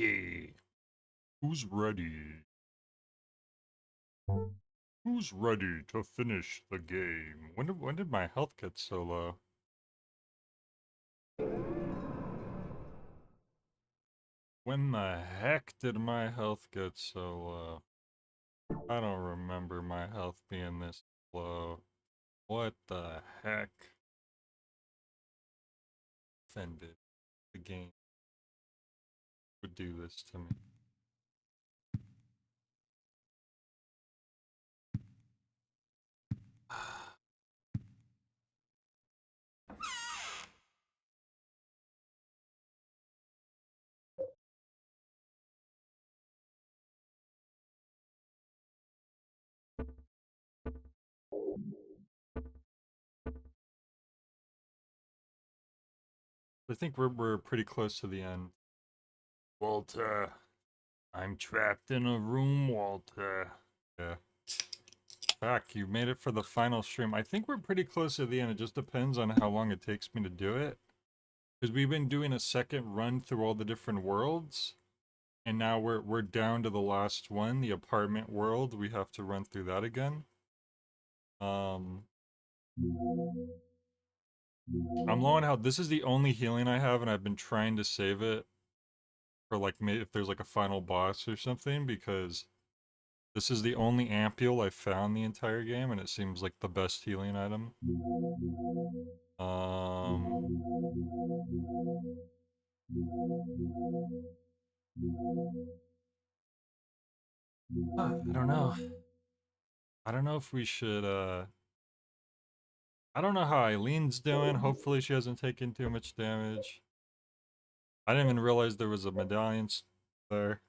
Okay. Who's ready? Who's ready to finish the game? When did my health get so low? When the heck did my health get so low? I don't remember my health being this low. What the heck? Offended. The game would do this to me. I think we're pretty close to the end. Walter, I'm trapped in a room, Walter. Yeah. Back, you made it for the final stream. I think we're pretty close to the end. It just depends on how long it takes me to do it. Because we've been doing a second run through all the different worlds. And now we're down to the last one, the apartment world. We have to run through that again. I'm low on health. This is the only healing I have, and I've been trying to save it for like if there's like a final boss or something, because this is the only ampule I've found the entire game, and it seems like the best healing item. I don't know. I don't know if we should, I don't know how Eileen's doing. Hopefully she hasn't taken too much damage. I didn't even realize there was a medallion there.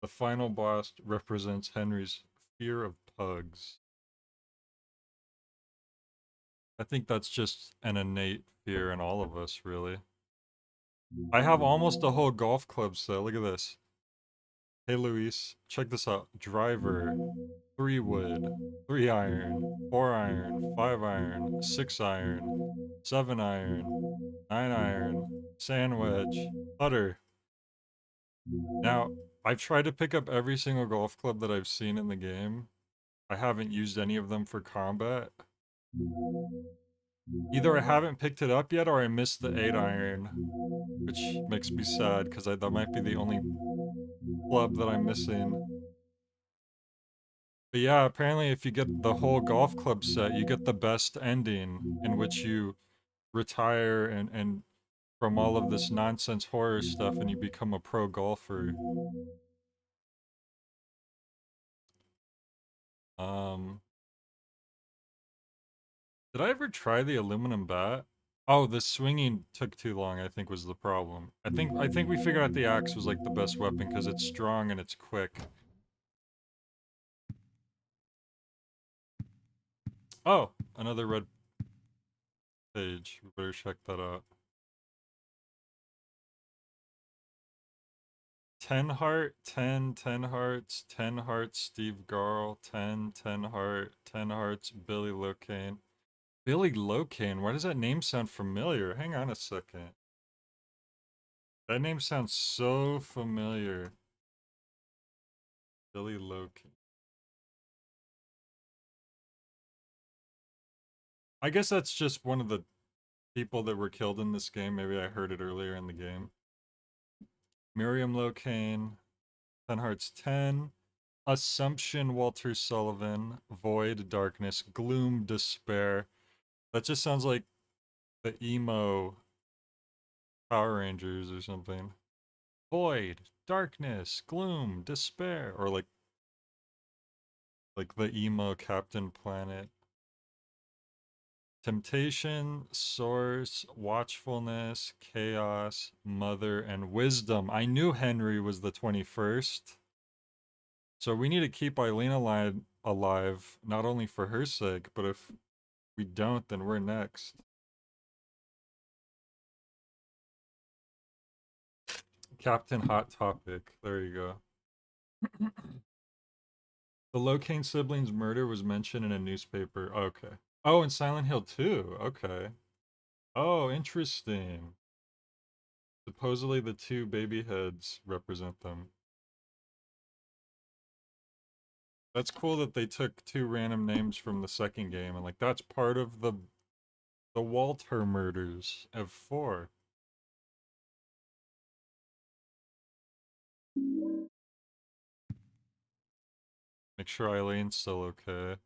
The final boss represents Henry's fear of pugs. I think that's just an innate fear in all of us, really. I have almost a whole golf club set. Look at this. Hey, Luis, check this out. Driver, 3 wood, 3 iron, 4 iron, 5 iron, 6 iron, 7 iron, 9 iron, sand wedge, putter. Now, I've tried to pick up every single golf club that I've seen in the game. I haven't used any of them for combat. Either I haven't picked it up yet or I missed the 8 iron, which makes me sad because that might be the only club that I'm missing. But yeah, apparently if you get the whole golf club set, you get the best ending in which you retire and from all of this nonsense horror stuff and you become a pro golfer. Um, did I ever try the aluminum bat? Oh, the swinging took too long, I think was the problem. I think we figured out the axe was like the best weapon because it's strong and it's quick. Oh, another red page. We better check that out. 10 heart, 10, 10 hearts, 10 hearts, Steve Garl, 10, 10 heart, 10 hearts, Billy Locane. Billy Locane, why does that name sound familiar? Hang on a second. That name sounds so familiar. Billy Locane. I guess that's just one of the people that were killed in this game. Maybe I heard it earlier in the game. Miriam Locane, 10 hearts, 10. Assumption, Walter Sullivan, Void, Darkness, Gloom, Despair. That just sounds like the emo Power Rangers or something. Void, Darkness, Gloom, Despair, or like the emo Captain Planet. Temptation, Source, Watchfulness, Chaos, Mother, and Wisdom. I knew Henry was the 21st. So we need to keep Eileen alive, not only for her sake, but if we don't, then we're next. Captain Hot Topic. There you go. The Locane siblings' murder was mentioned in a newspaper. Okay. Oh, in Silent Hill 2. Okay. Oh, interesting. Supposedly the two baby heads represent them. That's cool that they took two random names from the second game and like that's part of the Walter murders of 4. Make sure Eileen's still okay.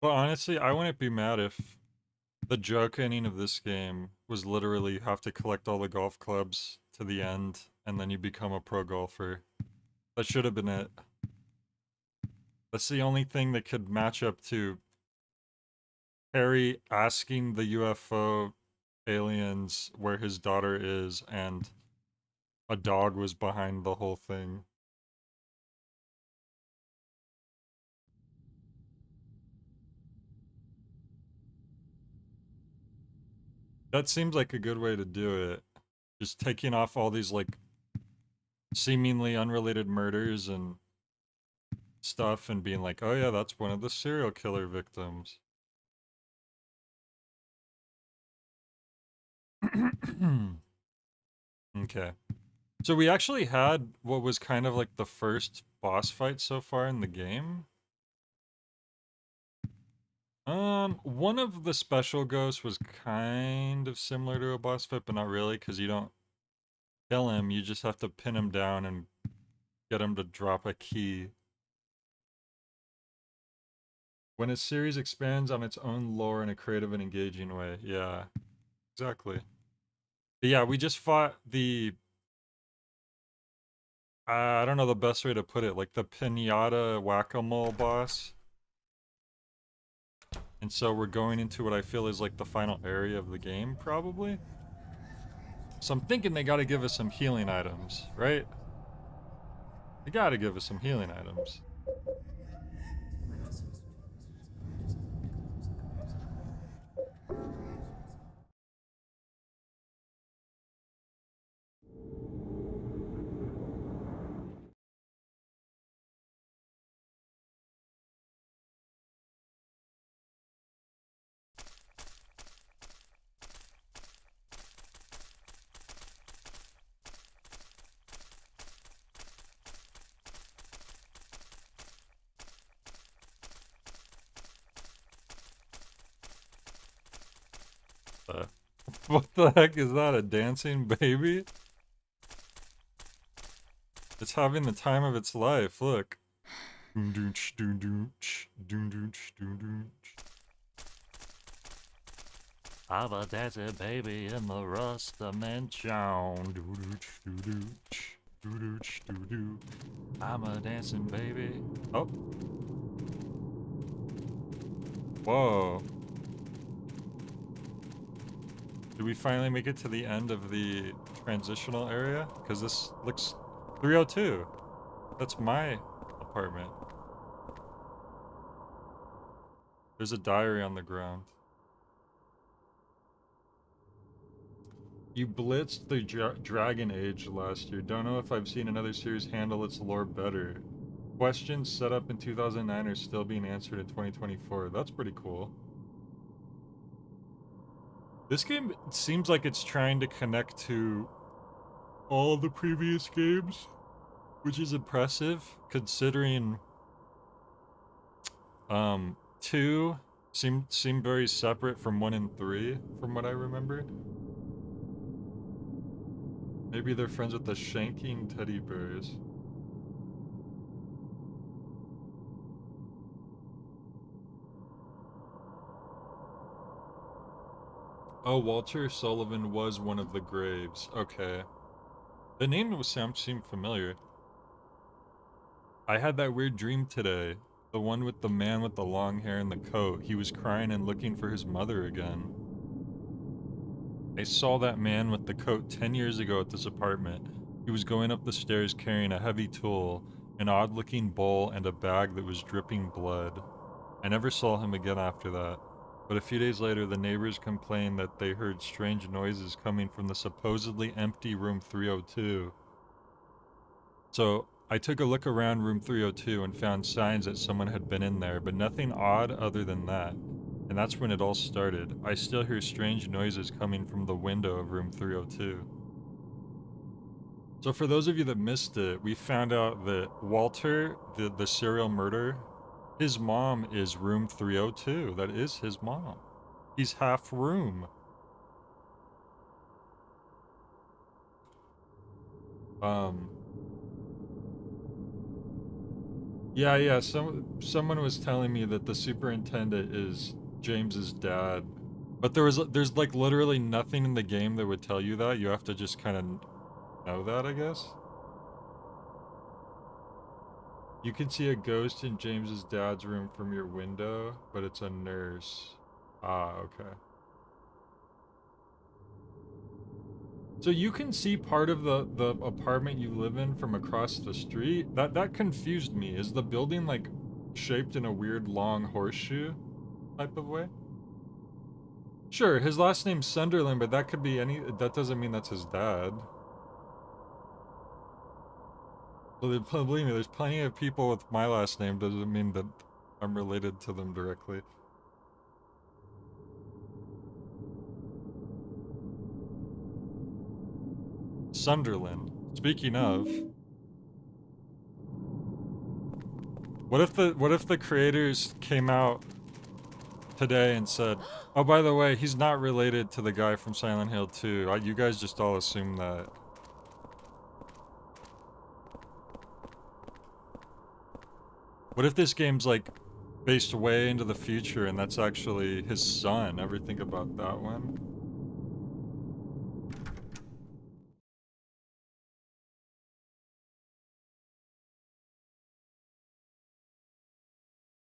Well, honestly, I wouldn't be mad if the joke ending of this game was literally you have to collect all the golf clubs to the end and then you become a pro golfer. That should have been it. That's the only thing that could match up to Harry asking the UFO aliens where his daughter is and a dog was behind the whole thing. That seems like a good way to do it. Just taking off all these like seemingly unrelated murders and stuff and being like, oh yeah, that's one of the serial killer victims. Okay. So we actually had what was kind of like the first boss fight so far in the game. One of the special ghosts was kind of similar to a boss fight, but not really, because you don't kill him, you just have to pin him down and get him to drop a key. When a series expands on its own lore in a creative and engaging way. Yeah, exactly. But yeah, we just fought the I don't know the best way to put it, like the pinata whack-a-mole boss. And so we're going into what I feel is like the final area of the game, probably. So I'm thinking they gotta give us some healing items, right? They gotta give us some healing items. Uh, what the heck is that, a dancing baby? It's having the time of its life, look. I'm a dancing baby in the rust dimension. I'm a dancing baby. Oh. Whoa. Did we finally make it to the end of the transitional area? Because this looks 302. That's my apartment. There's a diary on the ground. You blitzed the Dragon Age last year. Don't know if I've seen another series handle its lore better. Questions set up in 2009 are still being answered in 2024. That's pretty cool. This game seems like it's trying to connect to all the previous games, which is impressive considering 2 seem very separate from 1 and 3 from what I remember. Maybe they're friends with the shanking teddy bears. Oh, Walter Sullivan was one of the graves. Okay. The name was seemed familiar. I had that weird dream today. The one with the man with the long hair and the coat. He was crying and looking for his mother again. I saw that man with the coat 10 years ago at this apartment. He was going up the stairs carrying a heavy tool, an odd-looking bowl, and a bag that was dripping blood. I never saw him again after that. But a few days later, the neighbors complained that they heard strange noises coming from the supposedly empty room 302. So I took a look around room 302 and found signs that someone had been in there, but nothing odd other than that. And that's when it all started. I still hear strange noises coming from the window of room 302. So for those of you that missed it, we found out that Walter, the serial murderer, his mom is room 302. That is his mom. He's half room. Yeah, someone was telling me that the superintendent is James's dad. But there's like literally nothing in the game that would tell you that. You have to just kind of know that, I guess. You can see a ghost in James's dad's room from your window, but it's a nurse. Ah, okay. So you can see part of the apartment you live in from across the street? That confused me. Is the building like shaped in a weird long horseshoe type of way? Sure, his last name's Sunderland, but that could be that doesn't mean that's his dad. Believe me, there's plenty of people with my last name, doesn't mean that I'm related to them directly. Sunderland. Speaking of, what if the creators came out today and said, "Oh, by the way, he's not related to the guy from Silent Hill 2." You guys just all assume that. What if this game's like based way into the future and that's actually his son? Ever think about that one?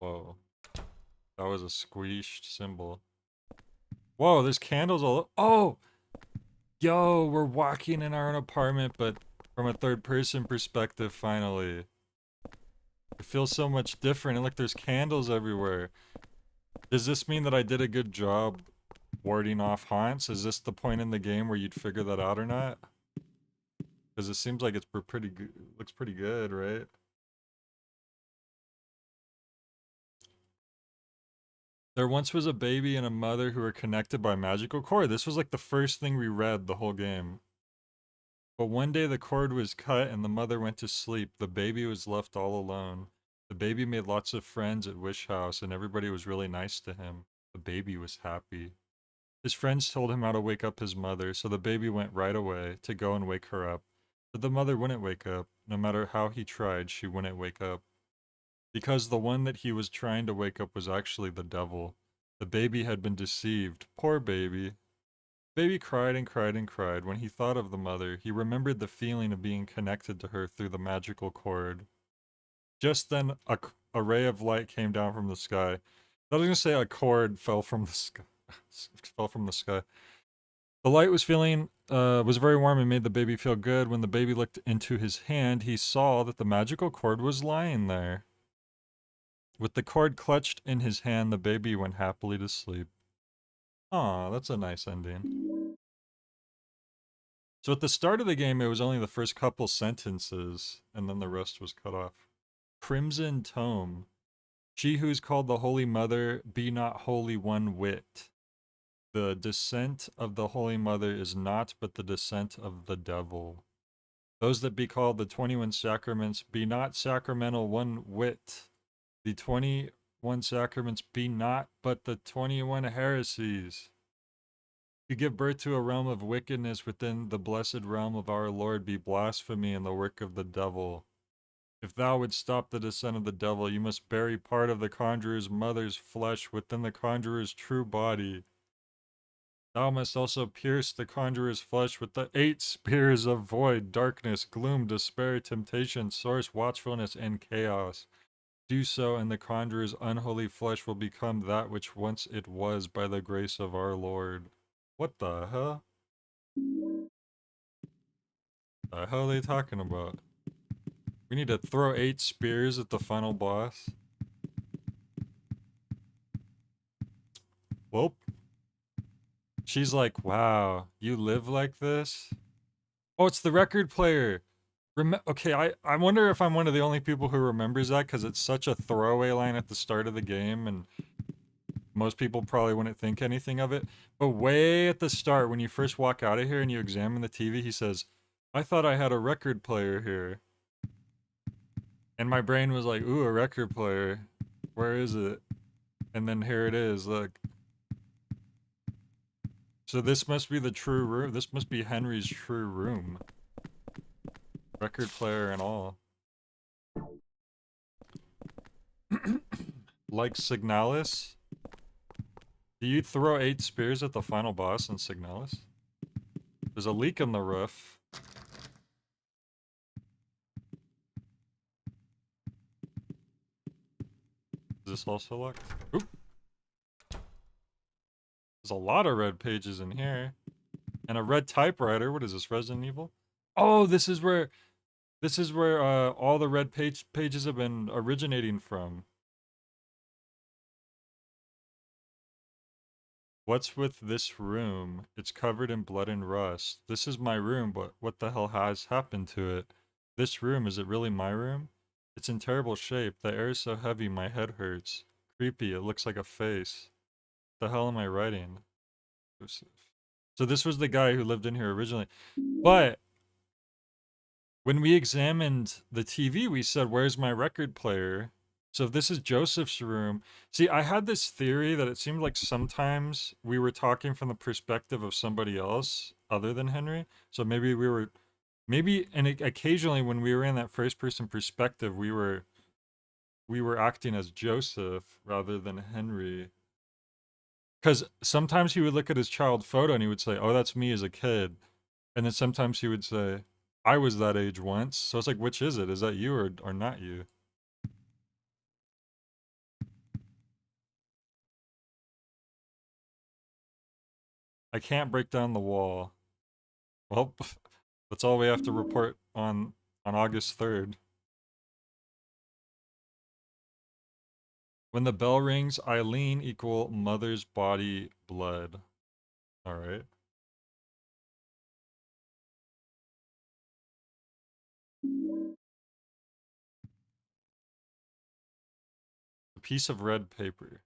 Whoa. That was a squeezed symbol. Whoa, there's candles all. Oh! Yo, we're walking in our own apartment, but from a third person perspective, finally. It feels so much different. And look, there's candles everywhere. Does this mean that I did a good job warding off haunts? Is this the point in the game where you'd figure that out or not? Because it seems like it's pretty good. Looks pretty good, right? There once was a baby and a mother who were connected by magical cord. This was like the first thing we read the whole game. But one day the cord was cut and the mother went to sleep. The baby was left all alone. The baby made lots of friends at Wish House and everybody was really nice to him. The baby was happy. His friends told him how to wake up his mother, so the baby went right away to go and wake her up. But the mother wouldn't wake up. No matter how he tried, she wouldn't wake up. Because the one that he was trying to wake up was actually the devil. The baby had been deceived. Poor baby. Baby cried and cried and cried. When he thought of the mother, he remembered the feeling of being connected to her through the magical cord. Just then, a ray of light came down from the sky. I was going to say a cord fell from the sky. Fell from the sky. The light was very warm and made the baby feel good. When the baby looked into his hand, he saw that the magical cord was lying there. With the cord clutched in his hand, the baby went happily to sleep. Aw, that's a nice ending. So at the start of the game, it was only the first couple sentences, and then the rest was cut off. Crimson Tome. She who is called the Holy Mother, be not holy one whit. The descent of the Holy Mother is not but the descent of the devil. Those that be called the 21 sacraments be not sacramental one whit. The 21 sacraments be not but the 21 heresies. To give birth to a realm of wickedness within the blessed realm of our Lord be blasphemy and the work of the devil. If thou wouldst stop the descent of the devil, you must bury part of the conjurer's mother's flesh within the conjurer's true body. Thou must also pierce the conjurer's flesh with the 8 spears of void, darkness, gloom, despair, temptation, source, watchfulness, and chaos. Do so, and the conjurer's unholy flesh will become that which once it was by the grace of our Lord. What the hell? The hell are they talking about? We need to throw 8 spears at the final boss? Well, she's like, wow, you live like this? Oh, it's the record player. Okay, I wonder if I'm one of the only people who remembers that because it's such a throwaway line at the start of the game and Most people probably wouldn't think anything of it. But way at the start, when you first walk out of here and you examine the TV, he says, I thought I had a record player here. And my brain was like, ooh, a record player. Where is it? And then here it is, look. So this must be the true room. This must be Henry's true room. Record player and all. Like Signalis? Do you throw 8 spears at the final boss in Signalis? There's a leak in the roof. Is this also locked? Oop. There's a lot of red pages in here. And a red typewriter. What is this, Resident Evil? Oh, this is where all the red pages have been originating from. What's with this room? It's covered in blood and rust. This is my room, but what the hell has happened to it? This room, is it really my room? It's in terrible shape. The air is so heavy, my head hurts. Creepy, it looks like a face. The hell am I writing? So this was the guy who lived in here originally. But when we examined the TV, we said, where's my record player? So if this is Joseph's room. See, I had this theory that it seemed like sometimes we were talking from the perspective of somebody else other than Henry. So maybe we were, and occasionally when we were in that first person perspective, we were acting as Joseph rather than Henry. Because sometimes he would look at his child photo and he would say, oh, that's me as a kid. And then sometimes he would say, I was that age once. So it's like, which is it? Is that you or not you? I can't break down the wall. Well, that's all we have to report on August 3rd. When the bell rings, Eileen equal mother's body blood. All right. A piece of red paper.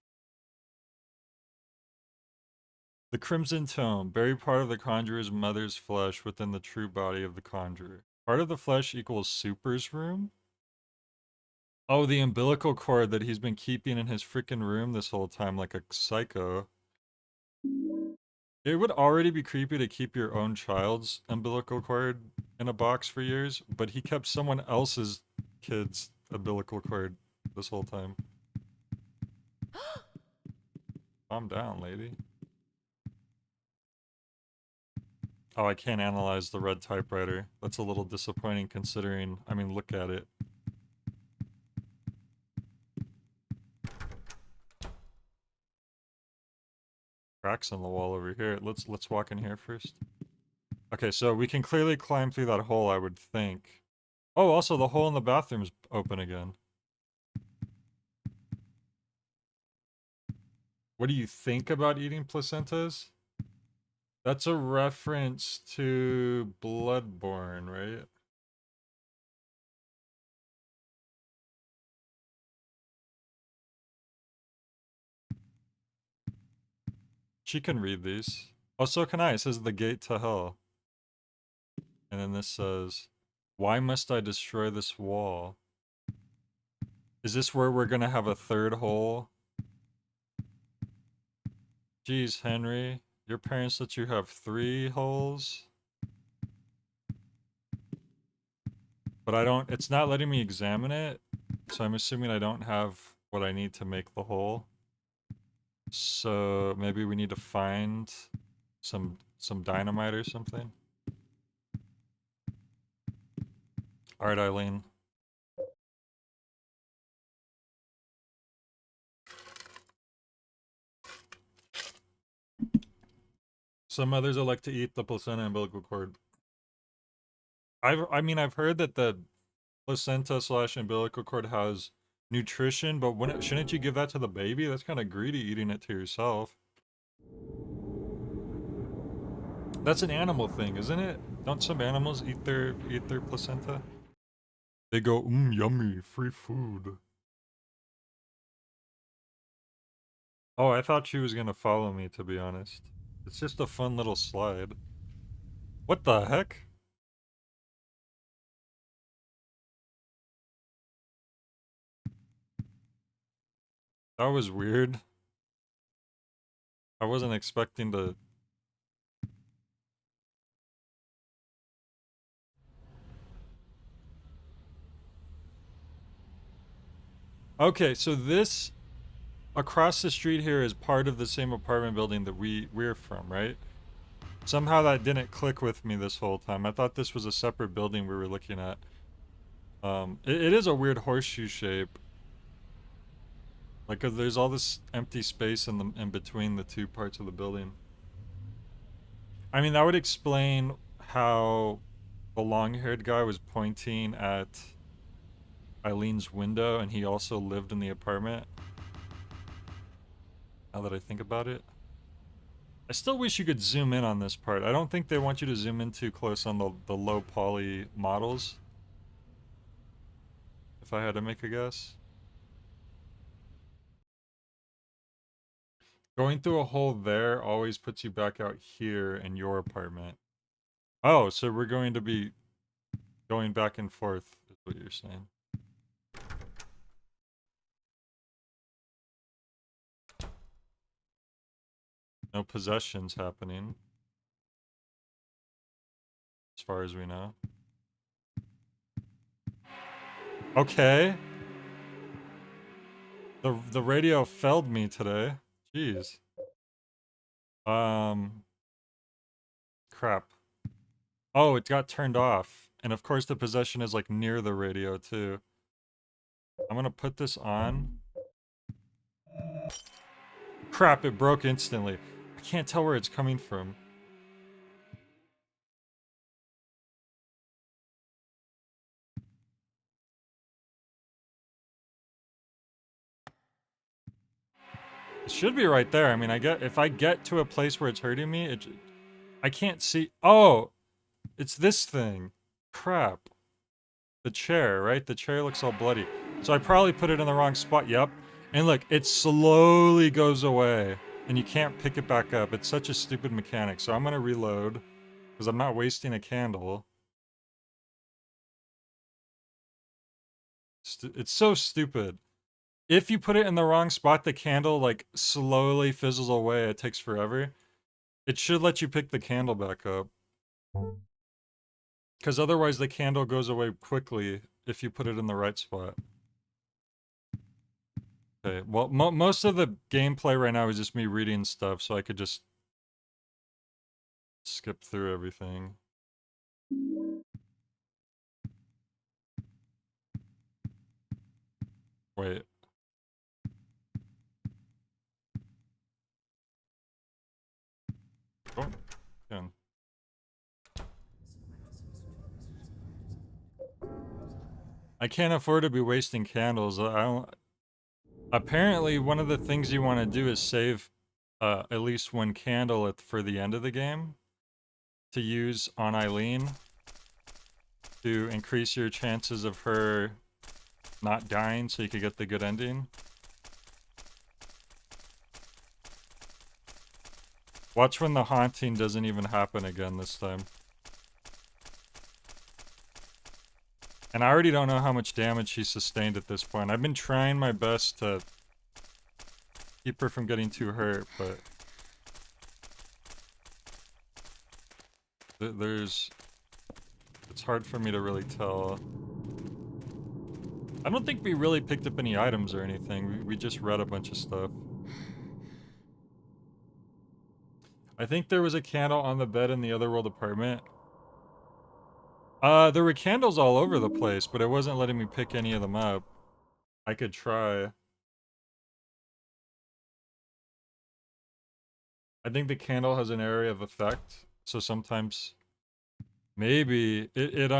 The Crimson Tome. Bury part of the conjurer's mother's flesh within the true body of the conjurer. Part of the flesh equals Super's room? Oh, the umbilical cord that he's been keeping in his freaking room this whole time like a psycho. It would already be creepy to keep your own child's umbilical cord in a box for years, but he kept someone else's kid's umbilical cord this whole time. Calm down, lady. Oh, I can't analyze the red typewriter. That's a little disappointing considering, I mean, look at it. Cracks in the wall over here. Let's walk in here first. Okay, so we can clearly climb through that hole, I would think. Oh, also the hole in the bathroom's open again. What do you think about eating placentas? That's a reference to Bloodborne, right? She can read these. Oh, so can I. It says the gate to hell. And then this says, why must I destroy this wall? Is this where we're gonna have a third hole? Geez, Henry. Your parents let you have 3 holes? But it's not letting me examine it. So I'm assuming I don't have what I need to make the hole. So maybe we need to find some dynamite or something. All right, Eileen. Some mothers elect to eat the placenta and umbilical cord. I mean, I've heard that the placenta slash umbilical cord has nutrition, but shouldn't you give that to the baby? That's kind of greedy eating it to yourself. That's an animal thing, isn't it? Don't some animals eat their placenta? They go, yummy, free food. Oh, I thought she was gonna follow me, to be honest. It's just a fun little slide. What the heck? That was weird. I wasn't expecting to... Okay, so this across the street here is part of the same apartment building that we're from, right? Somehow that didn't click with me this whole time. I thought this was a separate building we were looking at. It is a weird horseshoe shape. Like, 'cause there's all this empty space in between the two parts of the building. I mean, that would explain how the long-haired guy was pointing at Eileen's window, and he also lived in the apartment. Now that I think about it. I still wish you could zoom in on this part. I don't think they want you to zoom in too close on the low poly models. If I had to make a guess. Going through a hole there always puts you back out here in your apartment. Oh, so we're going to be going back and forth, is what you're saying. No possessions happening, as far as we know. Okay. The radio failed me today. Jeez. Crap. Oh, it got turned off. And of course the possession is like near the radio too. I'm gonna put this on. Crap, it broke instantly. I can't tell where it's coming from. It should be right there. I mean, if I get to a place where it's hurting me, I can't see. Oh, it's this thing. Crap. The chair, right? The chair looks all bloody. So I probably put it in the wrong spot. Yep. And look, it slowly goes away. And you can't pick it back up. It's such a stupid mechanic. So I'm going to reload. Because I'm not wasting a candle. It's so stupid. If you put it in the wrong spot, the candle, like, slowly fizzles away. It takes forever. It should let you pick the candle back up. Because otherwise the candle goes away quickly if you put it in the right spot. Okay, well, most of the gameplay right now is just me reading stuff, so I could just skip through everything. Wait. Oh, again. I can't afford to be wasting candles. I don't... Apparently, one of the things you want to do is save at least one candle for the end of the game to use on Eileen to increase your chances of her not dying so you could get the good ending. Watch when the haunting doesn't even happen again this time. And I already don't know how much damage she sustained at this point. I've been trying my best to keep her from getting too hurt, but... There's... It's hard for me to really tell. I don't think we really picked up any items or anything. We just read a bunch of stuff. I think there was a candle on the bed in the Otherworld apartment. There were candles all over the place, but it wasn't letting me pick any of them up. I could try. I think the candle has an area of effect, so sometimes... Maybe it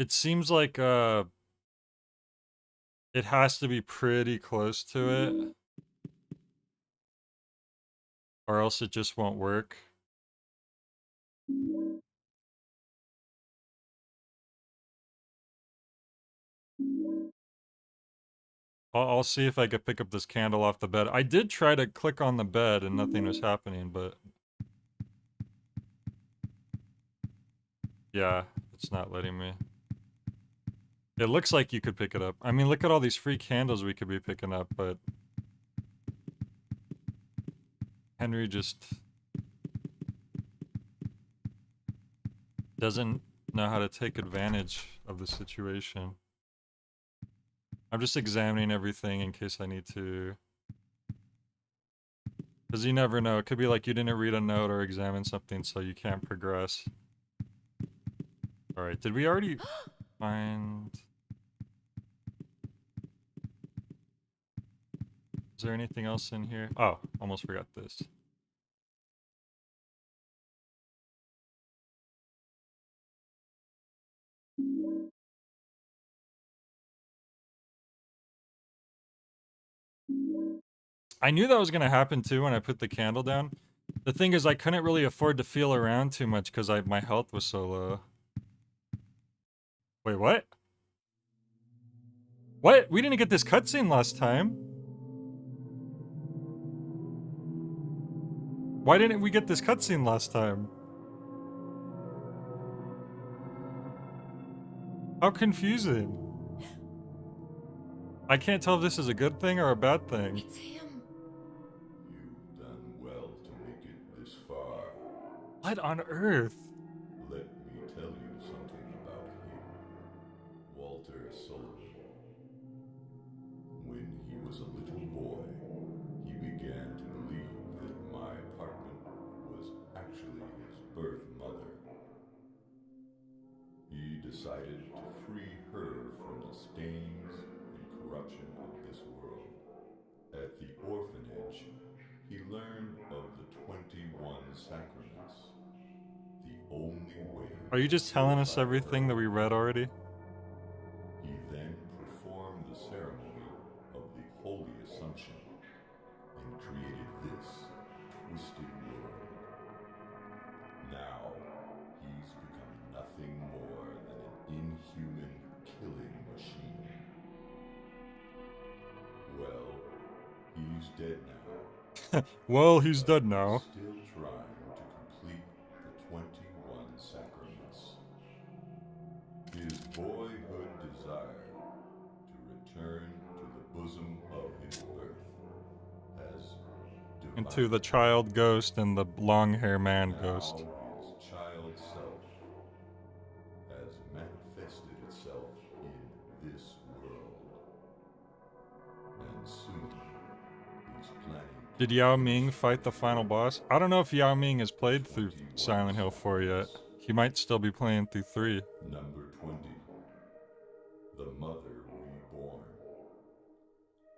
seems like, it has to be pretty close to it. Or else it just won't work. I'll see if I could pick up this candle off the bed. I did try to click on the bed and nothing was happening, but... yeah, it's not letting me. It looks like you could pick it up. I mean, look at all these free candles we could be picking up, but... Henry just... doesn't know how to take advantage of the situation. I'm just examining everything in case I need to... because you never know. It could be like you didn't read a note or examine something, so you can't progress. Alright, did we already find... is there anything else in here? Oh, almost forgot this. I knew that was gonna happen too when I put the candle down. The thing is, I couldn't really afford to feel around too much because my health was so low. Wait, what? What? We didn't get this cutscene last time. Why didn't we get this cutscene last time? How confusing. I can't tell if this is a good thing or a bad thing. It's him. You've done well to make it this far. What on earth? Let me tell you something about him. Walter Sullivan. When he was a little boy, he began to believe that my apartment was actually his birth mother. He decided to free her from the stains and corruption of this world. At the orphanage, he learned of the 21 sacraments. The only way... Are you just telling us everything that we read already? He then performed the ceremony of the Holy Assumption and created this twisted world. Now, he's become nothing more than an inhuman killing machine. Well, he's dead now. Well, he's dead now. Still trying to complete the 21 sacraments. His boyhood desire to return to the bosom of his birth has Into the child ghost and the long hair man now ghost. his child self has manifested itself in this world. And soon he's planning to Did Yao Ming fight the final boss? I don't know if Yao Ming has played through Silent Hill 4 yet. He might still be playing through 3. Number 20. The Mother Reborn.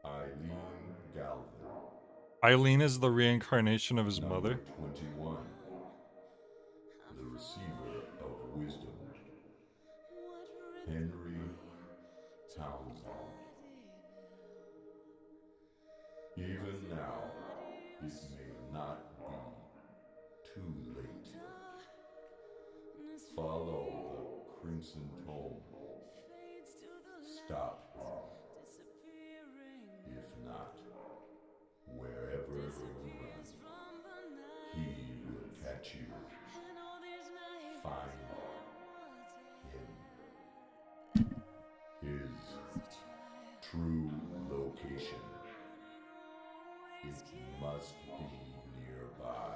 Eileen Galvin. Eileen is the reincarnation of his mother. Number 21. The Receiver of Wisdom. Henry Townsend. Even now, it may not be too late. Follow the Crimson Tome. Stop him. If not, wherever you run, he will catch you. Find him. His true location. It must be nearby.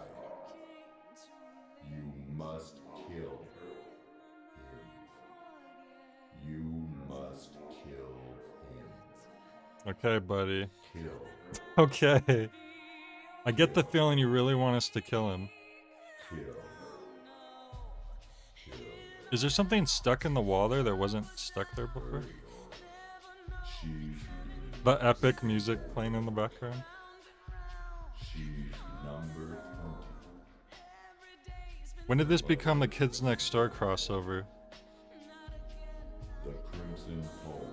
You must kill him. You must kill him. Okay, buddy. Kill. Okay. I get the feeling you really want us to kill him. Kill. Kill. Is there something stuck in the wall there that wasn't stuck there before? She's The epic music playing in the background? number 20. When did this become the Kids Next Door crossover? The Crimson Tome.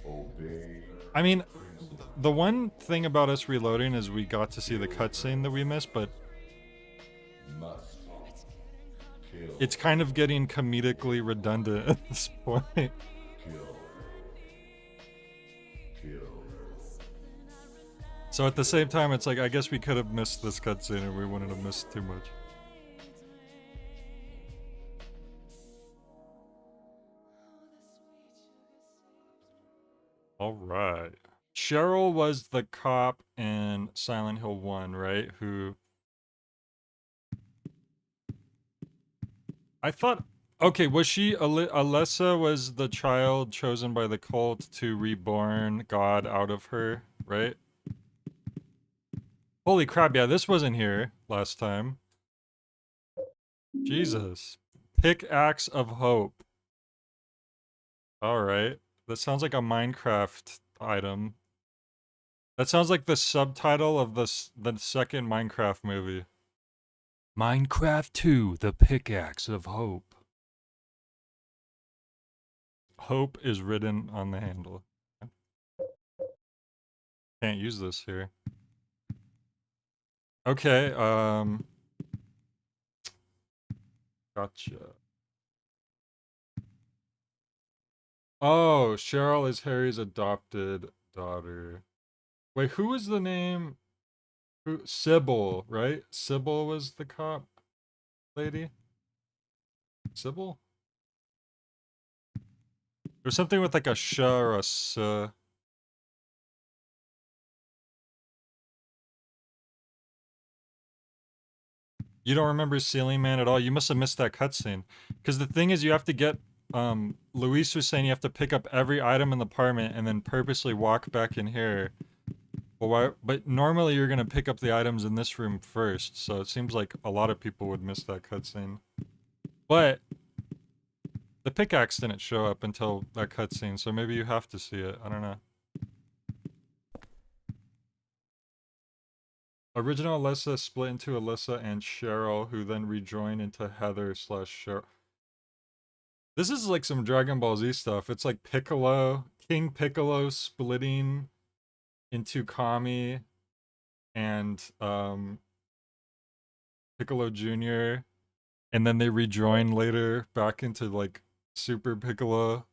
Obey. I mean, the one thing about us reloading is we got to see the cutscene that we missed, but Must kill. it's kind of getting comedically redundant at this point. kill. So at the same time, it's like, I guess we could have missed this cutscene and we wouldn't have missed too much. Alright. Cheryl was the cop in Silent Hill 1, right? Who... I thought... Okay, was she... Alessa was the child chosen by the cult to reborn God out of her, right? Holy crap, yeah, this wasn't here last time. Jesus. Pickaxe of Hope. Alright. That sounds like a Minecraft item. That sounds like the subtitle of the second Minecraft movie. Minecraft 2, The Pickaxe of Hope. Hope is written on the handle. Can't use this here. Okay, gotcha. Oh, Cheryl is Harry's adopted daughter. Wait, who was the name? Who? Sybil, right? Sybil was the cop lady? Sybil? There's something with like a sh or a s. You don't remember Ceiling Man at all? You must have missed that cutscene. Because the thing is, you have to get... Luis was saying you have to pick up every item in the apartment and then purposely walk back in here. Well, why, but normally you're gonna pick up the items in this room first, so it seems like a lot of people would miss that cutscene. But... the pickaxe didn't show up until that cutscene, so maybe you have to see it. I don't know. Original Alyssa split into Alyssa and Cheryl, who then rejoined into Heather slash Cheryl. This is like some Dragon Ball Z stuff. It's like Piccolo, King Piccolo splitting into Kami and Piccolo Jr. And then they rejoin later back into like Super Piccolo.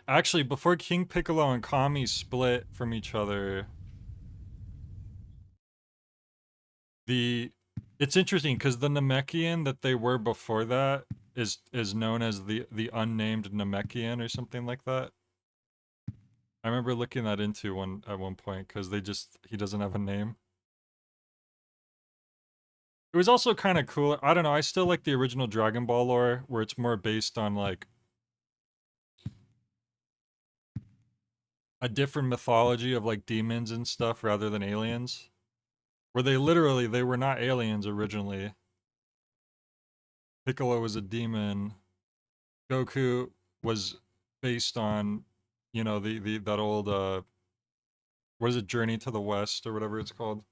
Actually, before King Piccolo and Kami split from each other, it's interesting because the Namekian that they were before that is known as the unnamed Namekian or something like that. I remember looking that into at one point because he doesn't have a name. It was also kind of cool. I don't know. I still like the original Dragon Ball lore where it's more based on like a different mythology of like demons and stuff rather than aliens. Where they were not aliens originally. Piccolo was a demon. Goku was based on, you know, that old what is it, Journey to the West or whatever it's called.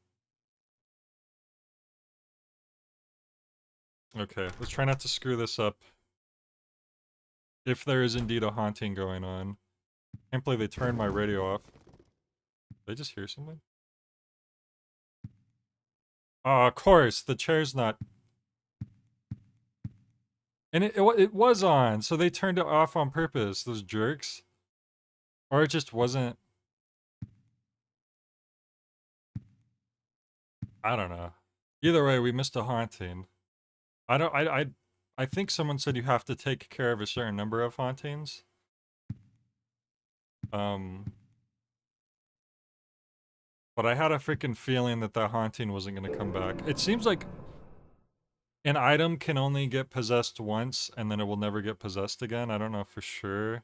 Okay, let's try not to screw this up. If there is indeed a haunting going on. Can't believe they turned my radio off. Did I just hear something? Oh, of course, the chair's not... And it was on, so they turned it off on purpose, those jerks. Or it just wasn't... I don't know. Either way, we missed a haunting. I think someone said you have to take care of a certain number of hauntings. But I had a freaking feeling that haunting wasn't gonna come back. It seems like an item can only get possessed once, and then it will never get possessed again. I don't know for sure.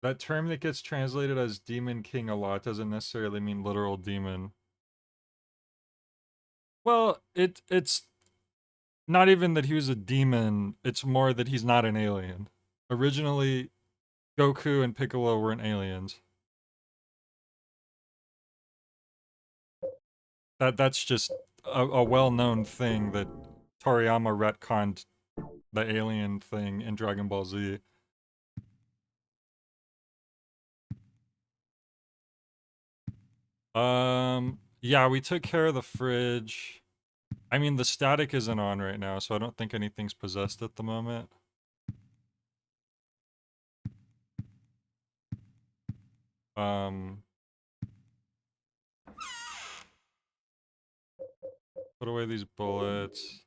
That term that gets translated as Demon King a lot doesn't necessarily mean literal demon. Well, it's not even that he was a demon, it's more that he's not an alien. Originally, Goku and Piccolo weren't aliens. That's just a well-known thing that Toriyama retconned the alien thing in Dragon Ball Z. Yeah, we took care of the fridge. I mean, the static isn't on right now, so I don't think anything's possessed at the moment. Um, put away these bullets.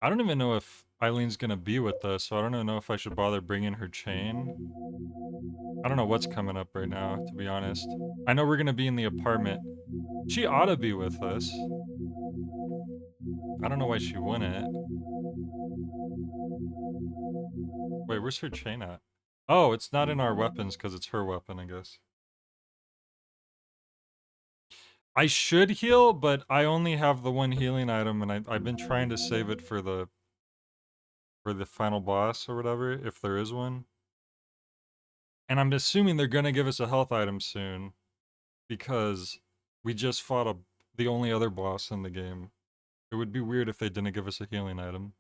I don't even know if Eileen's gonna be with us, so I don't even know if I should bother bringing her chain. I don't know what's coming up right now, to be honest. I know we're gonna be in the apartment. She ought to be with us. I don't know why she wouldn't. Wait, where's her chain at? Oh, it's not in our weapons because it's her weapon, I guess. I should heal, but I only have the one healing item, and I've been trying to save it for the final boss or whatever, if there is one. And I'm assuming they're gonna give us a health item soon, because we just fought the only other boss in the game. It would be weird if they didn't give us a healing item.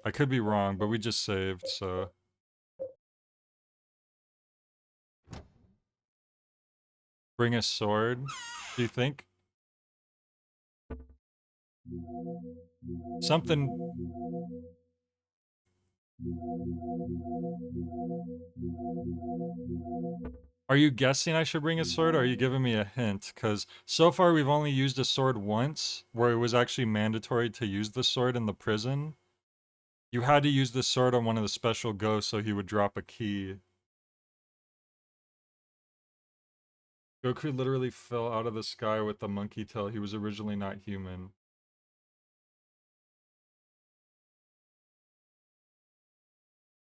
I could be wrong, but we just saved, so... Bring a sword, do you think? Something... Are you guessing I should bring a sword, or are you giving me a hint? Because so far we've only used a sword once, where it was actually mandatory to use the sword in the prison. You had to use the sword on one of the special ghosts so he would drop a key. Goku literally fell out of the sky with the monkey tail. He was originally not human.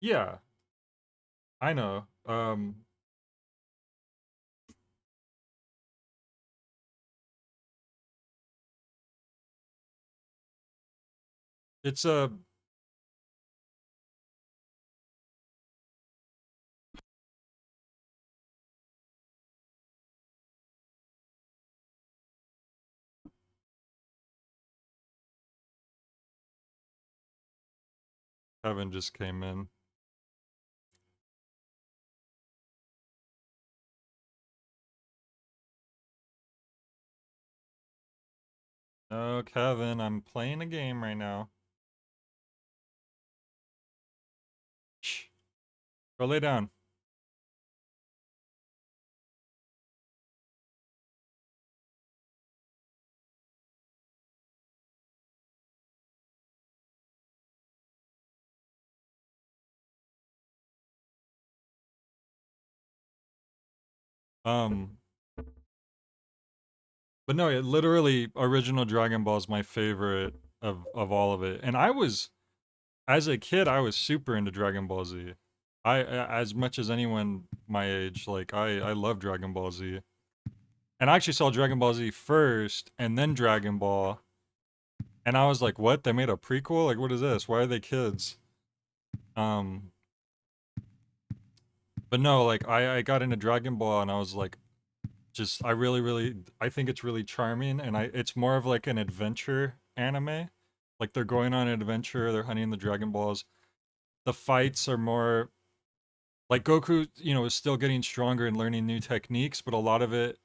Yeah, I know. It's a... Kevin just came in. No, Kevin, I'm playing a game right now. Shh. Go lay down. Um, but no, it literally original Dragon Ball is my favorite of all of it. And I was as a kid, I was super into Dragon Ball Z. As much as anyone my age, like I love Dragon Ball Z. And I actually saw Dragon Ball Z first and then Dragon Ball. And I was like, "What? They made a prequel? Like what is this? Why are they kids?" Um but no, like I got into Dragon Ball and I was like just I really I think it's really charming and it's more of like an adventure anime. Like they're going on an adventure, they're hunting the Dragon Balls. The fights are more like Goku, is still getting stronger and learning new techniques, but a lot of it,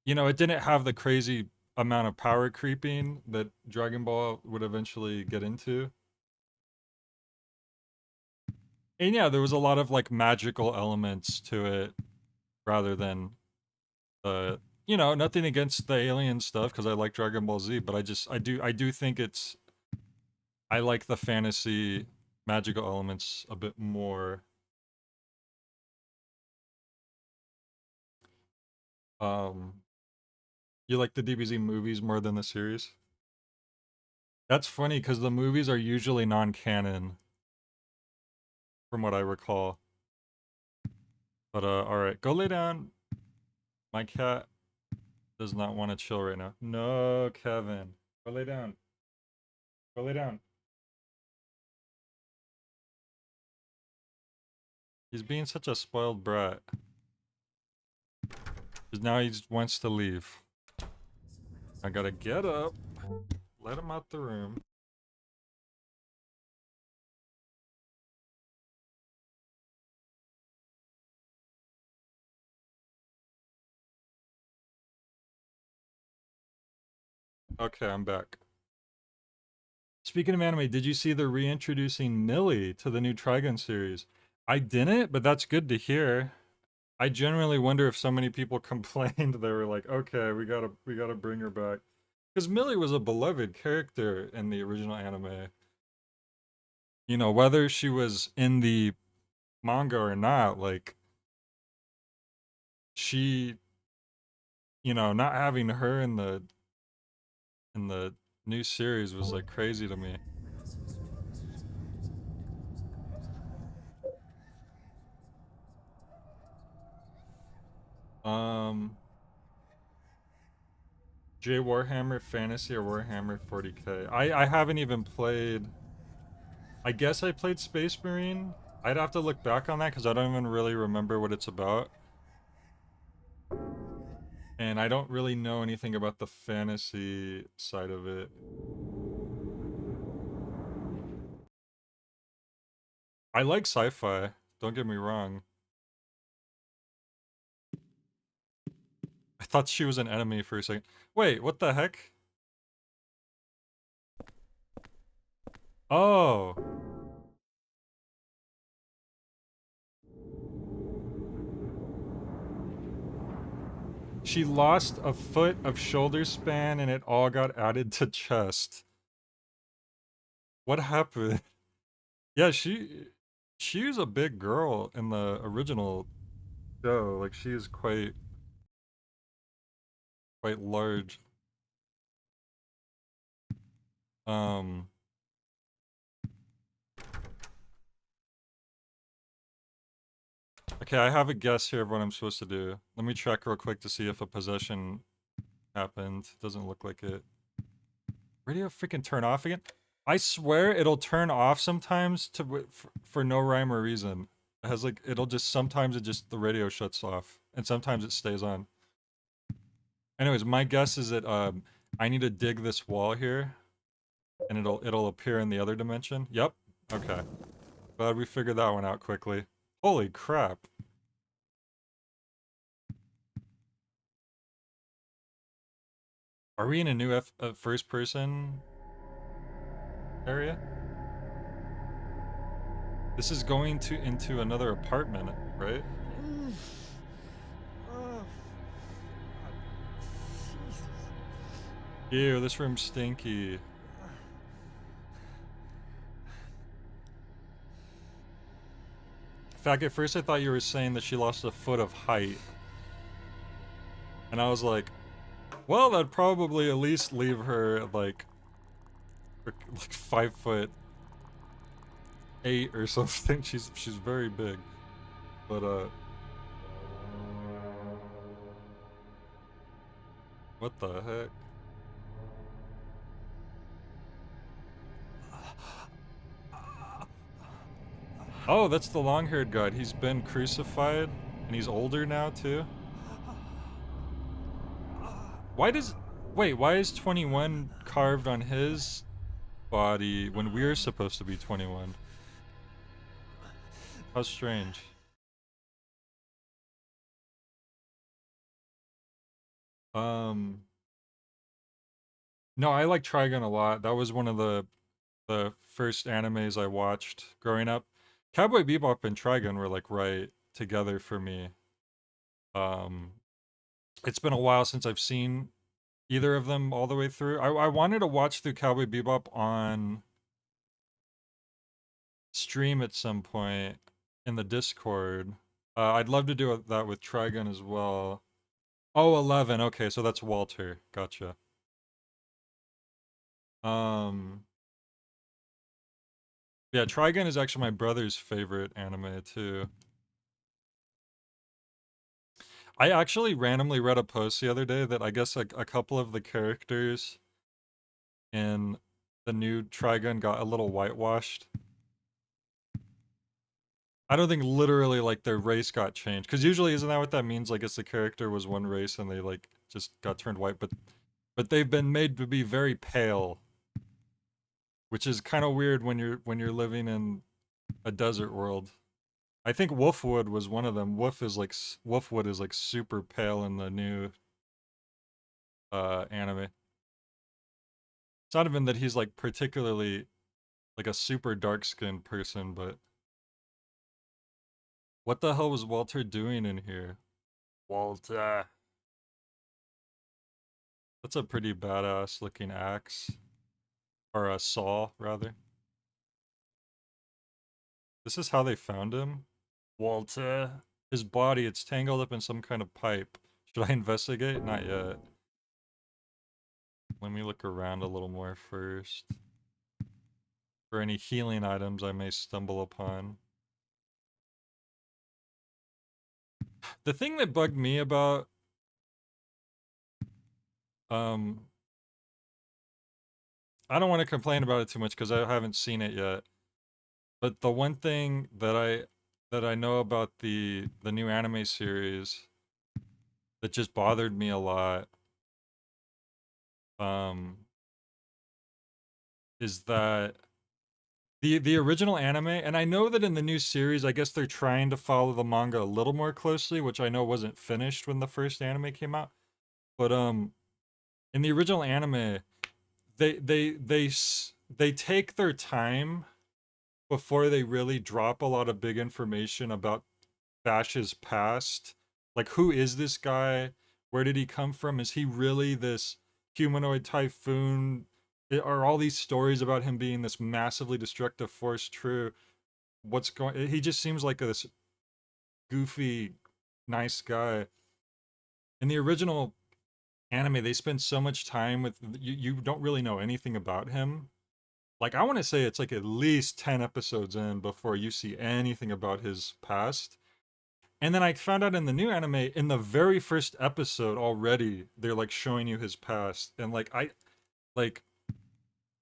it didn't have the crazy amount of power creeping that Dragon Ball would eventually get into. And yeah, there was a lot of like magical elements to it rather than nothing against the alien stuff because I like Dragon Ball Z, but I do think I like the fantasy magical elements a bit more. Um, you like the DBZ movies more than the series? That's funny because the movies are usually non-canon, from what I recall. But all right, go lay down. My cat does not want to chill right now. No, Kevin, go lay down. Go lay down. He's being such a spoiled brat. Because now he just wants to leave. I gotta get up, let him out the room. Okay, I'm back. Speaking of anime, did you see they're reintroducing Millie to the new Trigun series? I didn't, but that's good to hear. I genuinely wonder if so many people complained they were like, okay, we gotta bring her back. Because Millie was a beloved character in the original anime. You know, whether she was in the manga or not, like she, not having her in the new series was like crazy to me. Um, J Warhammer Fantasy or Warhammer 40K. I haven't even played. I guess I played Space Marine. I'd have to look back on that because I don't even really remember what it's about. And I don't really know anything about the fantasy side of it. I like sci-fi, don't get me wrong. I thought she was an enemy for a second. Wait, what the heck? Oh. She lost a foot of shoulder span and it all got added to chest. What happened? Yeah, she was a big girl in the original show. Like she is quite large. Um okay, I have a guess here of what I'm supposed to do. Let me check real quick to see if a possession happened. Doesn't look like it. Radio freaking turn off again? I swear it'll turn off sometimes for no rhyme or reason. It has like it'll just sometimes it just the radio shuts off and sometimes it stays on. Anyways, my guess is that I need to dig this wall here and it'll appear in the other dimension. Yep. Okay. Glad we figured that one out quickly. Holy crap. Are we in a new first person area? This is going to into another apartment, right? Ew, this room's stinky. In fact, at first I thought you were saying that she lost a foot of height. And I was like, well, that'd probably at least leave her like 5'8" or something. She's very big. But what the heck? Oh, that's the long-haired guy. He's been crucified and he's older now too. Why does wait, why is 21 carved on his body when we're supposed to be 21? How strange. Um No, I like Trigun a lot. That was one of the first animes I watched growing up. Cowboy Bebop and Trigun were like right together for me. Um it's been a while since I've seen either of them all the way through. I wanted to watch through Cowboy Bebop on stream at some point in the Discord. I'd love to do that with Trigun as well. Oh, 11. Okay, so that's Walter. Gotcha. Um, yeah, Trigun is actually my brother's favorite anime too. I actually randomly read a post the other day that I guess a couple of the characters in the new Trigun got a little whitewashed. I don't think literally like their race got changed. Because usually isn't that what that means? Like, it's the character was one race and they like just got turned white, but they've been made to be very pale, which is kind of weird when you're living in a desert world. I think Wolfwood was one of them. Wolfwood is like super pale in the new anime. It's not even that he's like particularly like a super dark skinned person, but what the hell was Walter doing in here? Walter. That's a pretty badass looking axe. Or a saw, rather. This is how they found him? Walter. His body, it's tangled up in some kind of pipe. Should I investigate? Not yet. Let me look around a little more first. For any healing items I may stumble upon. The thing that bugged me about um I don't want to complain about it too much because I haven't seen it yet. But the one thing that I know about the new anime series that just bothered me a lot um is that the original anime, and I know that in the new series I guess they're trying to follow the manga a little more closely, which I know wasn't finished when the first anime came out. But in the original anime, they take their time before they really drop a lot of big information about Bash's past. Like, who is this guy? Where did he come from? Is he really this humanoid typhoon? Are all these stories about him being this massively destructive force true? What's going? He just seems like this goofy, nice guy. In the original anime, they spend so much time with you. You don't really know anything about him. Like, I want to say it's like at least 10 episodes in before you see anything about his past. And then I found out in the new anime, in the very first episode already, they're like showing you his past. And like,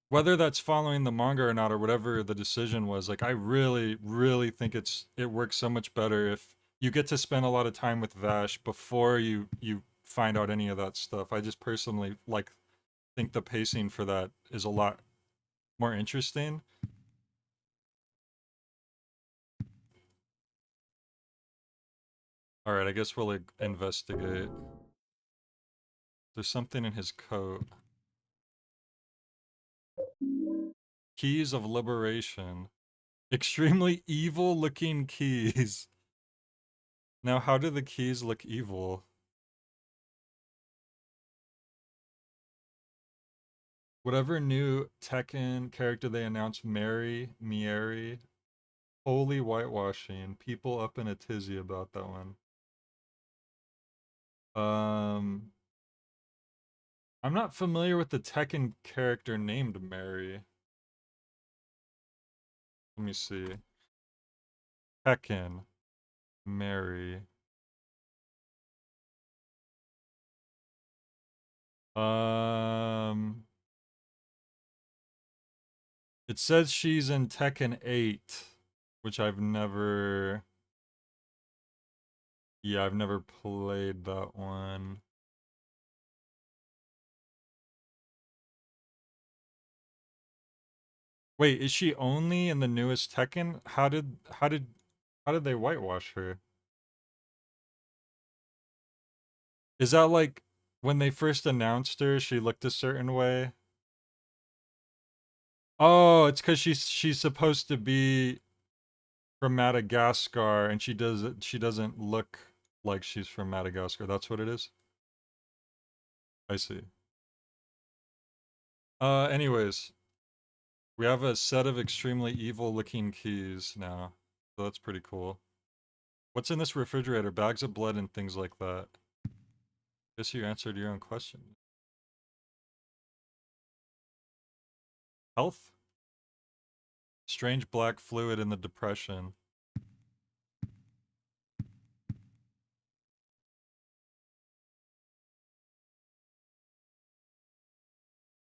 whether that's following the manga or not, or whatever the decision was, like, I really, really think it works so much better if you get to spend a lot of time with Vash before you find out any of that stuff. I just personally like think the pacing for that is a lot more interesting. All right, I guess we'll like, investigate. There's something in his coat. Keys of Liberation. Extremely evil looking keys. Now, how do the keys look evil? Whatever new Tekken character they announced, Mieri, holy whitewashing. People up in a tizzy about that one. Um, I'm not familiar with the Tekken character named Mary. Let me see. Tekken, Mary. Um, it says she's in Tekken 8, which I've never. Yeah, I've never played that one. Wait, is she only in the newest Tekken? How did they whitewash her? Is that like when they first announced her, she looked a certain way? Oh, it's because she's supposed to be from Madagascar and she doesn't look like she's from Madagascar. That's what it is? I see. Anyways, we have a set of extremely evil looking keys now. So that's pretty cool. What's in this refrigerator? Bags of blood and things like that. Guess you answered your own question. Health? Strange black fluid in the depression.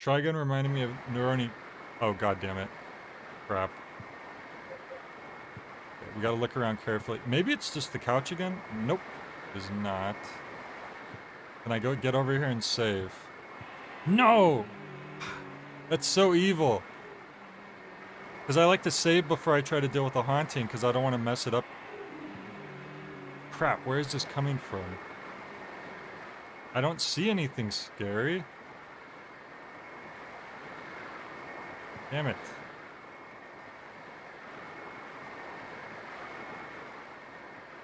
Trigun reminded me of Neuroni. Oh, god damn it. Crap. We gotta look around carefully. Maybe it's just the couch again? Nope. It is not. Can I go get over here and save? No! That's so evil. Because I like to save before I try to deal with the haunting, because I don't want to mess it up. Crap, where is this coming from? I don't see anything scary. Damn it.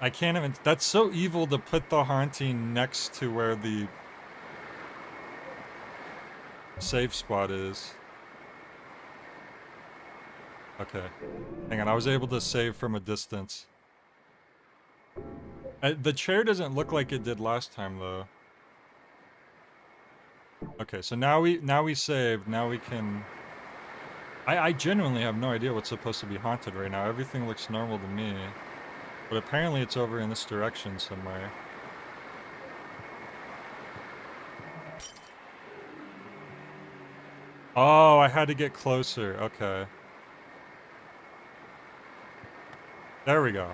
I can't even... That's so evil to put the haunting next to where the safe spot is. Okay. Hang on, I was able to save from a distance. The chair doesn't look like it did last time, though. Okay, so now we saved. Now we can... I genuinely have no idea what's supposed to be haunted right now. Everything looks normal to me. But apparently it's over in this direction somewhere. Oh, I had to get closer. Okay. There we go.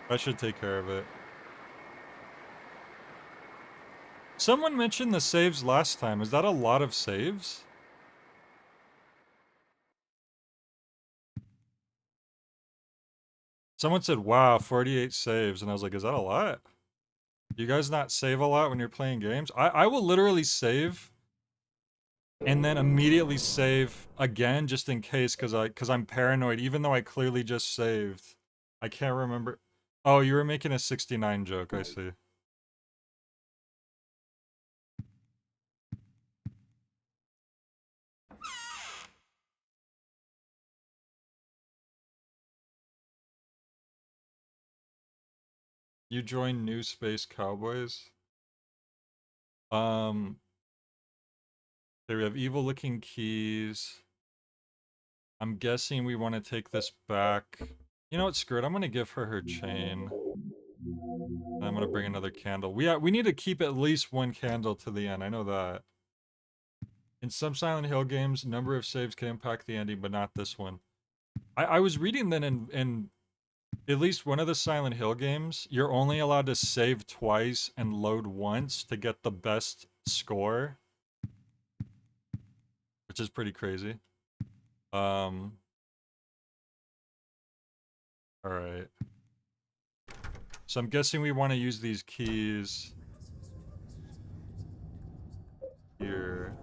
That should take care of it. Someone mentioned the saves last time. Is that a lot of saves? Someone said, wow, 48 saves. And I was like, is that a lot? You guys not save a lot when you're playing games? I will literally save and then immediately save again just in case because I'm paranoid even though I clearly just saved. I can't remember. Oh, you were making a 69 joke, I see. You joined New Space Cowboys? There we have evil looking keys. I'm guessing we want to take this back. You know what, screw it. I'm gonna give her her chain. I'm gonna bring another candle. We need to keep at least one candle to the end. I know that. In some Silent Hill games, number of saves can impact the ending, but not this one. I was reading that in at least one of the Silent Hill games, you're only allowed to save twice and load once to get the best score. Which is pretty crazy. Alright. So I'm guessing we want to use these keys here.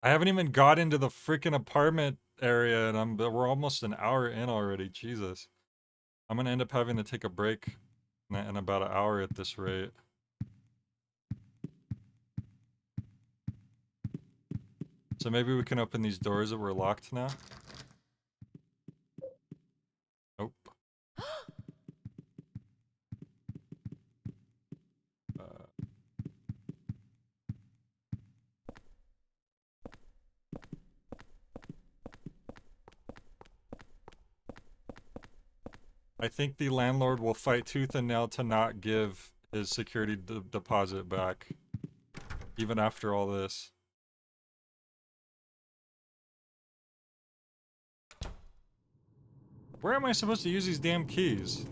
I haven't even got into the freaking apartment area and we're almost an hour in already. Jesus. I'm gonna end up having to take a break in about an hour at this rate. So maybe we can open these doors that were locked now. Nope. I think the landlord will fight tooth and nail to not give his security deposit back. Even after all this. Where am I supposed to use these damn keys?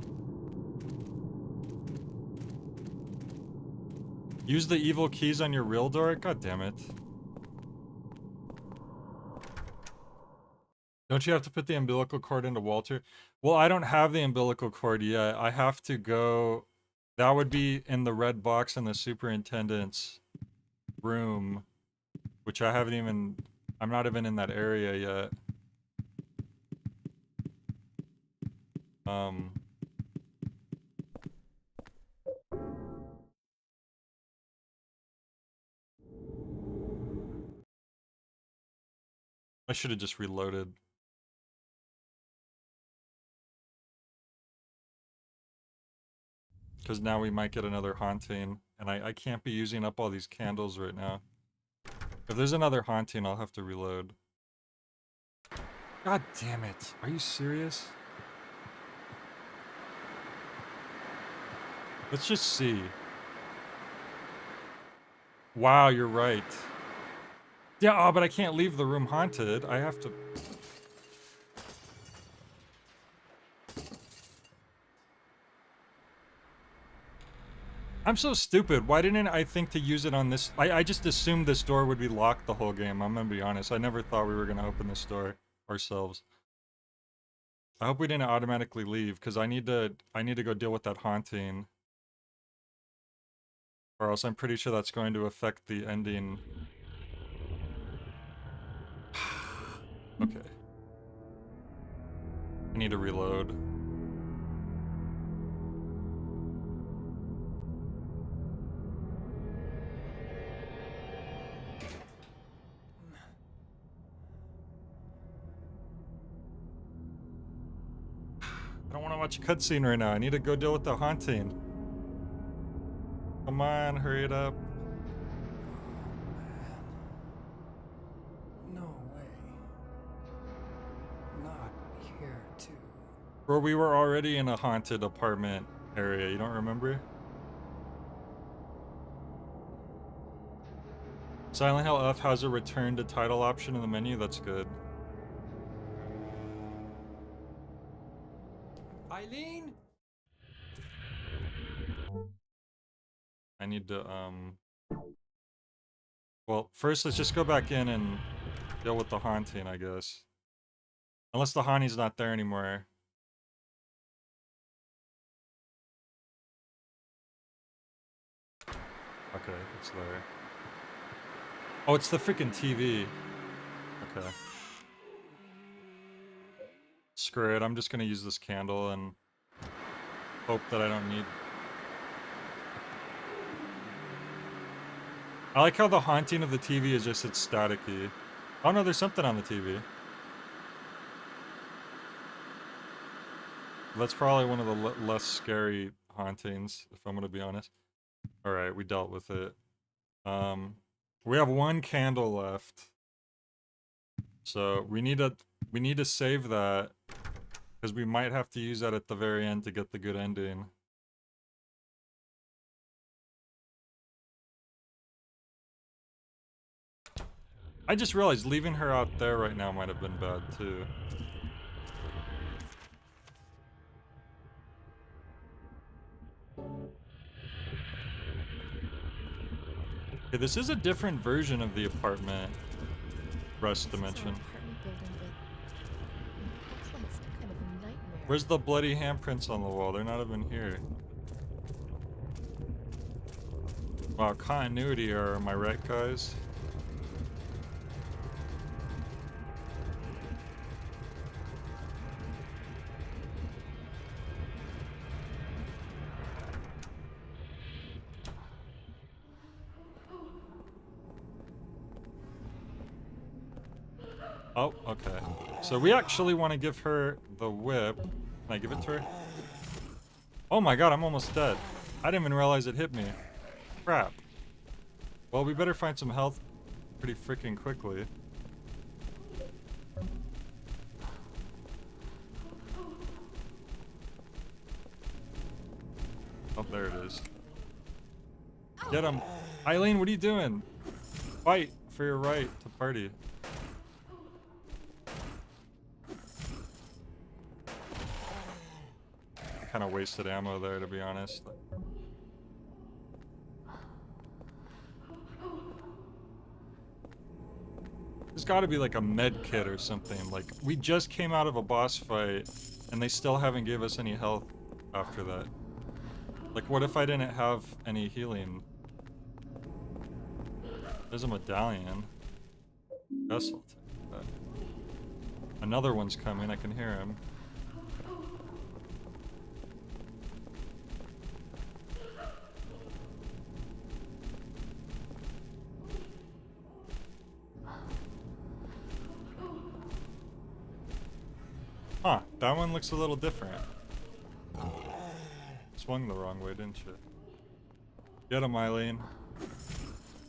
Use the evil keys on your real door? God damn it. Don't you have to put the umbilical cord into Walter? Well, I don't have the umbilical cord yet. I have to go... That would be in the red box in the superintendent's room. Which I haven't even... I'm not even in that area yet. I should have just reloaded. Because now we might get another haunting. And I can't be using up all these candles right now. If there's another haunting, I'll have to reload. God damn it. Are you serious? Let's just see. Wow, you're right. Yeah, oh, but I can't leave the room haunted. I have to... I'm so stupid. Why didn't I think to use it on this? I just assumed this door would be locked the whole game. I'm gonna be honest. I never thought we were gonna open this door ourselves. I hope we didn't automatically leave, because I need to go deal with that haunting. Or else I'm pretty sure that's going to affect the ending. Okay. I need to reload. I don't want to watch a cutscene right now. I need to go deal with the haunting. Come on, hurry it up. No way. Not here, too. Bro, we were already in a haunted apartment area. You don't remember? Silent Hill F has a return to title option in the menu. That's good. Eileen? I need to, well, first let's just go back in and deal with the haunting, I guess. Unless the haunting's not there anymore. Okay, it's there. Oh, it's the freaking TV. Okay. Screw it, I'm just gonna use this candle and hope that I don't need... I like how the haunting of the TV is just it's staticky. Oh no, there's something on the TV. That's probably one of the less scary hauntings, if I'm gonna be honest. Alright, we dealt with it. We have one candle left. So we need to save that, because we might have to use that at the very end to get the good ending. I just realized leaving her out there right now might have been bad too. Okay, this is a different version of the apartment rest dimension. Apartment building, but looks like some kind of nightmare. Where's the bloody handprints on the wall? They're not even here. Wow, continuity error, am I right, guys? Oh, okay. So we actually want to give her the whip. Can I give it to her? Oh my god, I'm almost dead. I didn't even realize it hit me. Crap. Well, we better find some health pretty freaking quickly. Oh, there it is. Get him. Eileen, what are you doing? Fight for your right to party. Kind of wasted ammo there, to be honest. There's got to be like a med kit or something. Like, we just came out of a boss fight, and they still haven't gave us any health after that. Like, what if I didn't have any healing? There's a medallion. Guess I'll take that. Another one's coming, I can hear him. Huh, that one looks a little different. Swung the wrong way, didn't you? Get him, Eileen.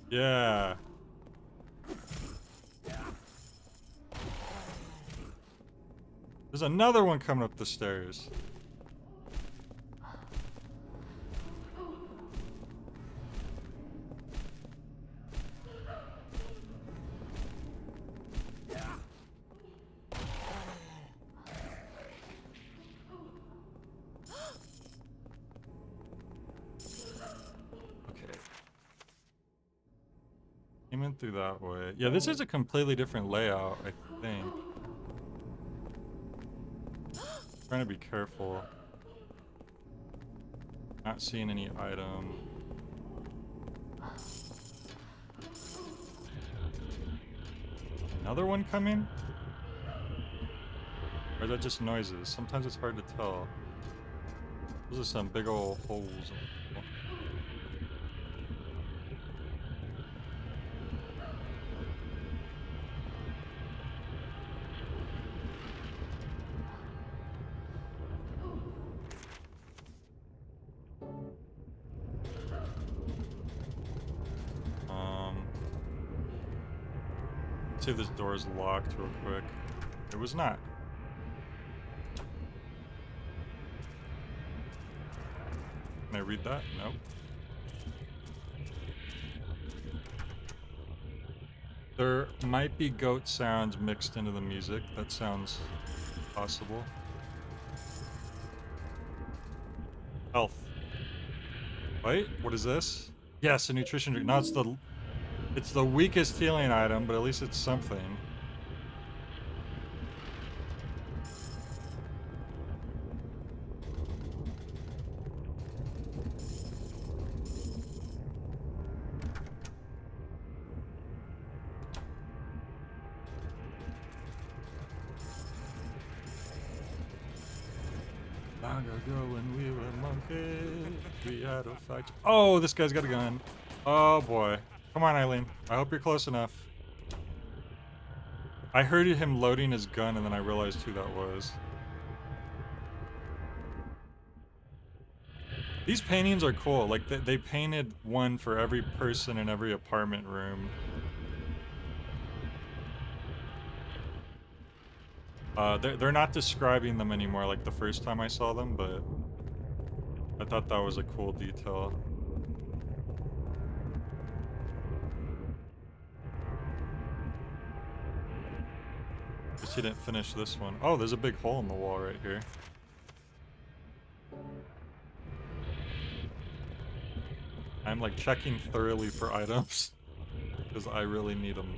Yeah. There's another one coming up the stairs. in through that way. Yeah, this is a completely different layout, I think. Trying to be careful. Not seeing any item. Another one coming? Or is that just noises? Sometimes it's hard to tell. Those are some big old holes. See if this door is locked real quick. It was not. Can I read that? Nope. There might be goat sounds mixed into the music. That sounds possible. Health. Wait, what is this? Yes, a nutrition drink. No, it's the weakest healing item, but at least it's something. Long ago when we were monkeys, we had a fight. Oh, this guy's got a gun. Oh boy. Come on, Eileen. I hope you're close enough. I heard him loading his gun and then I realized who that was. These paintings are cool. Like, they painted one for every person in every apartment room. They're not describing them anymore like the first time I saw them, but I thought that was a cool detail. Guess he didn't finish this one. Oh, there's a big hole in the wall right here. I'm like checking thoroughly for items because I really need them,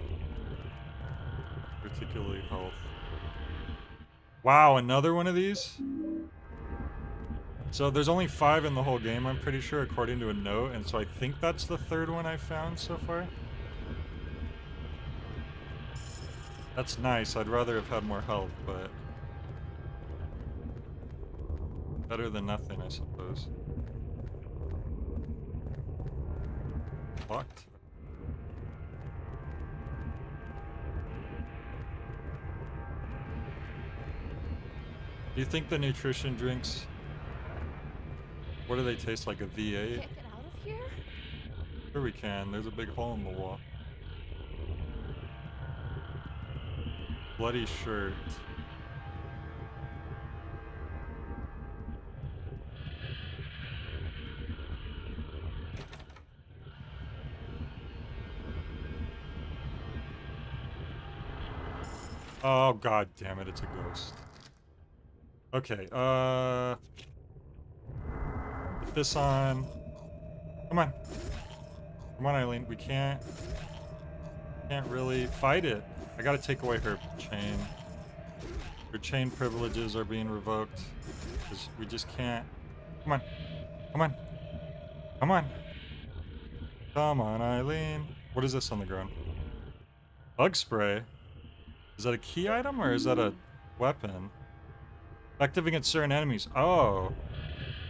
particularly health. Wow, another one of these? So there's only 5 in the whole game, I'm pretty sure, according to a note, and so I think that's the 3rd one I've found so far. That's nice, I'd rather have had more health, but better than nothing, I suppose. Locked. Do you think the nutrition drinks, what do they taste like, a V8? Can't get out of here? Sure we can, there's a big hole in the wall. Bloody shirt. Oh god damn it, it's a ghost. Okay, put this on. Come on. Come on, Eileen, we can't really fight it. I gotta take away her chain. Her chain privileges are being revoked. Because we just can't. Come on. Come on. Come on. Come on, Eileen. What is this on the ground? Bug spray? Is that a key item or is that a weapon? Effective against certain enemies. Oh.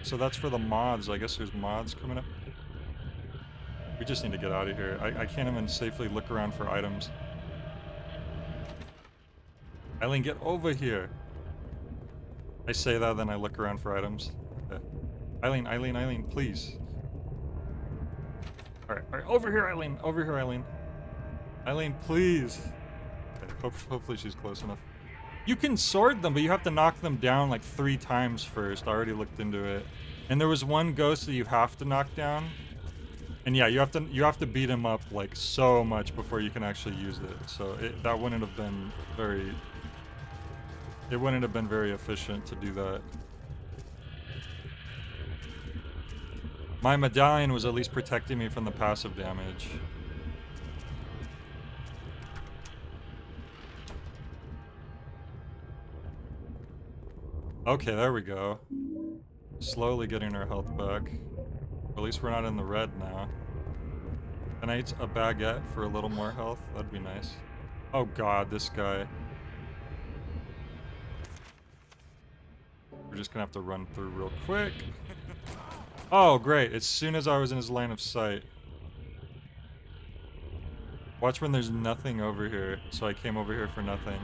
So that's for the mods. I guess there's mods coming up. We just need to get out of here. I can't even safely look around for items. Eileen, get over here. I say that, then I look around for items. Okay. Eileen, please. Alright, over here, Eileen. Over here, Eileen. Eileen, please. Okay, hopefully she's close enough. You can sword them, but you have to knock them down like 3 times first. I already looked into it. And there was one ghost that you have to knock down. And yeah, you have to beat him up like so much before you can actually use it. So that wouldn't have been very... It wouldn't have been very efficient to do that. My medallion was at least protecting me from the passive damage. Okay, there we go. Slowly getting our health back. At least we're not in the red now. Can I eat a baguette for a little more health? That'd be nice. Oh god, this guy. We're just gonna have to run through real quick. Oh, great. As soon as I was in his line of sight. Watch when there's nothing over here. So I came over here for nothing.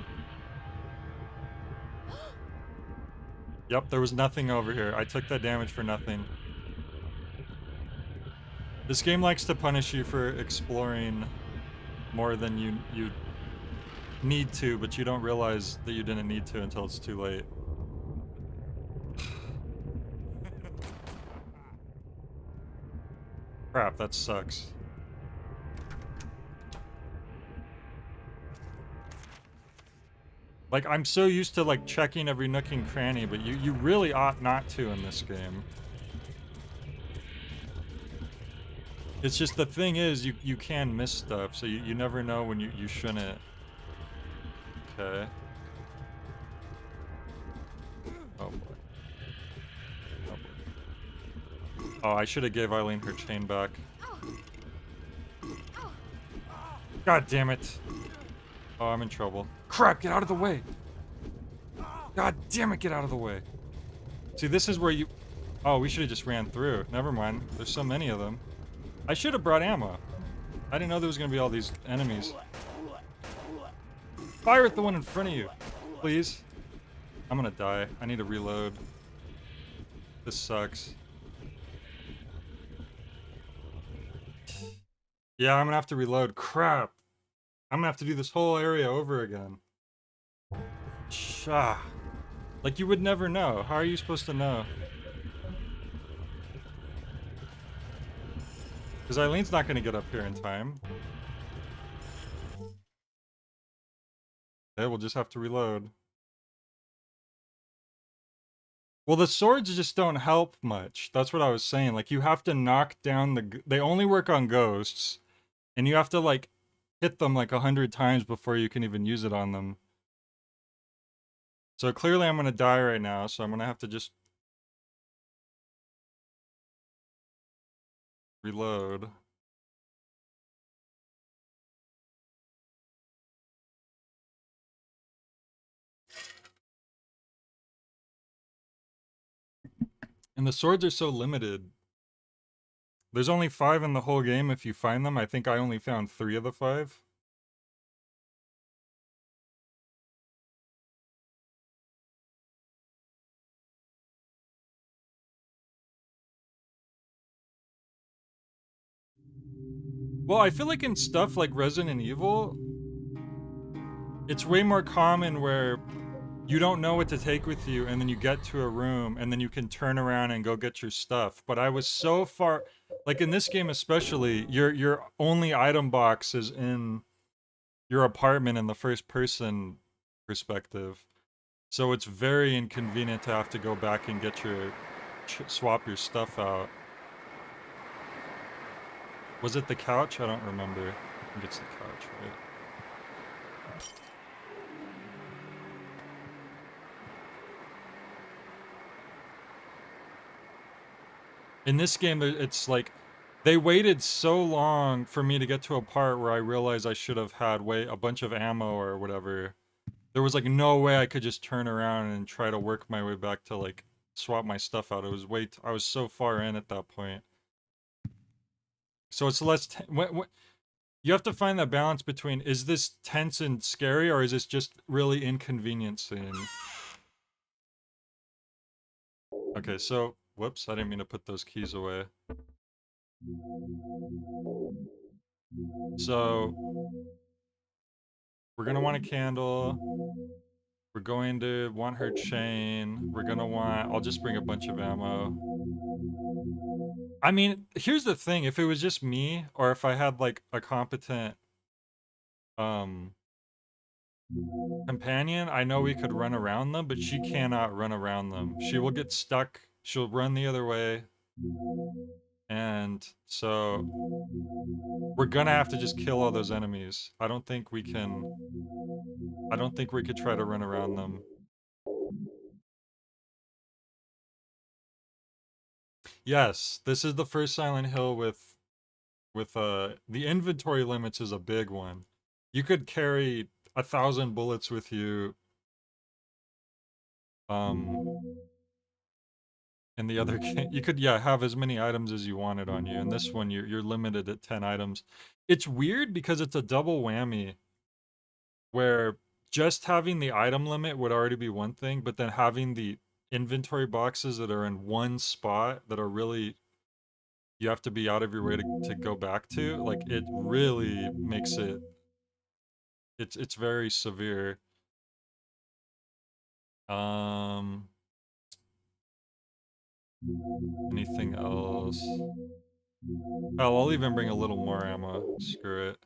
Yep, there was nothing over here. I took that damage for nothing. This game likes to punish you for exploring more than you need to, but you don't realize that you didn't need to until it's too late. Crap, that sucks. Like, I'm so used to, like, checking every nook and cranny, but you really ought not to in this game. It's just the thing is, you can miss stuff, so you never know when you shouldn't. Okay. Oh boy. Oh boy. Oh, I should have gave Eileen her chain back. God damn it. Oh, I'm in trouble. Crap, get out of the way. God damn it, get out of the way. See, this is where you... Oh, we should have just ran through. Never mind. There's so many of them. I should have brought ammo. I didn't know there was going to be all these enemies. Fire at the one in front of you, please. I'm going to die. I need to reload. This sucks. Yeah, I'm going to have to reload. Crap. I'm going to have to do this whole area over again. Shah. Like, you would never know. How are you supposed to know? Because Eileen's not going to get up here in time. Okay, we'll just have to reload. Well, the swords just don't help much. That's what I was saying. Like, you have to knock down the... They only work on ghosts. And you have to, like, hit them like 100 times before you can even use it on them. So clearly I'm going to die right now, so I'm going to have to just... reload. And the swords are so limited. There's only 5 in the whole game if you find them. I think I only found 3 of the 5. Well, I feel like in stuff like Resident Evil, it's way more common where you don't know what to take with you, and then you get to a room, and then you can turn around and go get your stuff. But I was so far... Like, in this game especially, your only item box is in your apartment in the first-person perspective. So it's very inconvenient to have to go back and get your... swap your stuff out. Was it the couch? I don't remember. I think it's the couch, right? In this game, it's like, they waited so long for me to get to a part where I realized I should have had a bunch of ammo or whatever. There was like no way I could just turn around and try to work my way back to like swap my stuff out. It was I was so far in at that point. So it's less, you have to find that balance between, is this tense and scary, or is this just really inconveniencing? Okay, so, whoops, I didn't mean to put those keys away. So, we're gonna want a candle. We're going to want her chain. We're gonna want... I'll just bring a bunch of ammo. I mean, here's the thing. If it was just me, or if I had, like, a competent, companion, I know we could run around them, but she cannot run around them. She will get stuck. She'll run the other way. And so... We're gonna have to just kill all those enemies. I don't think we can... I don't think we could try to run around them. Yes, this is the first Silent Hill with the inventory limits is a big one. You could carry 1,000 bullets with you. In the other game, you could have as many items as you wanted on you. In this one, you're limited at 10 items. It's weird because it's a double whammy where just having the item limit would already be one thing, but then having the inventory boxes that are in one spot that are really you have to be out of your way to go back to, like it really makes it's very severe. Um Anything else? Oh, I'll even bring a little more ammo. Screw it.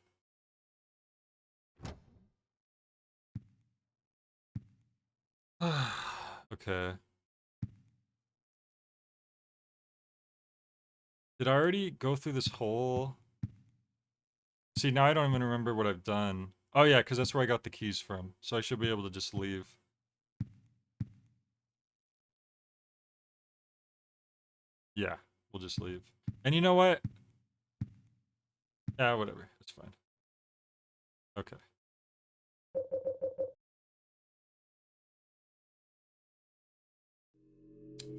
Okay. Did I already go through this whole... See, now I don't even remember what I've done. Oh yeah, because that's where I got the keys from. So I should be able to just leave. Yeah, we'll just leave. And you know what? Yeah, whatever. It's fine. Okay.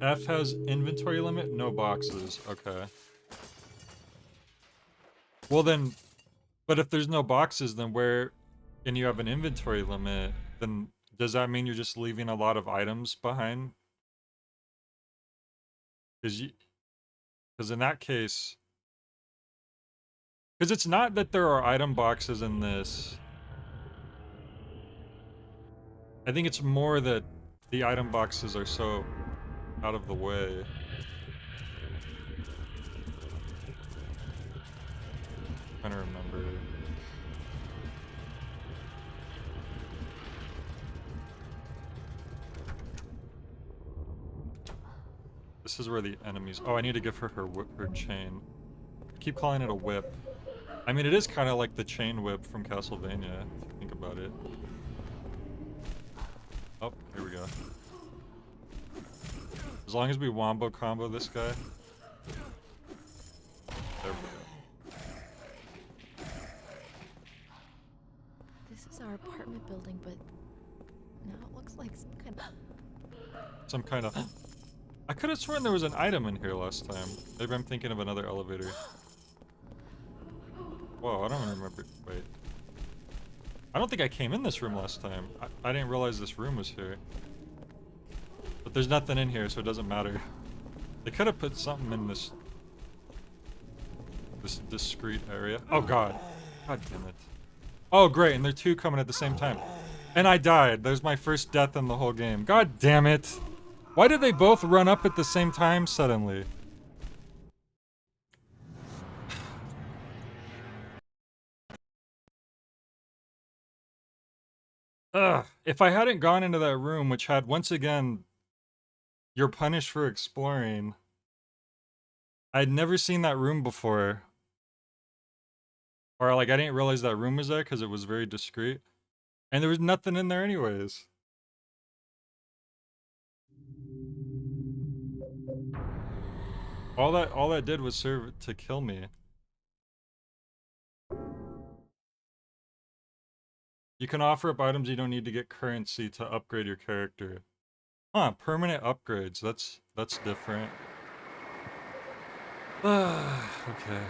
F has inventory limit? No boxes. Okay. Well then, but if there's no boxes, then where... And you have an inventory limit, then does that mean you're just leaving a lot of items behind? Because in that case... Because it's not that there are item boxes in this. I think it's more that the item boxes are so out of the way. Trying to remember. This is where the enemies... Oh, I need to give her her chain. I keep calling it a whip. I mean, it is kind of like the chain whip from Castlevania, if you think about it. Oh, here we go. As long as we wombo combo this guy. There we go. This is our apartment building, but now it looks like Some kind of... I could have sworn there was an item in here last time. Maybe I'm thinking of another elevator. Whoa, I don't remember. Wait. I don't think I came in this room last time. I didn't realize this room was here. But there's nothing in here, so it doesn't matter. They could have put something in this discrete area. Oh god. God damn it. Oh great, and they're two coming at the same time. And I died. There's my first death in the whole game. God damn it. Why did they both run up at the same time suddenly? Ugh. If I hadn't gone into that room, which had, once again, you're punished for exploring. I'd never seen that room before. Or, like, I didn't realize that room was there because it was very discreet. And there was nothing in there anyways. All that did was serve to kill me. You can offer up items you don't need to get currency to upgrade your character. Huh, permanent upgrades. That's different. Okay.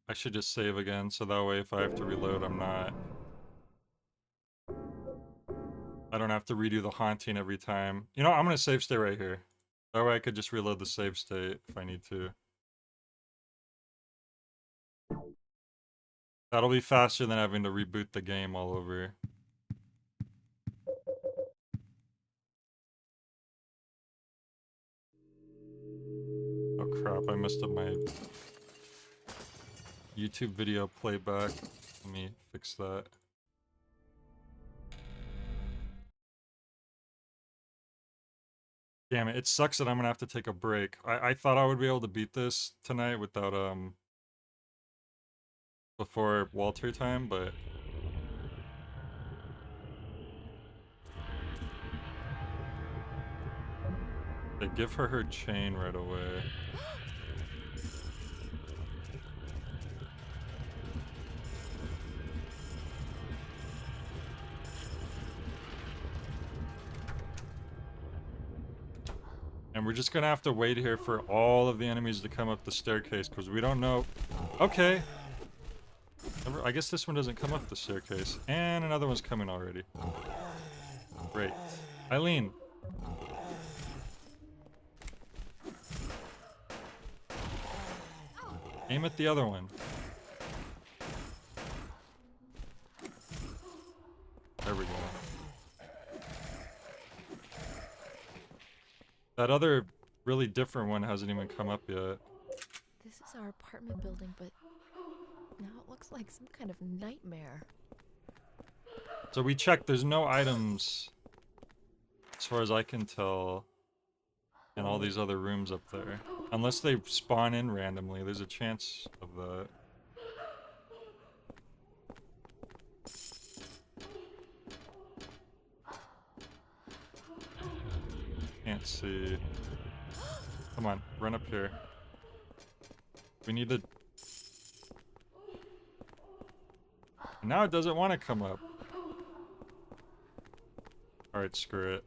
I should just save again, so that way if I have to reload, I don't have to redo the haunting every time. You know, I'm gonna save stay right here. That way I could just reload the save state if I need to. That'll be faster than having to reboot the game all over. crap, I messed up my YouTube video playback. Let me fix that. Damn it, it sucks that I'm gonna have to take a break. I thought I would be able to beat this tonight without, before Walter time, but... They give her her chain right away. And we're just gonna have to wait here for all of the enemies to come up the staircase, because we don't know... Okay! I guess this one doesn't come up the staircase. And another one's coming already. Great. Eileen! Aim at the other one. There we go. That other really different one hasn't even come up yet. This is our apartment building, but now it looks like some kind of nightmare. So we checked, there's no items, as far as I can tell, in all these other rooms up there. Unless they spawn in randomly, there's a chance of that. Can't see. Come on, run up here. We need to... Now it doesn't want to come up. Alright, screw it.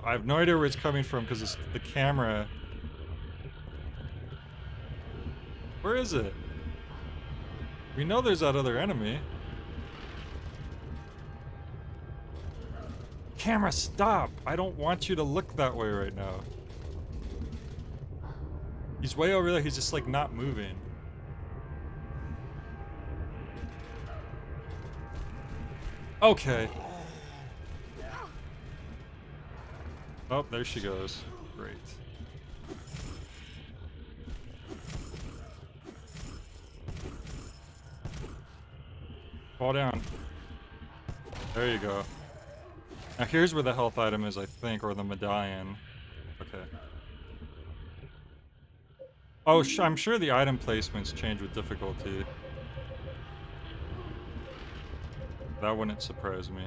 I have no idea where it's coming from because it's the camera. Where is it? We know there's that other enemy. Camera, stop! I don't want you to look that way right now. He's way over there, he's just like not moving. Okay. Oh, there she goes. Great. Fall down. There you go. Now here's where the health item is, I think, or the medallion. Okay. Oh, I'm sure the item placements change with difficulty. That wouldn't surprise me.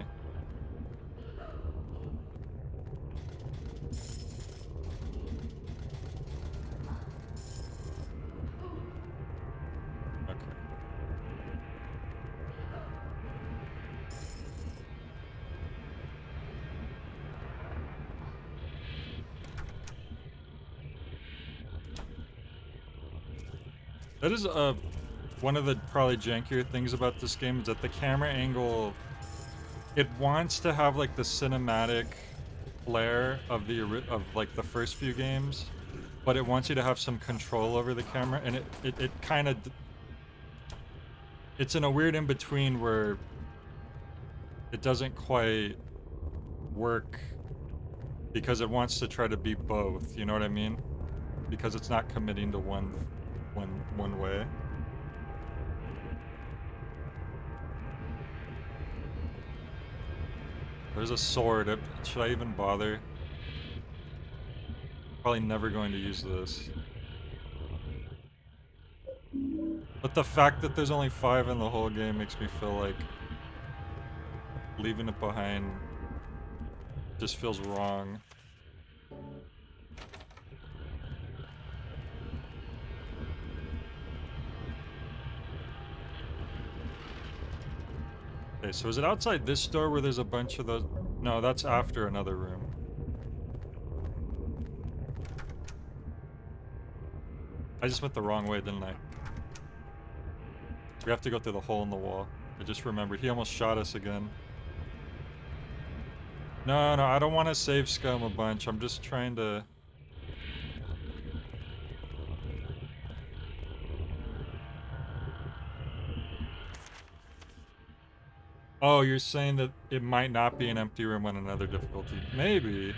That is one of the probably jankier things about this game is that the camera angle, it wants to have like the cinematic flair of like the first few games, but it wants you to have some control over the camera, and it kind of, it's in a weird in between where it doesn't quite work because it wants to try to be both, you know what I mean? Because it's not committing to one way. There's a sword. Should I even bother? Probably never going to use this. But the fact that there's only 5 in the whole game makes me feel like leaving it behind just feels wrong. Okay, so is it outside this door where there's a bunch of those? No, that's after another room. I just went the wrong way, didn't I? We have to go through the hole in the wall. I just remembered. He almost shot us again. No, I don't want to save scum a bunch. I'm just trying to... Oh, you're saying that it might not be an empty room on another difficulty. Maybe.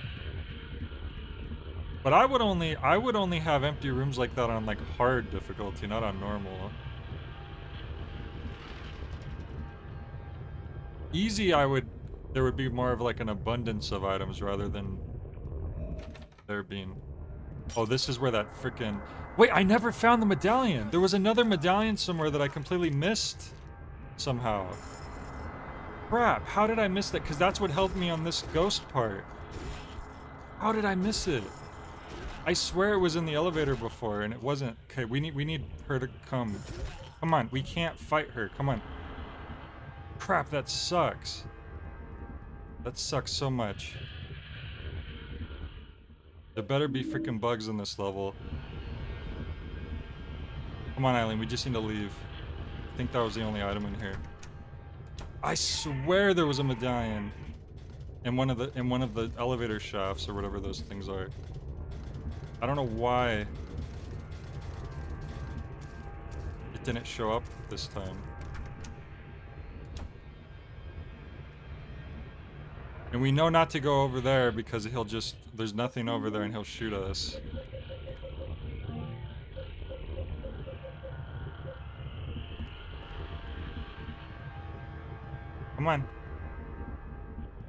But I would only have empty rooms like that on like hard difficulty, not on normal. Easy, there would be more of like an abundance of items rather than there being. Oh, this is where that freaking. Wait, I never found the medallion. There was another medallion somewhere that I completely missed somehow. Crap, how did I miss that? Because that's what helped me on this ghost part. How did I miss it? I swear it was in the elevator before and it wasn't. Okay, we need her to come. Come on, we can't fight her. Come on. Crap, that sucks. That sucks so much. There better be freaking bugs in this level. Come on, Eileen, we just need to leave. I think that was the only item in here. I swear there was a medallion in one of the elevator shafts or whatever those things are. I don't know why it didn't show up this time. And we know not to go over there because there's nothing over there and he'll shoot us. Come on.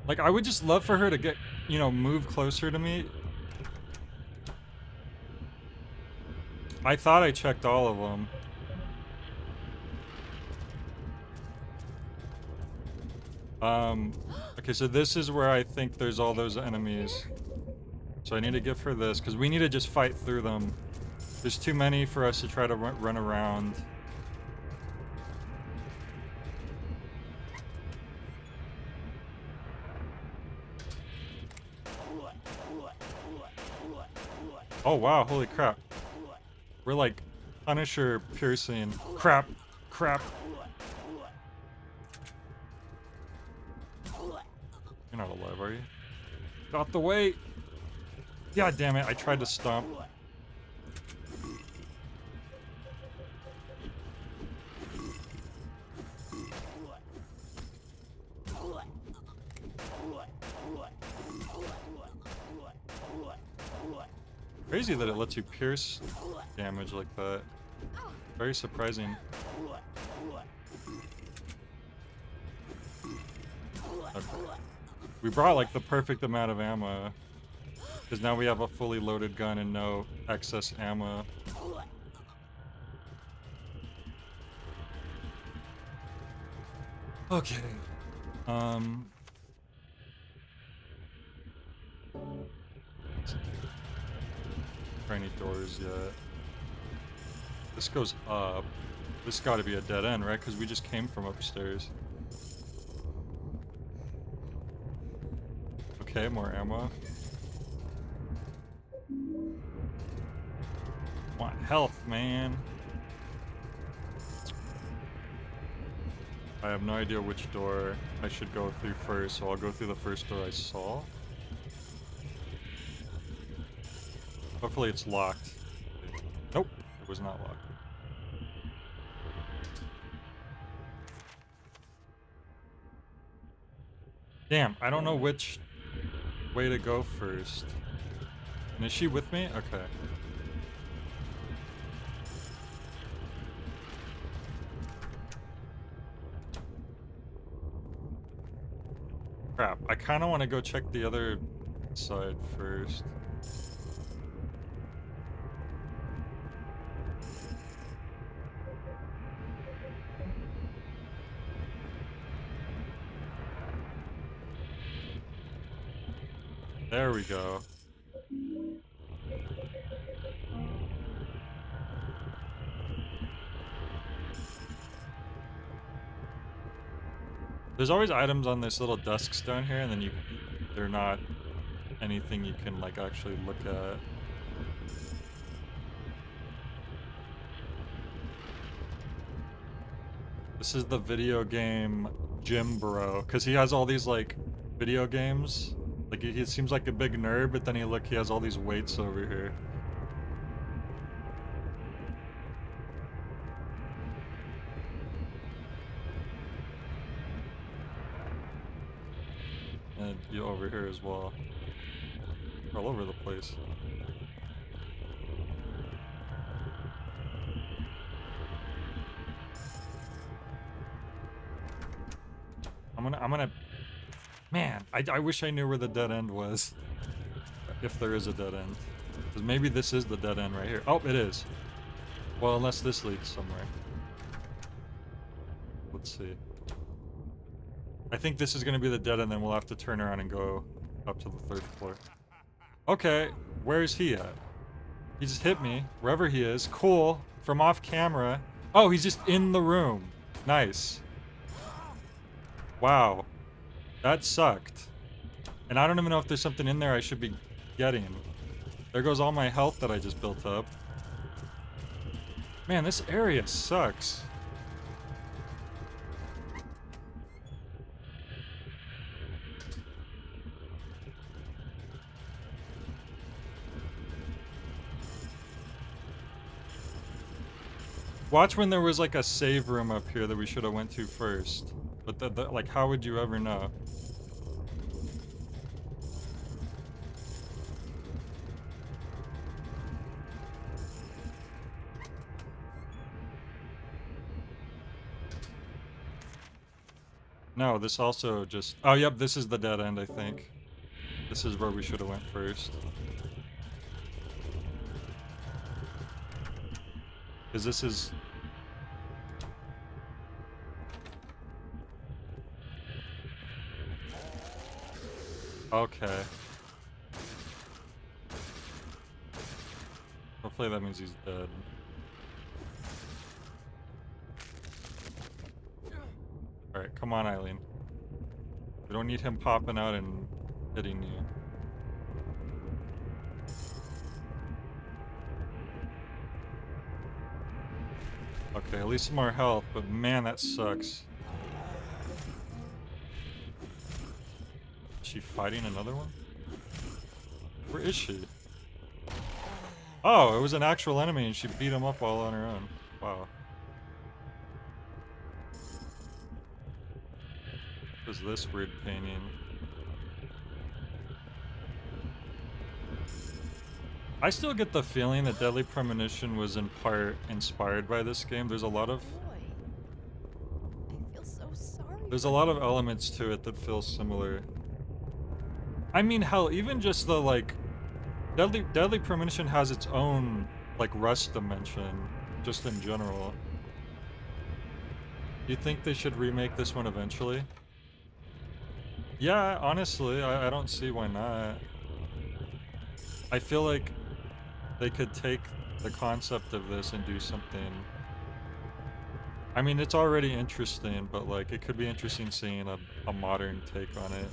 Like, I would just love for her to get, move closer to me. I thought I checked all of them. Okay, so this is where I think there's all those enemies. So I need to give her this, because we need to just fight through them. There's too many for us to try to run around. Oh wow, holy crap. We're like Punisher piercing. Crap, crap. You're not alive, are you? Get out the way! God damn it, I tried to stomp. Crazy that it lets you pierce damage like that. Very surprising. Okay. We brought like the perfect amount of ammo. Because now we have a fully loaded gun and no excess ammo. Okay. Any doors yet? This goes up. This gotta be a dead end, right? Because we just came from upstairs. Okay, more ammo. Want health, man. I have no idea which door I should go through first, so I'll go through the first door I saw. Hopefully it's locked. Nope, it was not locked. Damn, I don't know which way to go first. And is she with me? Okay. Crap, I kind of want to go check the other side first. There we go. There's always items on this little desks down here, and then they're not anything you can like actually look at. This is the video game Gym Bro, because he has all these like video games. Like he seems like a big nerd, but then he has all these weights over here. And you over here as well. All over the place. I'm gonna... Man, I wish I knew where the dead end was. If there is a dead end. Because maybe this is the dead end right here. Oh, it is. Well, unless this leads somewhere. Let's see. I think this is going to be the dead end, then we'll have to turn around and go up to the 3rd floor. Okay, where is he at? He just hit me, wherever he is. Cool. From off camera. Oh, he's just in the room. Nice. Wow. That sucked. And I don't even know if there's something in there I should be getting. There goes all my health that I just built up. Man, this area sucks. Watch when there was like a save room up here that we should have went to first. But like, how would you ever know? No, this also just... Oh, yep, this is the dead end, I think. This is where we should have went first. Because this is... Okay. Hopefully that means he's dead. Alright, come on, Eileen. We don't need him popping out and hitting you. Okay, at least some more health, but man, that sucks. Is she fighting another one? Where is she? Oh, it was an actual enemy and she beat him up all on her own. Wow. What is this weird painting? I still get the feeling that Deadly Premonition was in part inspired by this game. There's a lot of... Boy, I feel so sorry. There's a lot of elements to it that feel similar. I mean, hell, even just the, like... Deadly Premonition has its own, like, Rust dimension, just in general. Do you think they should remake this one eventually? Yeah, honestly, I don't see why not. I feel like they could take the concept of this and do something... I mean, it's already interesting, but, like, it could be interesting seeing a modern take on it.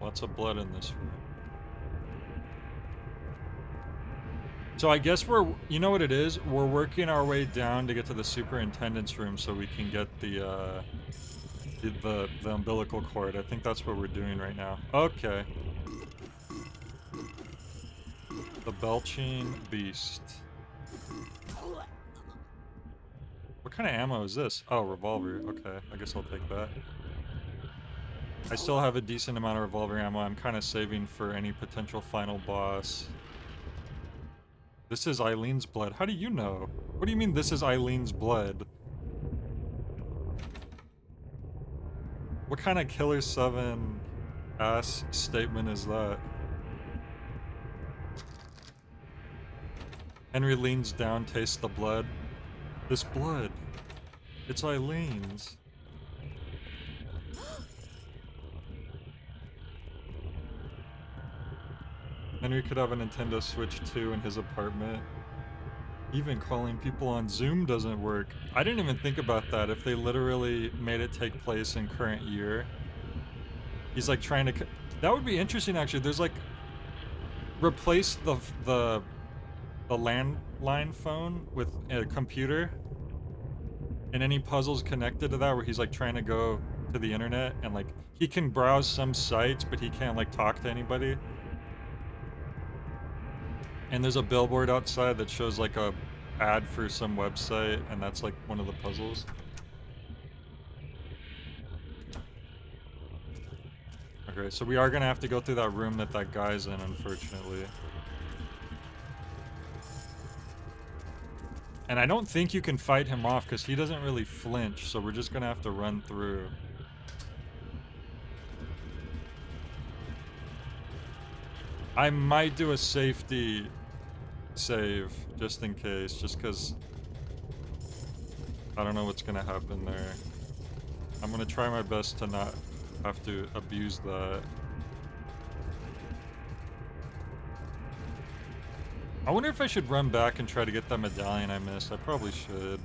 Lots of blood in this room. So I guess you know what it is? We're working our way down to get to the superintendent's room so we can get the umbilical cord. I think that's what we're doing right now. Okay. The belching beast. What kind of ammo is this? Oh, revolver. Okay, I guess I'll take that. I still have a decent amount of revolver ammo. I'm kind of saving for any potential final boss. This is Eileen's blood. How do you know? What do you mean this is Eileen's blood? What kind of Killer 7 ass statement is that? Henry leans down, tastes the blood. This blood. It's Eileen's. Henry could have a Nintendo Switch 2 in his apartment. Even calling people on Zoom doesn't work. I didn't even think about that. If they literally made it take place in current year. He's like trying to... That would be interesting actually. There's like... Replace the landline phone with a computer. And any puzzles connected to that where he's like trying to go to the internet, and like he can browse some sites, but he can't like talk to anybody. And there's a billboard outside that shows like a ad for some website, and that's like one of the puzzles. Okay, so we are gonna have to go through that room that that guy's in, unfortunately. And I don't think you can fight him off because he doesn't really flinch, so we're just gonna have to run through. I might do a safety save just in case, just because I don't know what's gonna happen there. I'm gonna try my best to not have to abuse that. I wonder if I should run back and try to get that medallion I missed. I probably should.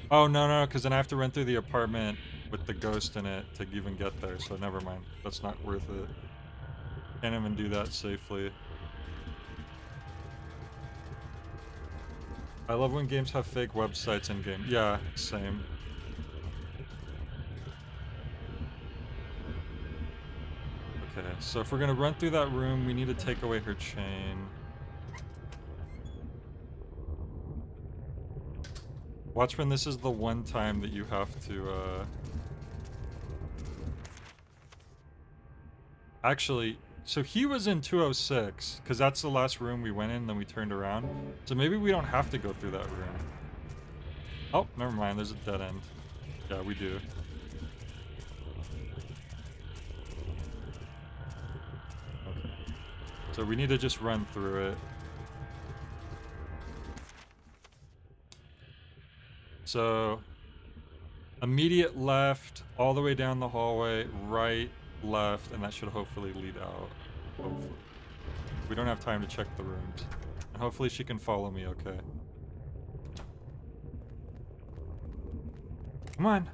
Oh, no, because then I have to run through the apartment with the ghost in it to even get there, so never mind. That's not worth it. Can't even do that safely. I love when games have fake websites in game. Yeah, same. Okay, so if we're gonna run through that room, we need to take away her chain. Watch when this is the one time that you have to, Actually, so he was in 206, because that's the last room we went in, then we turned around. So maybe we don't have to go through that room. Oh, never mind, there's a dead end. Yeah, we do. Okay. So we need to just run through it. So, immediate left, all the way down the hallway, right, left, and that should hopefully lead out. Hopefully. We don't have time to check the rooms. And hopefully she can follow me okay. Come on!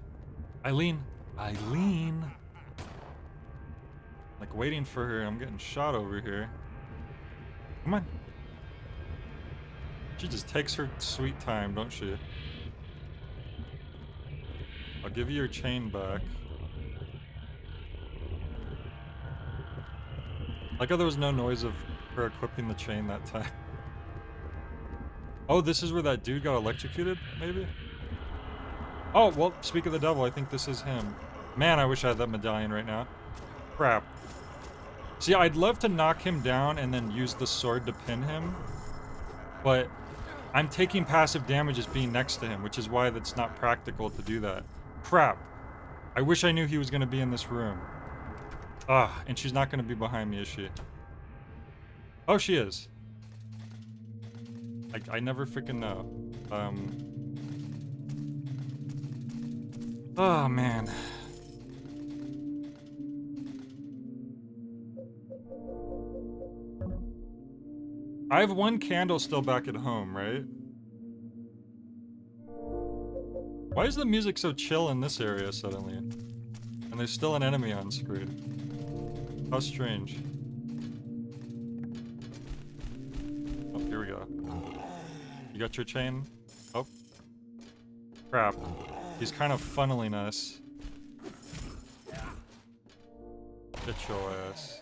Eileen! Eileen! Like waiting for her, I'm getting shot over here. Come on! She just takes her sweet time, don't she? I'll give you your chain back. Like how there was no noise of her equipping the chain that time. Oh, this is where that dude got electrocuted, maybe? Oh, well, speak of the devil, I think this is him. Man, I wish I had that medallion right now. Crap. See, I'd love to knock him down and then use the sword to pin him. But I'm taking passive damage just being next to him, which is why that's not practical to do that. Crap. I wish I knew he was going to be in this room. Ah, and she's not going to be behind me, is she? Oh, she is. I never freaking know. Oh, man. I have one candle still back at home, right? Why is the music so chill in this area suddenly? And there's still an enemy on screen. How strange. Oh, here we go. You got your chain? Oh. Crap. He's kind of funneling us. Get your ass.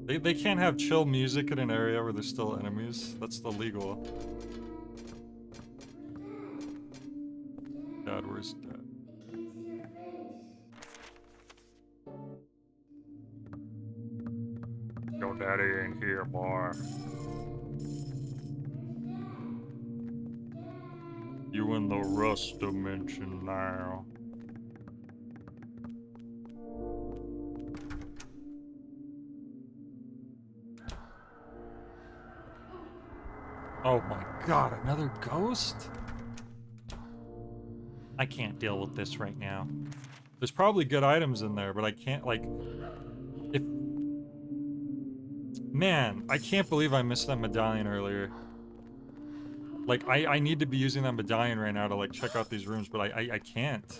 They can't have chill music in an area where there's still enemies. That's illegal. God, where's Dad? Your daddy ain't here, boy. You in the rust dimension now. Oh my god, another ghost? I can't deal with this right now. There's probably good items in there, but I can't, like... If... Man, I can't believe I missed that medallion earlier. Like, I need to be using that medallion right now to, like, check out these rooms, but I can't.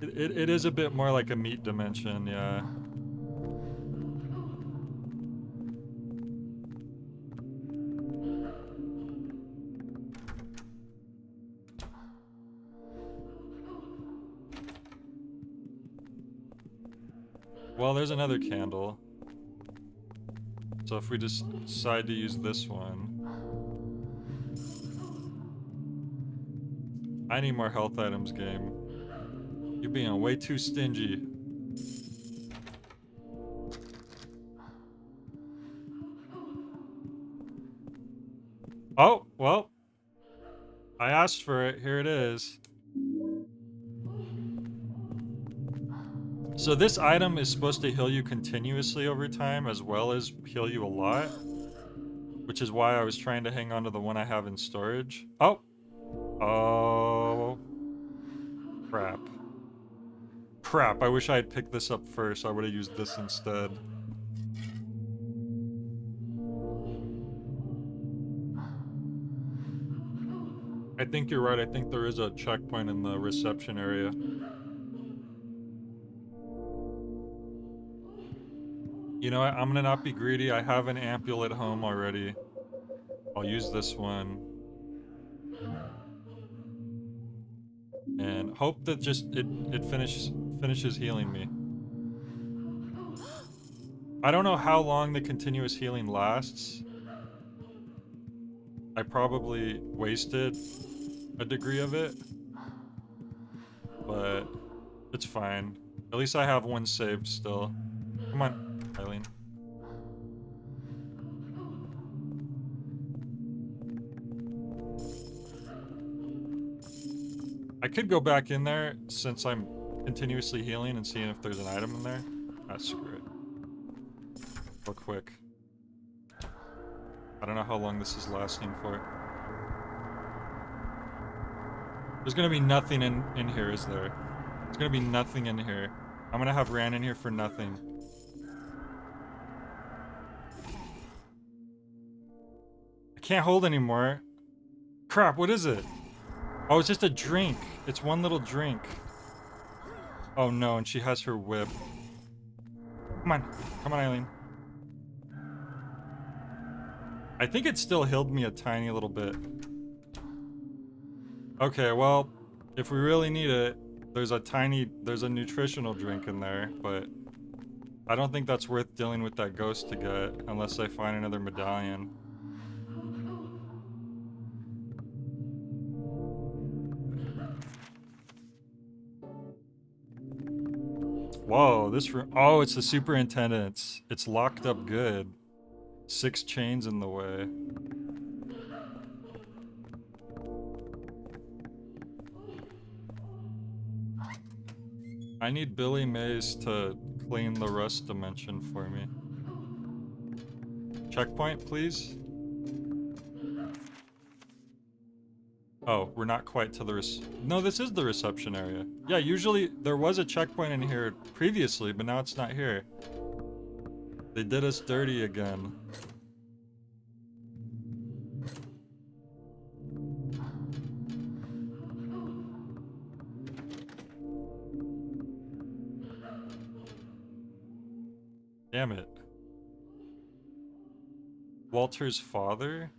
It is a bit more like a meat dimension, yeah. Well, there's another candle. So if we just decide to use this one. I need more health items, game. You're being way too stingy. Oh, well. I asked for it. Here it is. So this item is supposed to heal you continuously over time, as well as heal you a lot. Which is why I was trying to hang on to the one I have in storage. Oh! Oh. Crap. Crap, I wish I had picked this up first. I would have used this instead. I think you're right. I think there is a checkpoint in the reception area. You know what? I'm gonna not be greedy. I have an ampule at home already. I'll use this one. And hope that just it finishes healing me. I don't know how long the continuous healing lasts. I probably wasted a degree of it. But it's fine. At least I have one saved still. Come on, Eileen. I could go back in there since I'm continuously healing and seeing if there's an item in there. Ah, screw it. Real quick. I don't know how long this is lasting for. There's gonna be nothing in here, is there? There's gonna be nothing in here. I'm gonna have ran in here for nothing. I can't hold anymore. Crap, what is it? Oh, it's just a drink. It's one little drink. Oh no, and she has her whip. Come on. Come on, Eileen. I think it still healed me a tiny little bit. Okay, well, if we really need it, there's a nutritional drink in there, but I don't think that's worth dealing with that ghost to get unless I find another medallion. Whoa, this room. Oh, it's the superintendent's. It's locked up good. 6 chains in the way. I need Billy Mays to clean the rust dimension for me. Checkpoint, please. Oh, we're not quite to the No, this is the reception area. Yeah, usually there was a checkpoint in here previously, but now it's not here. They did us dirty again. Damn it. Walter's father?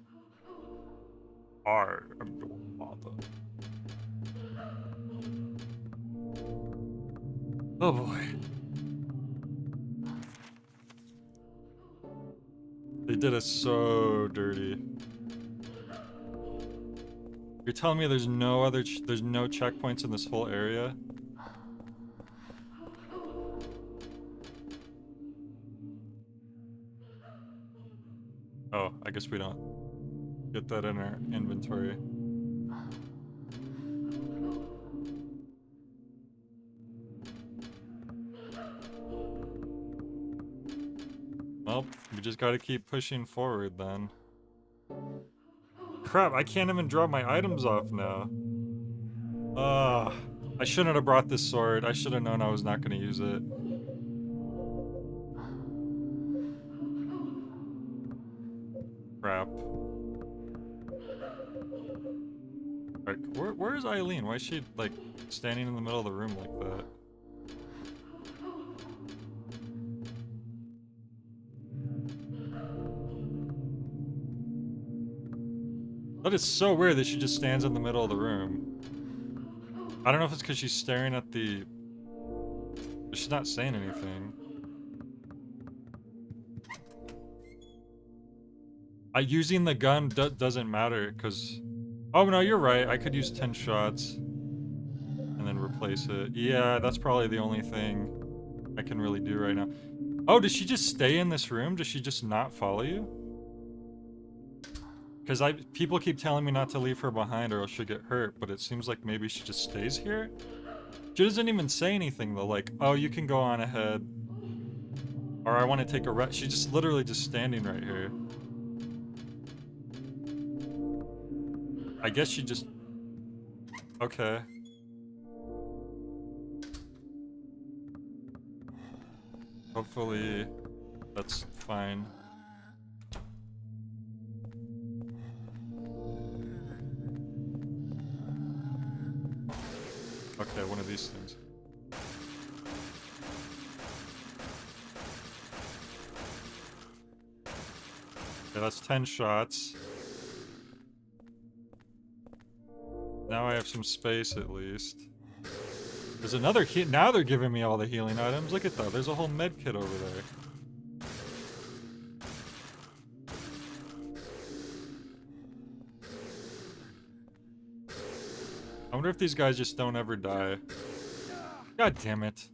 I'm your father. Oh boy. They did us so dirty. You're telling me there's no other there's no checkpoints in this whole area? Oh, I guess we don't get that in our inventory. Well, we just gotta keep pushing forward then. Crap, I can't even drop my items off now. I shouldn't have brought this sword. I should have known I was not gonna use it. Crap. Alright, where is Eileen? Why is she, like, standing in the middle of the room like that? That is so weird that she just stands in the middle of the room. I don't know if it's because she's staring at the... But she's not saying anything. Using the gun doesn't matter, because... Oh, no, you're right. I could use 10 shots. And then replace it. Yeah, that's probably the only thing I can really do right now. Oh, does she just stay in this room? Does she just not follow you? Because people keep telling me not to leave her behind or else she'll get hurt, but it seems like maybe she just stays here? She doesn't even say anything though, like, oh, you can go on ahead. Or I want to take a rest. She's just literally just standing right here. I guess she just... Okay. Hopefully that's fine. Okay, one of these things. Okay, that's 10 shots. Now I have some space at least. There's another now they're giving me all the healing items. Look at that. There's a whole med kit over there. I wonder if these guys just don't ever die. God damn it.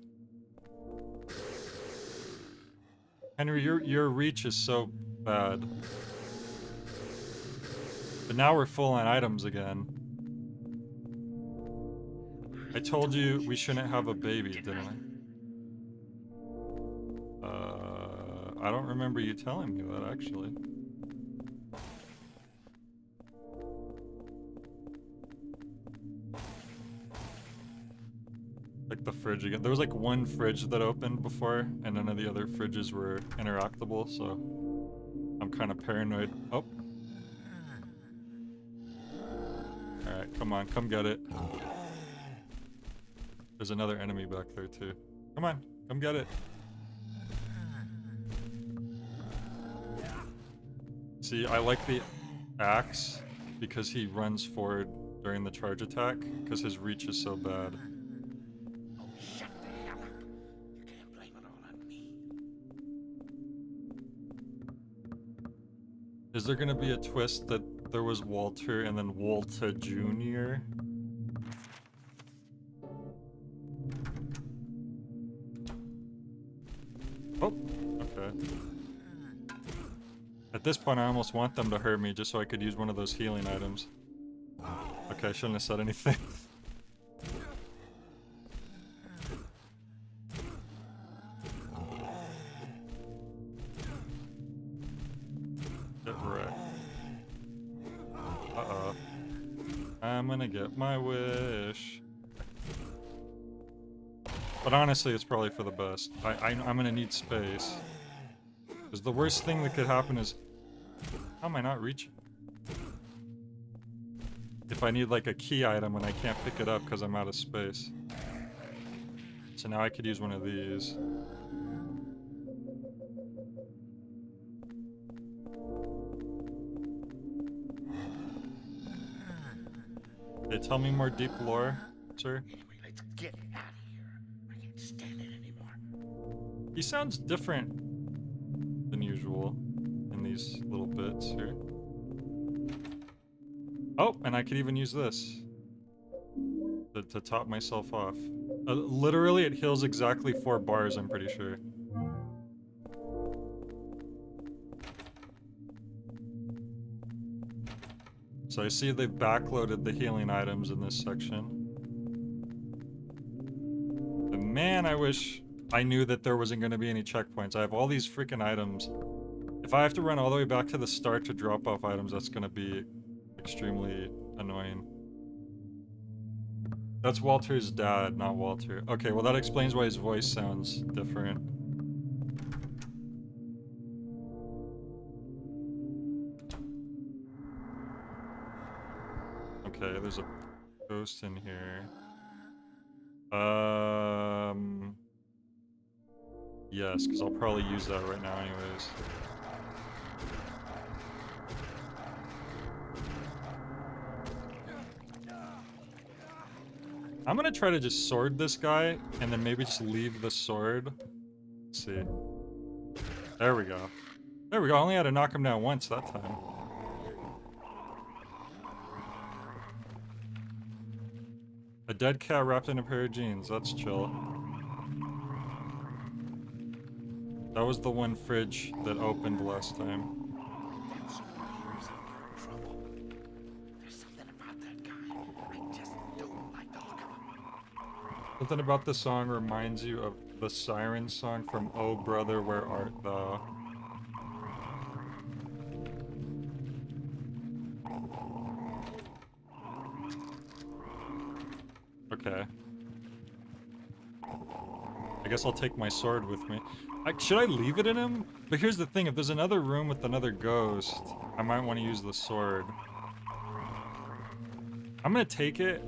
Henry, your reach is so bad. But now we're full on items again. I told you we shouldn't have a baby, didn't I? I don't remember you telling me that, actually. Like the fridge again. There was like one fridge that opened before, and none of the other fridges were interactable, so I'm kind of paranoid. Oh. Alright, come on, come get it. There's another enemy back there too. Come on, come get it. See, I like the axe because he runs forward during the charge attack because his reach is so bad. Oh, shut the hell up. You can't blame it all on me. Is there gonna be a twist that there was Walter and then Walter Jr.? Oh, okay. At this point, I almost want them to hurt me just so I could use one of those healing items. Okay, I shouldn't have said anything. Get wrecked. Uh-oh. I'm gonna get my wish. But honestly, it's probably for the best. I'm gonna need space. Because the worst thing that could happen is... How am I not reaching? If I need like a key item and I can't pick it up because I'm out of space. So now I could use one of these. Okay, tell me more deep lore, sir. Anyway, let's get out of here. I can't stand it anymore. He sounds different than usual in these little bits here. Oh, and I could even use this to top myself off. Literally, it heals exactly 4 bars, I'm pretty sure. So I see they've backloaded the healing items in this section. But man, I wish I knew that there wasn't going to be any checkpoints. I have all these freaking items. If I have to run all the way back to the start to drop off items, that's going to be extremely annoying. That's Walter's dad, not Walter. Okay, well that explains why his voice sounds different. Okay, there's a ghost in here. Yes, because I'll probably use that right now anyways. I'm gonna try to just sword this guy, and then maybe just leave the sword. Let's see. There we go. There we go, I only had to knock him down once that time. A dead cat wrapped in a pair of jeans. That's chill. That was the one fridge that opened last time. That superhero's in trouble. There's something about that guy. I just don't like the look of him. Something about the song reminds you of the Siren song from Oh Brother, Where Art Thou? Okay. I guess I'll take my sword with me. Should I leave it in him? But here's the thing, if there's another room with another ghost, I might want to use the sword. I'm gonna take it.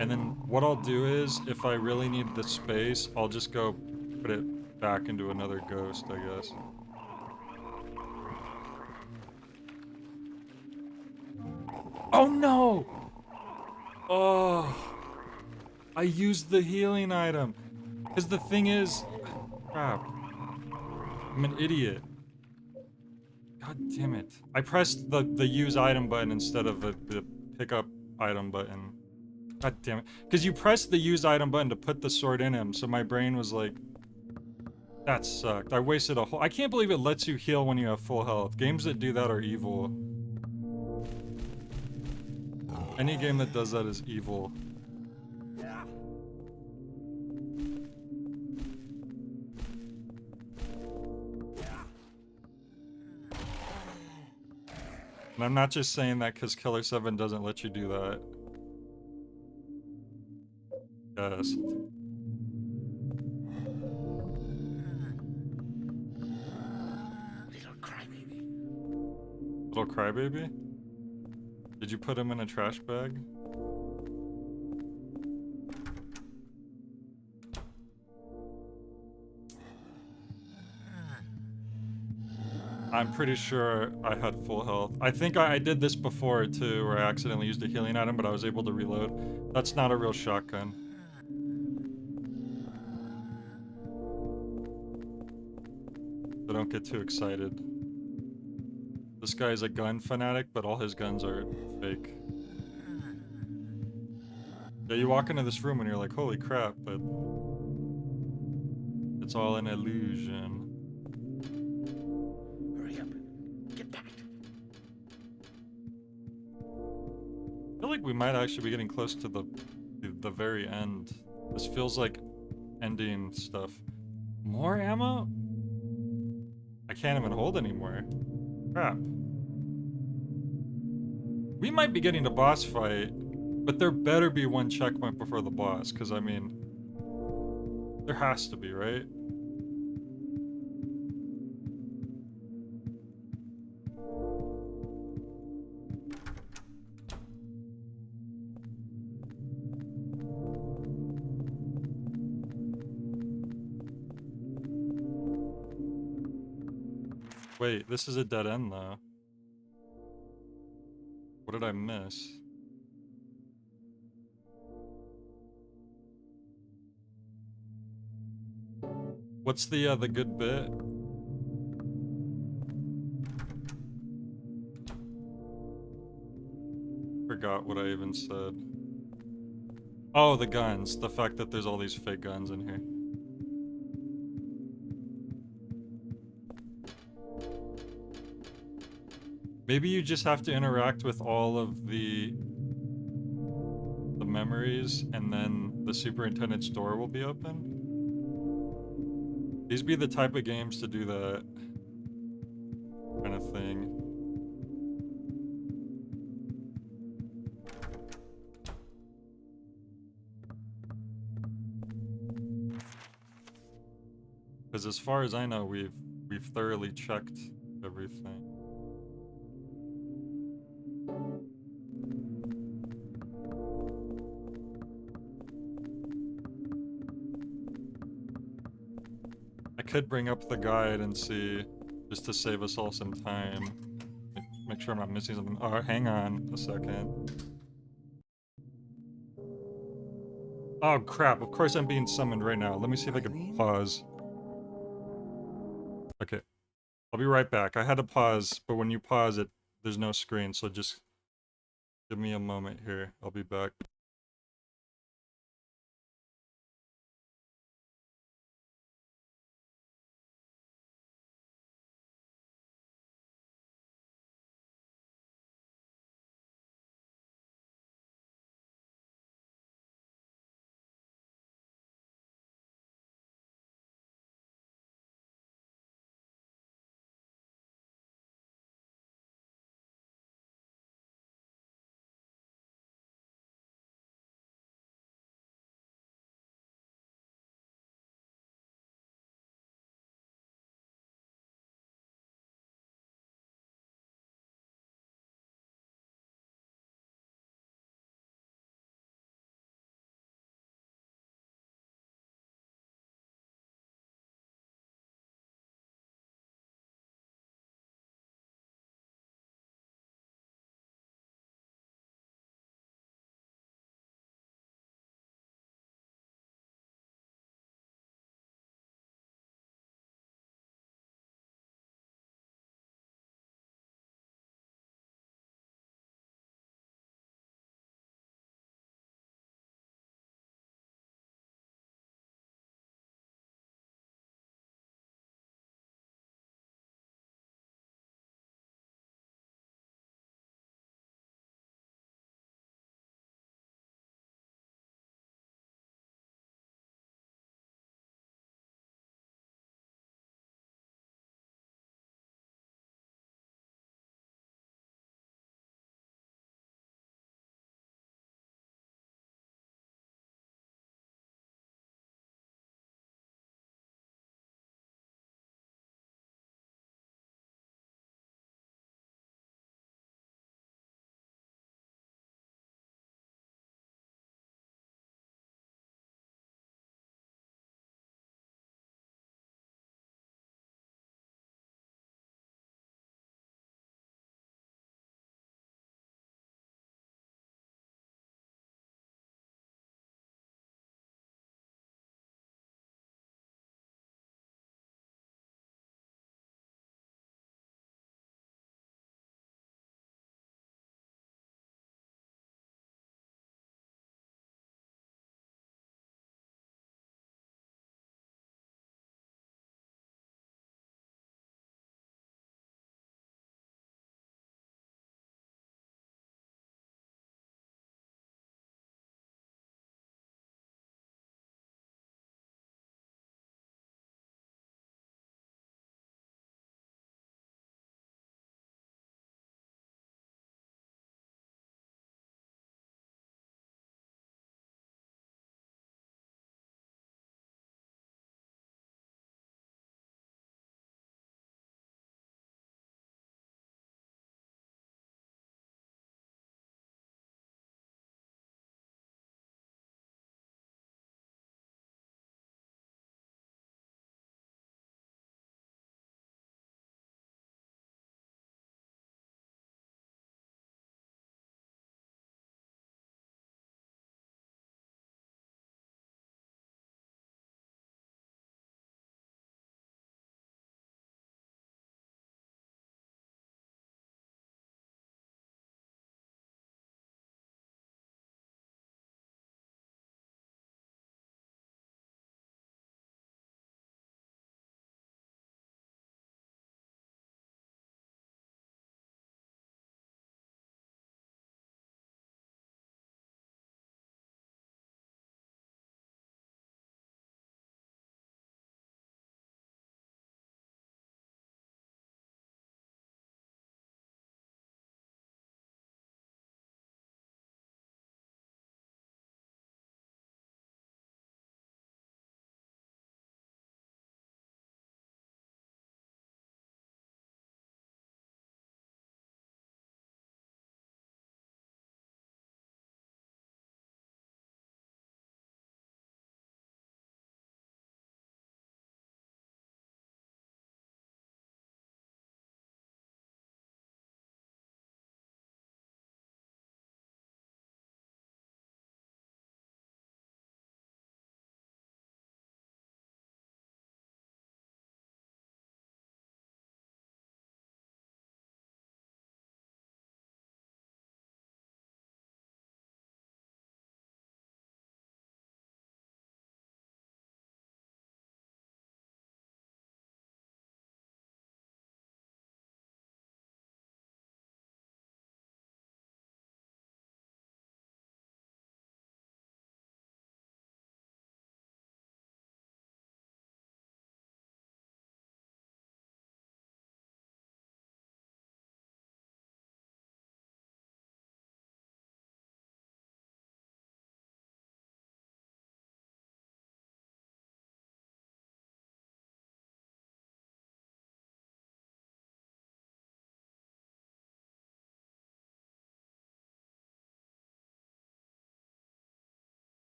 And then what I'll do is, if I really need the space, I'll just go put it back into another ghost, I guess. Oh no! Oh, I used the healing item. Because the thing is, crap. I'm an idiot. God damn it. I pressed the use item button instead of the pick up item button. God damn it. Because you pressed the use item button to put the sword in him, so my brain was like, that sucked. I wasted a whole— I can't believe it lets you heal when you have full health. Games that do that are evil. Any game that does that is evil. And I'm not just saying that because Killer 7 doesn't let you do that. Yes. Little crybaby. Little crybaby? Did you put him in a trash bag? I'm pretty sure I had full health. I think I did this before too, where I accidentally used a healing item, but I was able to reload. That's not a real shotgun. So don't get too excited. This guy's a gun fanatic, but all his guns are fake. Yeah, you walk into this room and you're like, holy crap, but it's all an illusion. Hurry up. Get back. I feel like we might actually be getting close to the very end. This feels like ending stuff. More ammo? I can't even hold anymore. Crap. We might be getting a boss fight, but there better be one checkpoint before the boss, because I mean, there has to be, right? Wait, this is a dead end though. What did I miss? What's the good bit? Forgot what I even said. Oh, the guns. The fact that there's all these fake guns in here. Maybe you just have to interact with all of the memories, and then the superintendent's door will be open. These be the type of games to do that kind of thing. Because as far as I know, we've thoroughly checked everything. I could bring up the guide and see, just to save us all some time. Make sure I'm not missing something. Oh, hang on a second. Oh crap, of course I'm being summoned right now. Let me see if I can pause. Okay. I'll be right back. I had to pause, but when you pause it, there's no screen, so just Give me a moment here. I'll be back.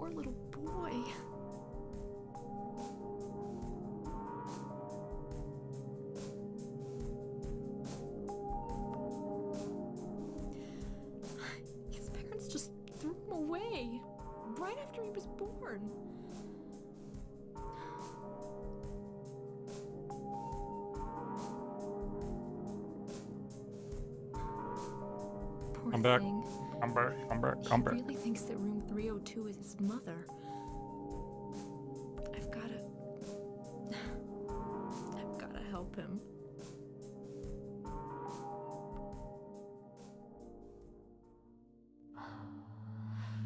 poor little boy. His parents just threw him away right after he was born. Poor I'm back. thing. I'm back. He really thinks that room 302 is his mother. I've gotta help him.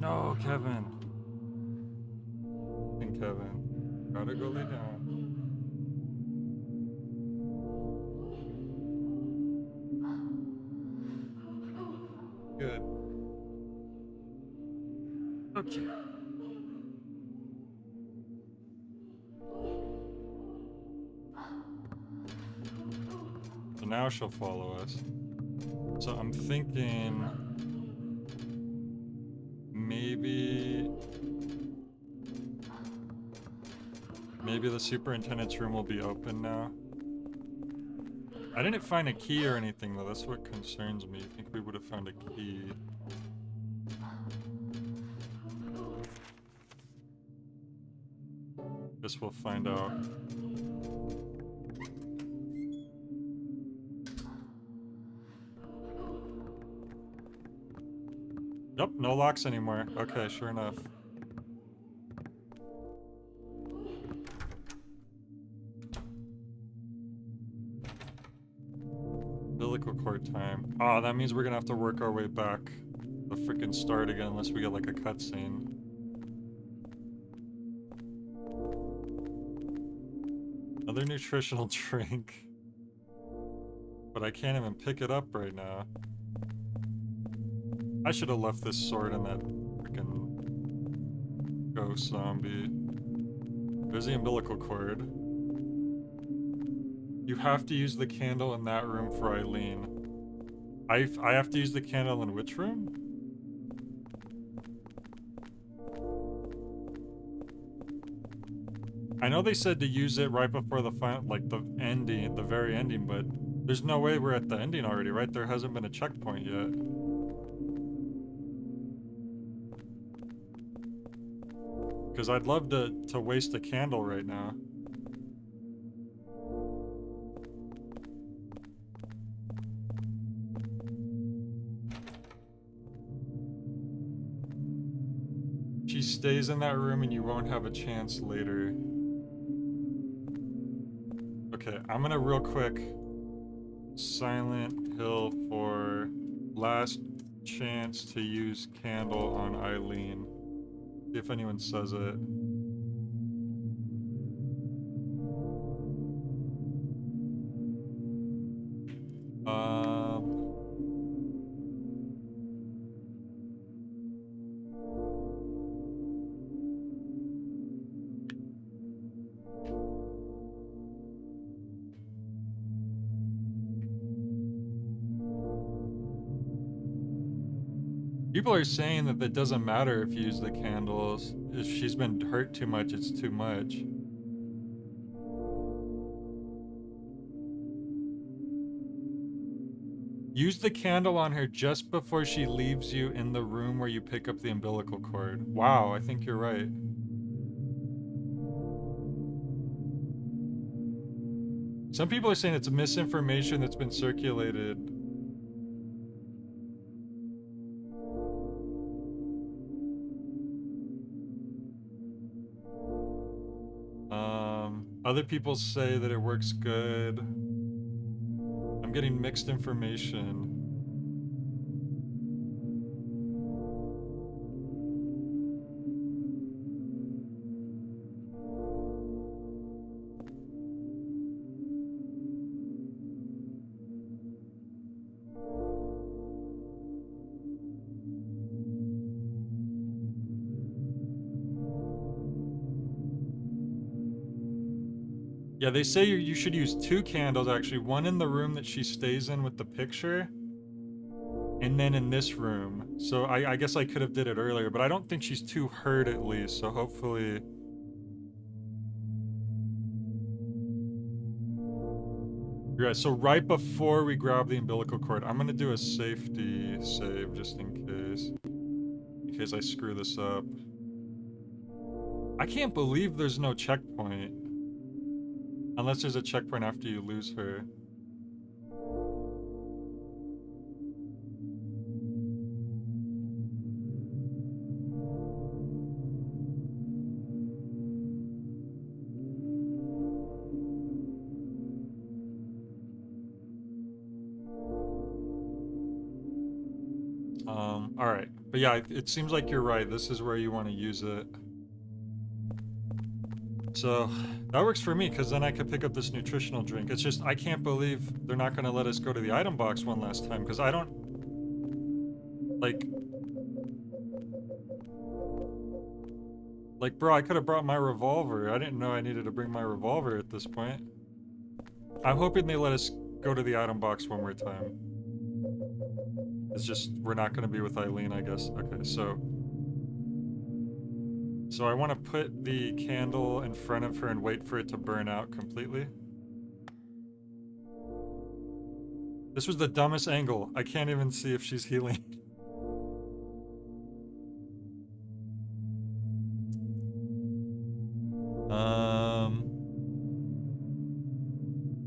No, Kevin. And Kevin. Gotta go lay down. Good. Okay. So now she'll follow us. So I'm thinking maybe the superintendent's room will be open now. I didn't find a key or anything though, that's what concerns me. I think we would have found a key. Guess we'll find out. Yep, no locks anymore. Okay, sure enough. Umbilical cord time. Ah, that means we're gonna have to work our way back the frickin' start again unless we get like a cutscene. Another nutritional drink. But I can't even pick it up right now. I should have left this sword in that frickin' ghost zombie. There's the umbilical cord. You have to use the candle in that room for Eileen. I have to use the candle in which room? I know they said to use it right before the final, like the ending, the very ending, but there's no way we're at the ending already, right? There hasn't been a checkpoint yet. Because I'd love to waste a candle right now. She stays in that room and you won't have a chance later. Okay, I'm gonna real quick Silent Hill for last chance to use candle on Eileen. See if anyone says it. People are saying that it doesn't matter if you use the candles. If she's been hurt too much, it's too much. Use the candle on her just before she leaves you in the room where you pick up the umbilical cord. Wow, I think you're right. Some people are saying it's misinformation that's been circulated. Other people say that it works good. I'm getting mixed information. Yeah, they say you should use 2 candles, actually. One in the room that she stays in with the picture. and then in this room. So I guess I could have did it earlier, but I don't think she's too hurt at least, so hopefully... Yeah, so right before we grab the umbilical cord, I'm gonna do a safety save just in case I screw this up. I can't believe there's no checkpoint. Unless there's a checkpoint after you lose her. Alright. But yeah, it seems like you're right. This is where you want to use it. So, that works for me, because then I could pick up this nutritional drink. It's just, I can't believe they're not going to let us go to the item box one last time, because I don't... Like, bro, I could have brought my revolver. I didn't know I needed to bring my revolver at this point. I'm hoping they let us go to the item box one more time. It's just, we're not going to be with Eileen, I guess. Okay, so... So I want to put the candle in front of her and wait for it to burn out completely. This was the dumbest angle. I can't even see if she's healing.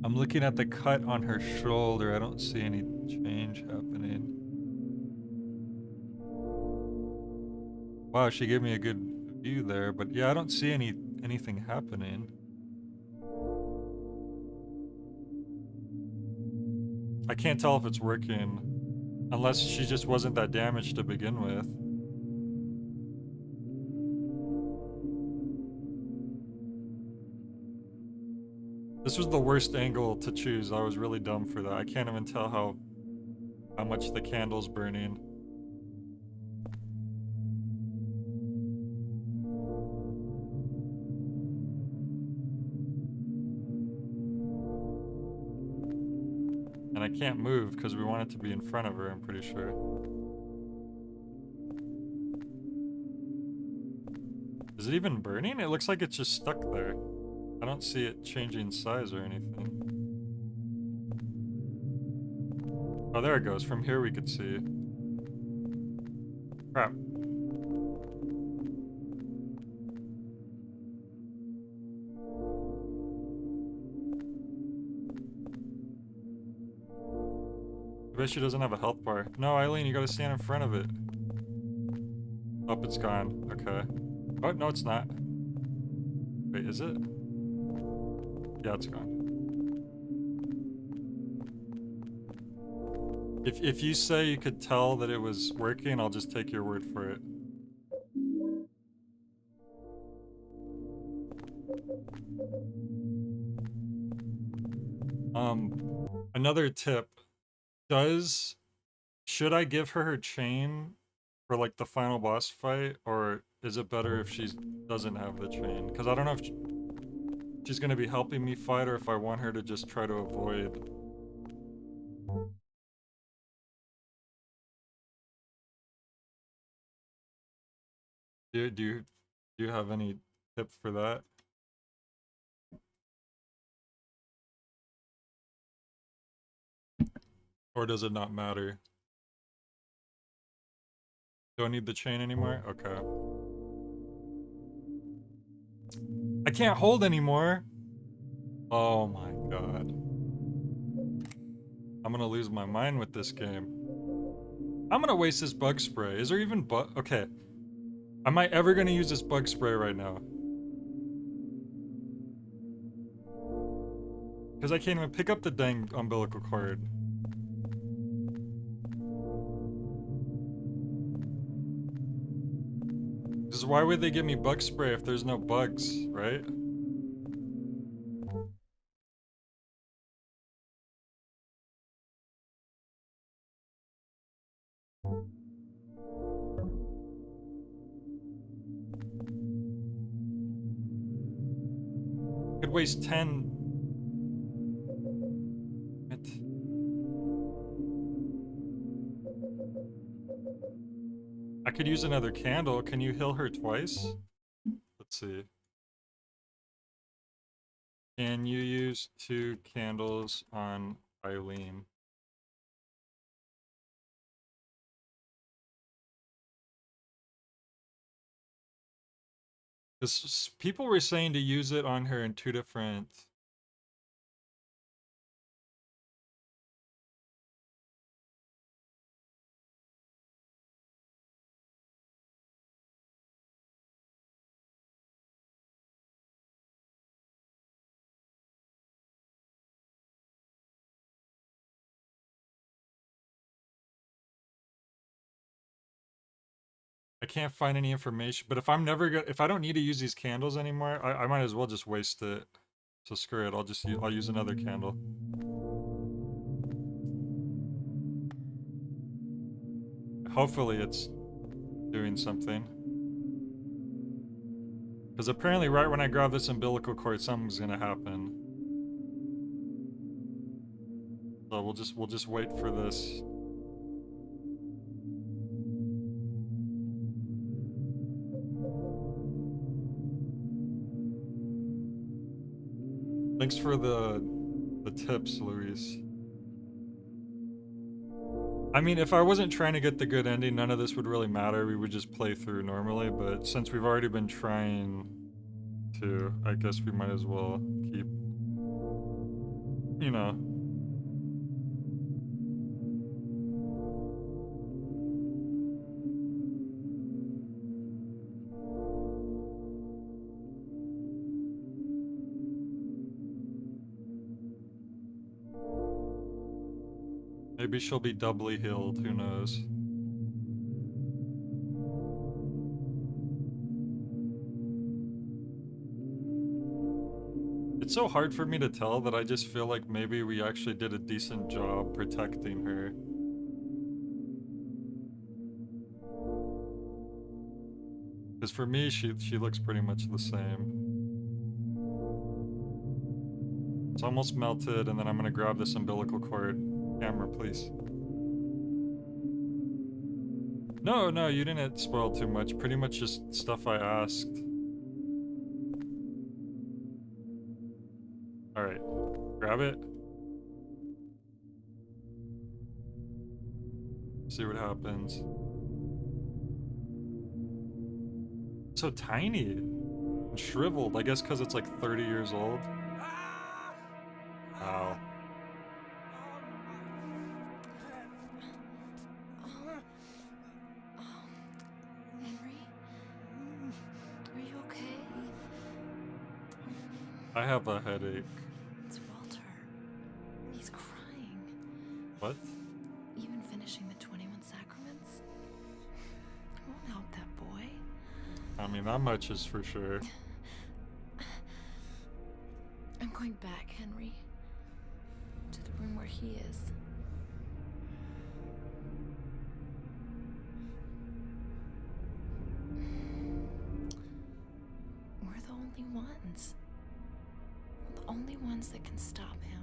I'm looking at the cut on her shoulder. I don't see any change happening. Wow, she gave me a good view there, but yeah, I don't see anything happening. I can't tell if it's working, unless she just wasn't that damaged to begin with. This was the worst angle to choose. I was really dumb for that. I can't even tell how much the candle's burning. And I can't move because we want it to be in front of her, I'm pretty sure. Is it even burning? It looks like it's just stuck there. I don't see it changing size or anything. Oh, there it goes. From here we could see. Crap. I bet she doesn't have a health bar. No, Eileen, you gotta stand in front of it. Oh, it's gone. Okay. Oh, no, it's not. Wait, is it? Yeah, it's gone. If you say you could tell that it was working, I'll just take your word for it. Another tip. Should I give her chain for like the final boss fight, or is it better if she doesn't have the chain? Because I don't know if she's gonna be helping me fight, or if I want her to just try to avoid. Do you have any tip for that? Or does it not matter? Do I need the chain anymore? Okay. I can't hold anymore! Oh my god. I'm gonna lose my mind with this game. I'm gonna waste this bug spray. Is there even okay. Am I ever gonna use this bug spray right now? Because I can't even pick up the dang umbilical cord. Because why would they give me bug spray if there's no bugs, right? Could waste 10. could use another candle. Can you heal her twice? Let's see. Can you use 2 candles on Eileen? Because people were saying to use it on her in 2 different... I can't find any information, but if I'm never gonna, if I don't need to use these candles anymore, I might as well just waste it. So screw it, I'll use another candle. Hopefully it's doing something. Because apparently right when I grab this umbilical cord, something's gonna happen. So we'll just wait for this. Thanks for the tips, Luis. I mean, if I wasn't trying to get the good ending, none of this would really matter. We would just play through normally, but since we've already been trying to, I guess we might as well keep, you know. Maybe she'll be doubly healed, who knows. It's so hard for me to tell that I just feel like maybe we actually did a decent job protecting her. Because for me, she looks pretty much the same. It's almost melted, and then I'm gonna grab this umbilical cord. Camera, please. No, no, you didn't spoil too much. Pretty much just stuff I asked. Alright. Grab it. See what happens. So tiny. And shriveled. I guess because it's like 30 years old. Wow. Henry? Are you okay? I have a headache. It's Walter. He's crying. What? Even finishing the 21 sacraments? Won't help that boy. I mean, that much is for sure. I'm going back, Henry. To the room where he is. We're the only ones. The only ones that can stop him.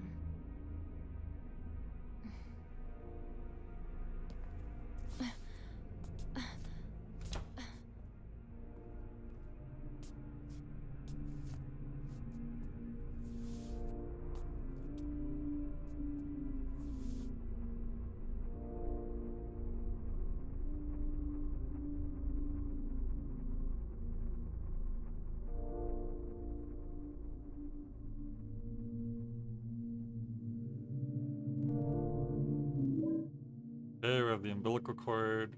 Okay, we have the umbilical cord.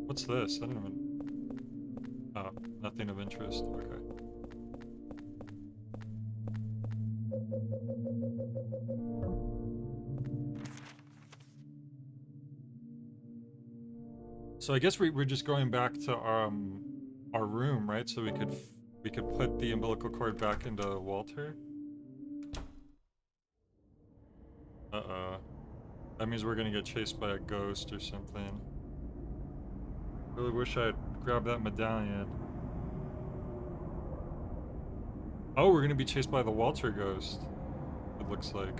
What's this? I don't even... Oh, nothing of interest. Okay. So I guess we're just going back to our room, right? So we could put the umbilical cord back into Walter. Uh-oh. That means we're gonna get chased by a ghost or something. Really wish I'd grabbed that medallion. Oh, we're gonna be chased by the Walter ghost, it looks like.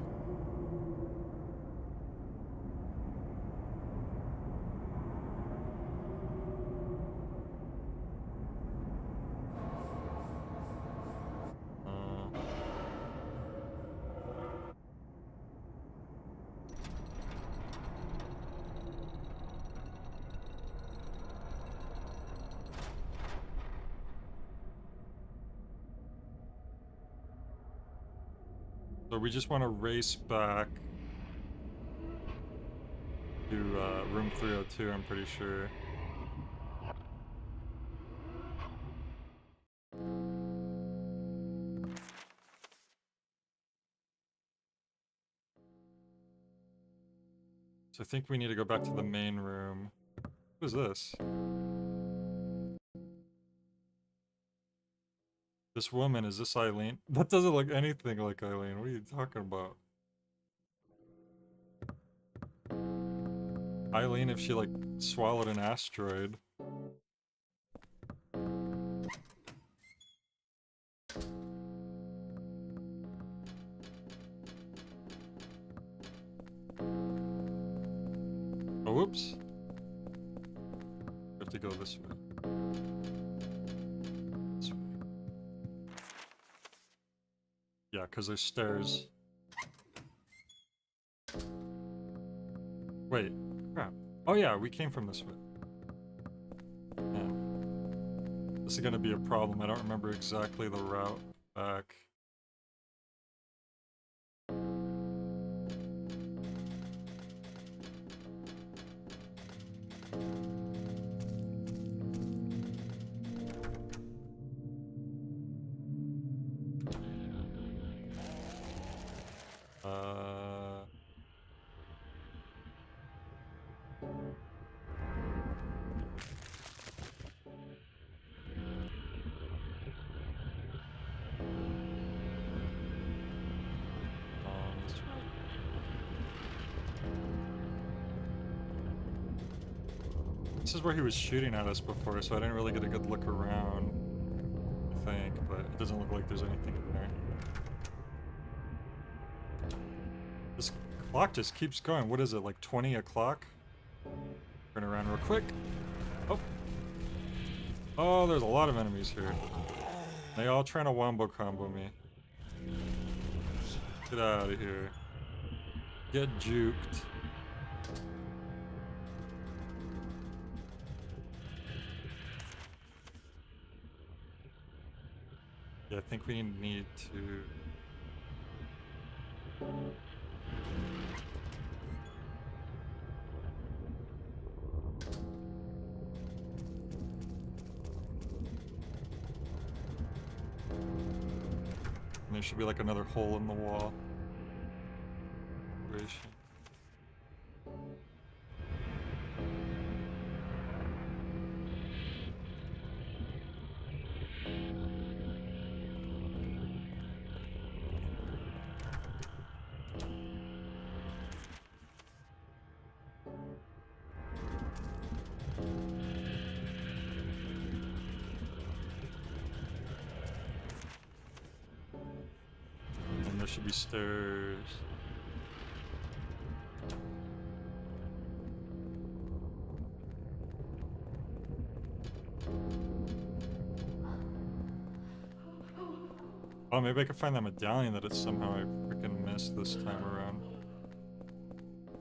So we just want to race back to room 302, I'm pretty sure. So I think we need to go back to the main room. What is this? This woman, is this Eileen? That doesn't look anything like Eileen. What are you talking about? Eileen, if she like swallowed an asteroid. Oh, whoops. We have to go this way. This way. Yeah, because there's stairs. Wait, crap. Oh yeah, we came from this way. Man. This is gonna be a problem. I don't remember exactly the route back. This way. This is where he was shooting at us before, so I didn't really get a good look around, I think, but it doesn't look like there's anything in there. This clock just keeps going. What is it, like 20 o'clock? Turn around real quick. Oh. Oh, there's a lot of enemies here. They all trying to wombo combo me. Get out of here. Get juked. Yeah, I think we need to... And there should be like another hole in the wall. And there should be stairs. Oh, maybe I can find that medallion that it's somehow I freaking missed this time around.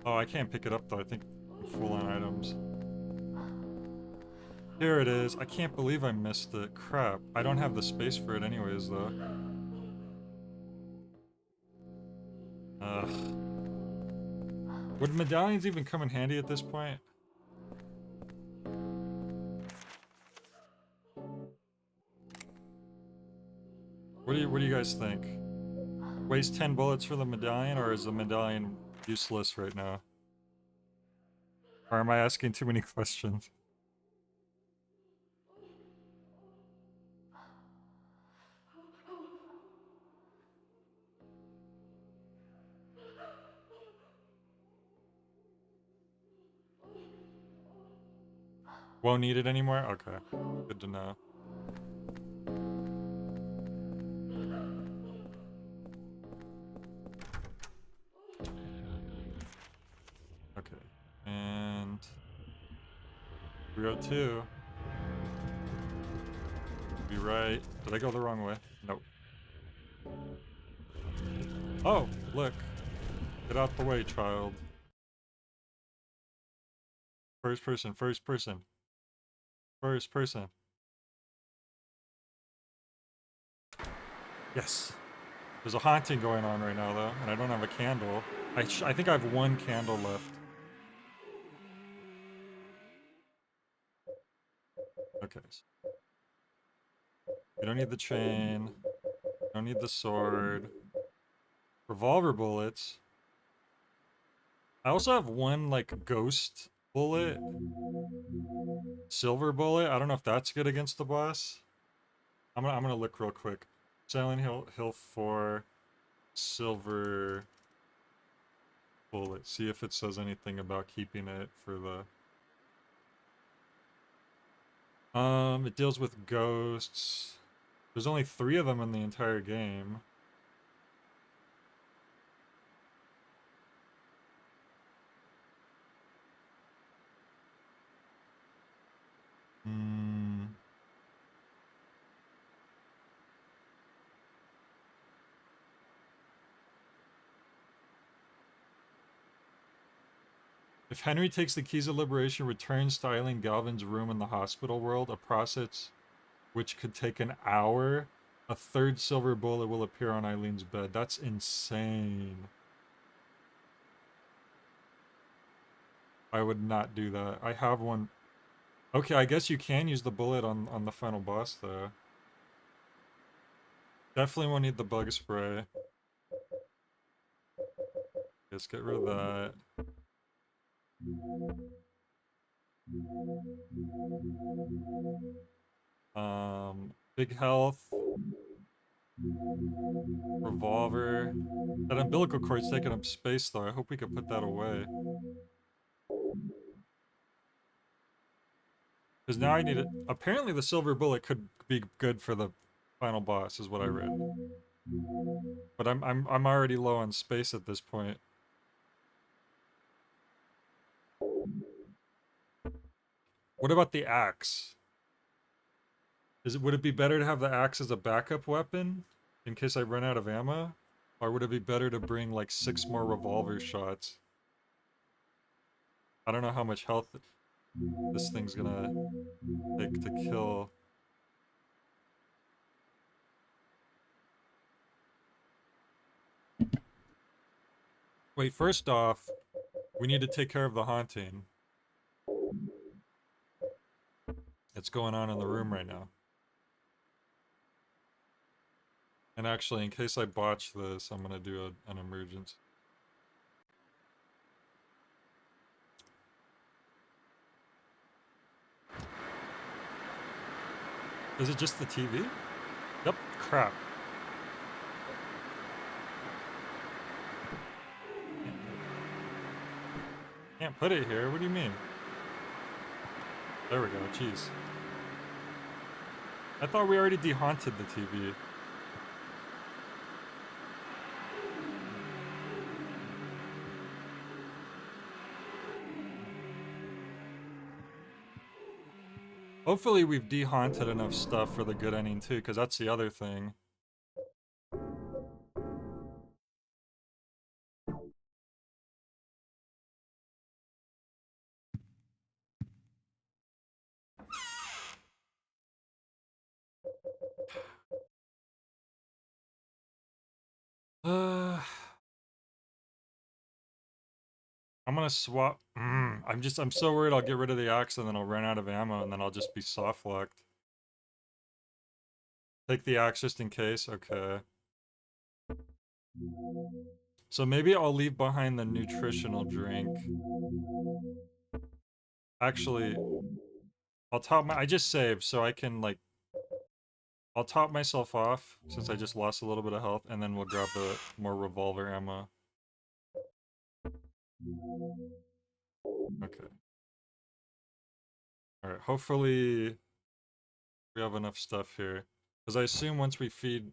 Oh, I can't pick it up though. I think I'm full on items. Here it is. I can't believe I missed it. Crap. I don't have the space for it anyways though. Ugh. Would medallions even come in handy at this point? What do you guys think? Waste 10 bullets for the medallion, or is the medallion useless right now? Or am I asking too many questions? Won't need it anymore? Okay. Good to know. Okay. And... 302. Be right. Did I go the wrong way? Nope. Oh, look. Get out the way, child. First person, first person. First person. Yes. There's a haunting going on right now, though, and I don't have a candle. I think I have one candle left. Okay. We don't need the chain. Don't need the sword. Revolver bullets. I also have one, like, ghost bullet. Silver bullet. I don't know if that's good against the boss. I'm gonna look real quick. Silent Hill 4 silver bullet. See if it says anything about keeping it for the... It deals with ghosts. There's only 3 of them in the entire game. Hmm. If Henry takes the keys of liberation, returns to Eileen Galvin's room in the hospital world, a process which could take an hour, a third silver bullet will appear on Eileen's bed. That's insane. I would not do that. I have one. Okay, I guess you can use the bullet on the final boss, though. Definitely won't need the bug spray. Let's get rid of that. Big health. Revolver. That umbilical cord's taking up space, though. I hope we could put that away. Because now I need it. Apparently the silver bullet could be good for the final boss, is what I read. But I'm already low on space at this point. What about the axe? Would it be better to have the axe as a backup weapon in case I run out of ammo? Or would it be better to bring like 6 more revolver shots? I don't know how much health this thing's gonna take to kill. Wait, first off, we need to take care of the haunting. It's going on in the room right now. And actually, in case I botch this, I'm gonna do an emergency. Is it just the TV? Yep, crap. Can't put it here, what do you mean? There we go, jeez. I thought we already dehaunted the TV. Hopefully we've dehaunted enough stuff for the good ending too, because that's the other thing. I'm gonna swap. I'm so worried I'll get rid of the axe and then I'll run out of ammo and then I'll just be soft locked. Take the axe just in case. Okay. So maybe I'll leave behind the nutritional drink. Actually, I just saved so I can like, I'll top myself off since I just lost a little bit of health and then we'll grab the more revolver ammo. Okay. Alright, hopefully we have enough stuff here. Because I assume once we feed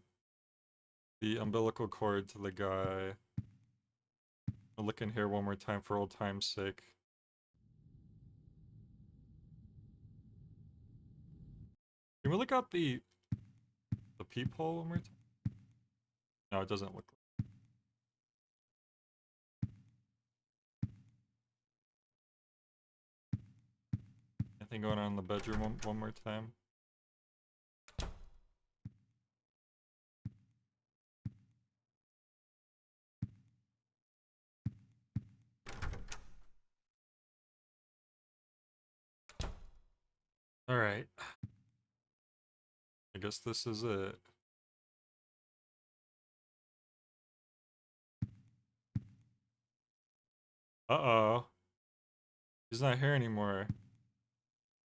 the umbilical cord to the guy... I'll look in here one more time for old time's sake. Can we look out the peephole one more time? No, it doesn't look like. Anything going on in the bedroom one more time? Alright. I guess this is it. Uh-oh. He's not here anymore.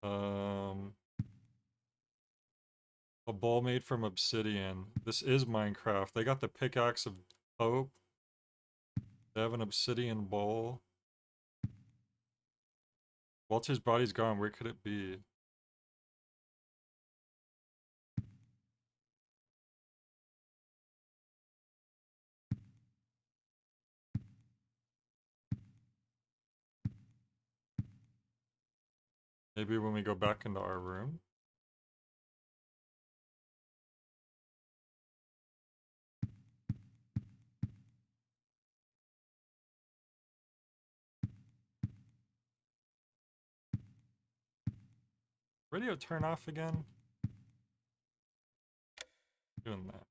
A bowl made from obsidian. This is Minecraft. They got the pickaxe of hope. They have an obsidian bowl. Walter's body's gone. Where could it be? Maybe when we go back into our room? Radio turn off again? Doing that.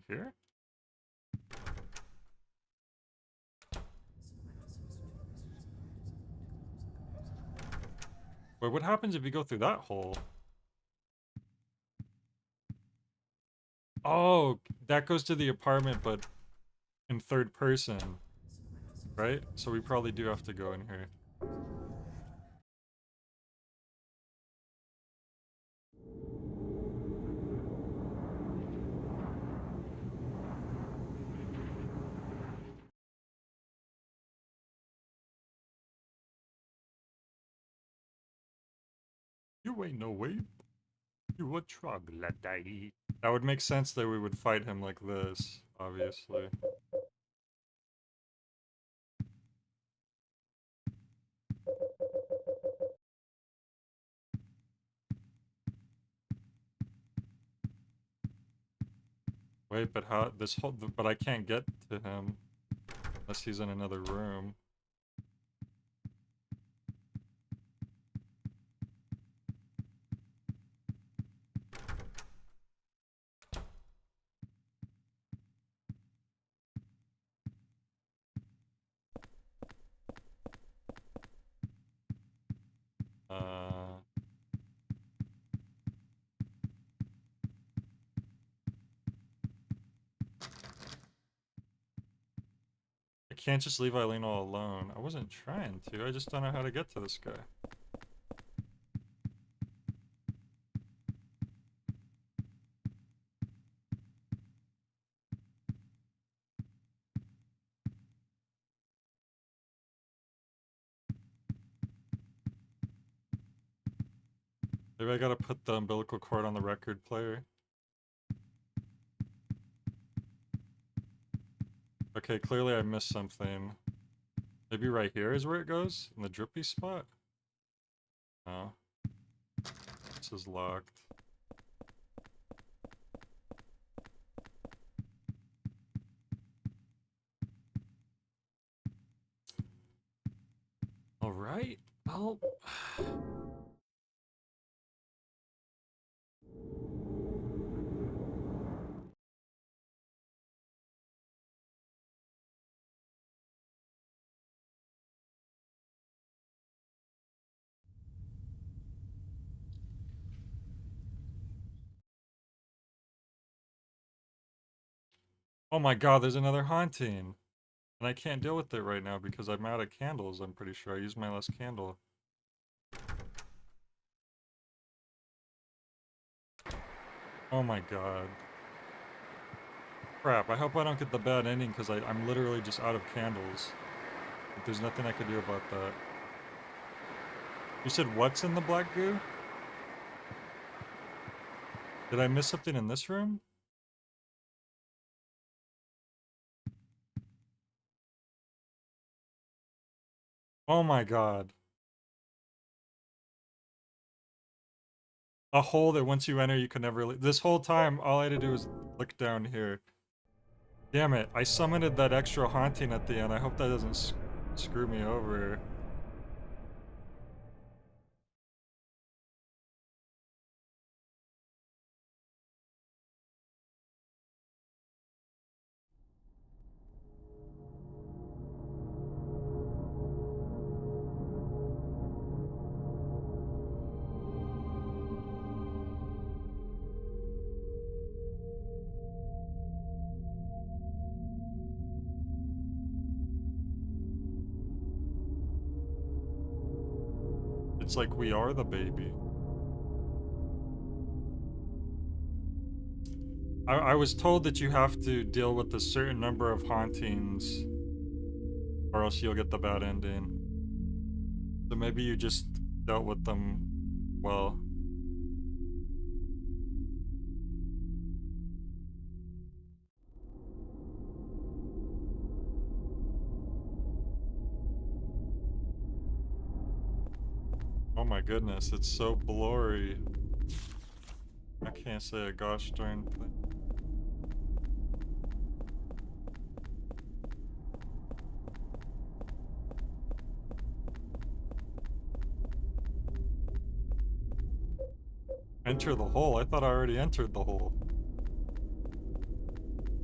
Here? Wait, what happens if you go through that hole? Oh, that goes to the apartment, but in third person. Right? So we probably do have to go in here. You ain't no way. You a troglodyte. That would make sense that we would fight him like this, obviously. Wait, but how this whole but I can't get to him unless he's in another room. Uh I can't just leave Eileen all alone. I wasn't trying to. I just don't know how to get to this guy. Maybe I gotta put the umbilical cord on the record player. Okay, clearly I missed something. Maybe right here is where it goes? In the drippy spot? No. This is locked. Alright. Well... Oh my god, there's another haunting! And I can't deal with it right now because I'm out of candles, I'm pretty sure. I used my last candle. Oh my god. Crap, I hope I don't get the bad ending because I'm literally just out of candles. But there's nothing I could do about that. You said what's in the black goo? Did I miss something in this room? Oh my god. A hole that once you enter you can never leave. This whole time, all I had to do was look down here. Damn it, I summoned that extra haunting at the end. I hope that doesn't screw me over. It's like we are the baby. I was told that you have to deal with a certain number of hauntings or else you'll get the bad ending. So maybe you just dealt with them well. Oh my goodness, it's so blurry. I can't say a gosh darn thing. Enter the hole? I thought I already entered the hole.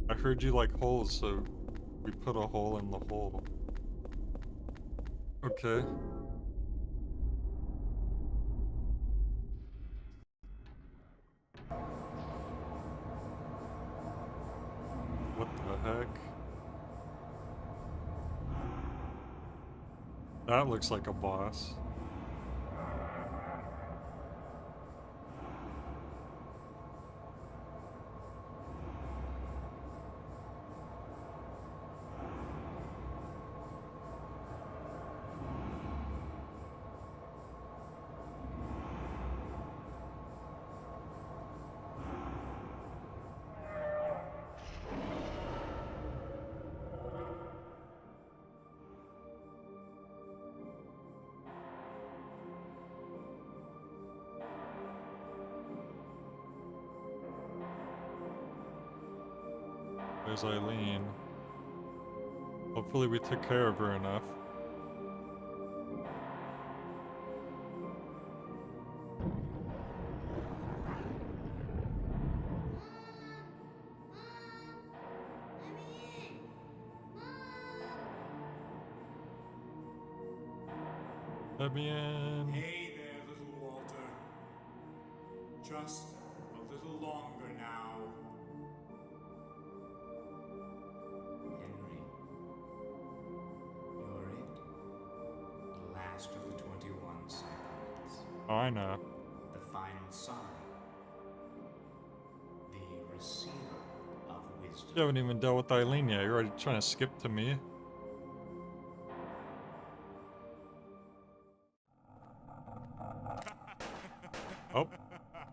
I heard you like holes, so we put a hole in the hole. Okay. What the heck? That looks like a boss. There's Eileen. Hopefully we took care of her enough. Let me in. Hey there, little Walter. Just a little longer now. Henry, you're it. The last of the 21 sacraments. Oh, I know. The final sign. The receiver of wisdom. You haven't even dealt with Eileen yet. You're already trying to skip to me. Oh,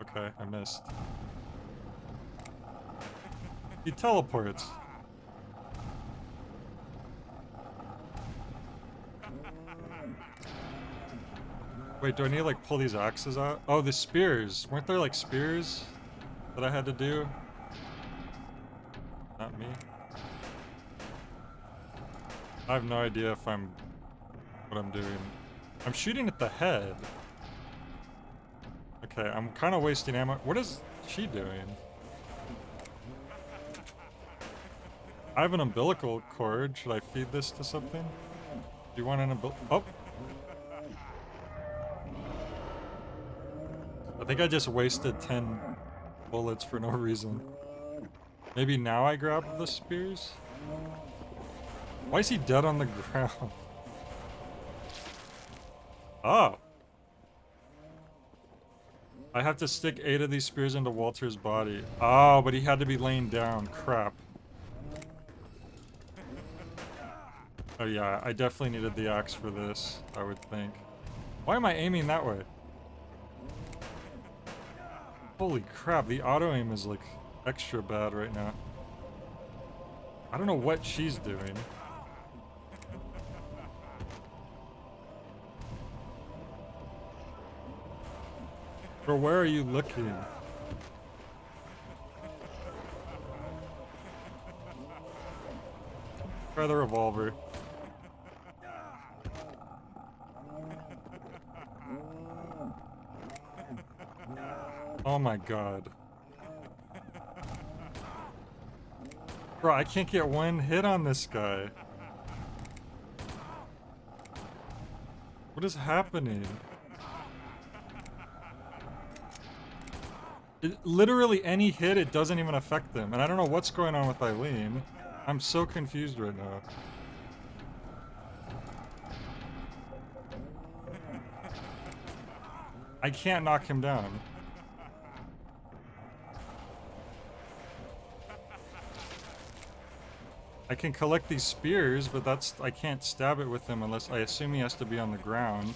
okay, I missed. He teleports. Wait, do I need to like pull these axes out? Oh, the spears. Weren't there like spears that I had to do? Not me. I have no idea if I'm what I'm doing. I'm shooting at the head. Okay, I'm kind of wasting ammo. What is she doing? I have an umbilical cord. Should I feed this to something? Do you want an umbilical? Oh! I think I just wasted 10 bullets for no reason. Maybe now I grab the spears? Why is he dead on the ground? Oh! I have to stick 8 of these spears into Walter's body. Oh, but he had to be laying down. Crap. Oh yeah, I definitely needed the axe for this, I would think. Why am I aiming that way? Holy crap, the auto-aim is like extra bad right now. I don't know what she's doing. Bro, where are you looking? Try the revolver. Oh my god. Bro, I can't get one hit on this guy. What is happening? Literally any hit, it doesn't even affect them. And I don't know what's going on with Eileen. I'm so confused right now. I can't knock him down. I can collect these spears, but I can't stab it with them unless I assume he has to be on the ground.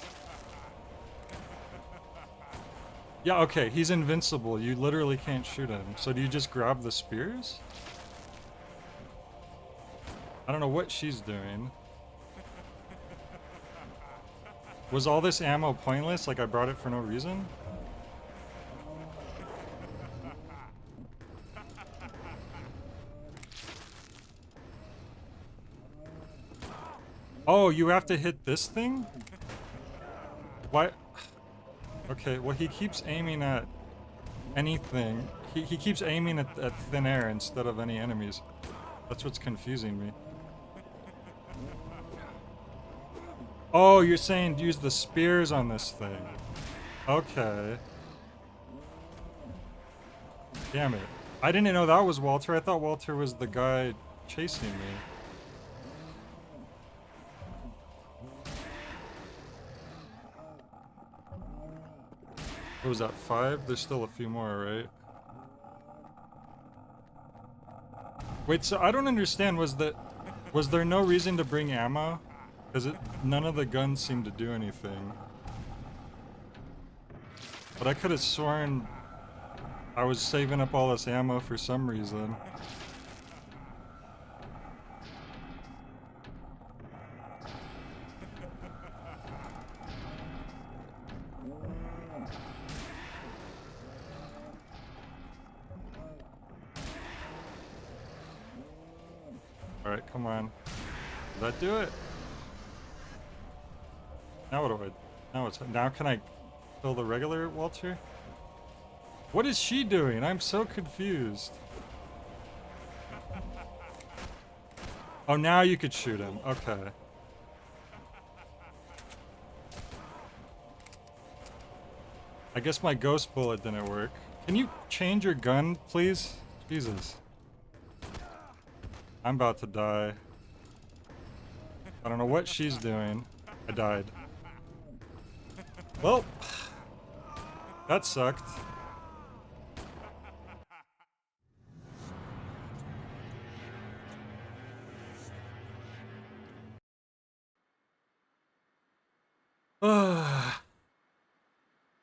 Yeah, okay, he's invincible. You literally can't shoot him. So do you just grab the spears? I don't know what she's doing. Was all this ammo pointless? Like I brought it for no reason? Oh, you have to hit this thing? Why? Okay, well he keeps aiming at anything. He keeps aiming at thin air instead of any enemies. That's what's confusing me. Oh, you're saying use the spears on this thing. Okay. Damn it. I didn't know that was Walter. I thought Walter was the guy chasing me. What was that, 5? There's still a few more, right? Wait, so I don't understand. Was there no reason to bring ammo? Because none of the guns seem to do anything. But I could have sworn I was saving up all this ammo for some reason. Alright, come on. Did that do it? Now what do I... Now can I kill the regular Walter? What is she doing? I'm so confused. Oh, now you could shoot him. Okay. I guess my ghost bullet didn't work. Can you change your gun, please? Jesus. I'm about to die. I don't know what she's doing. I died. Well, that sucked.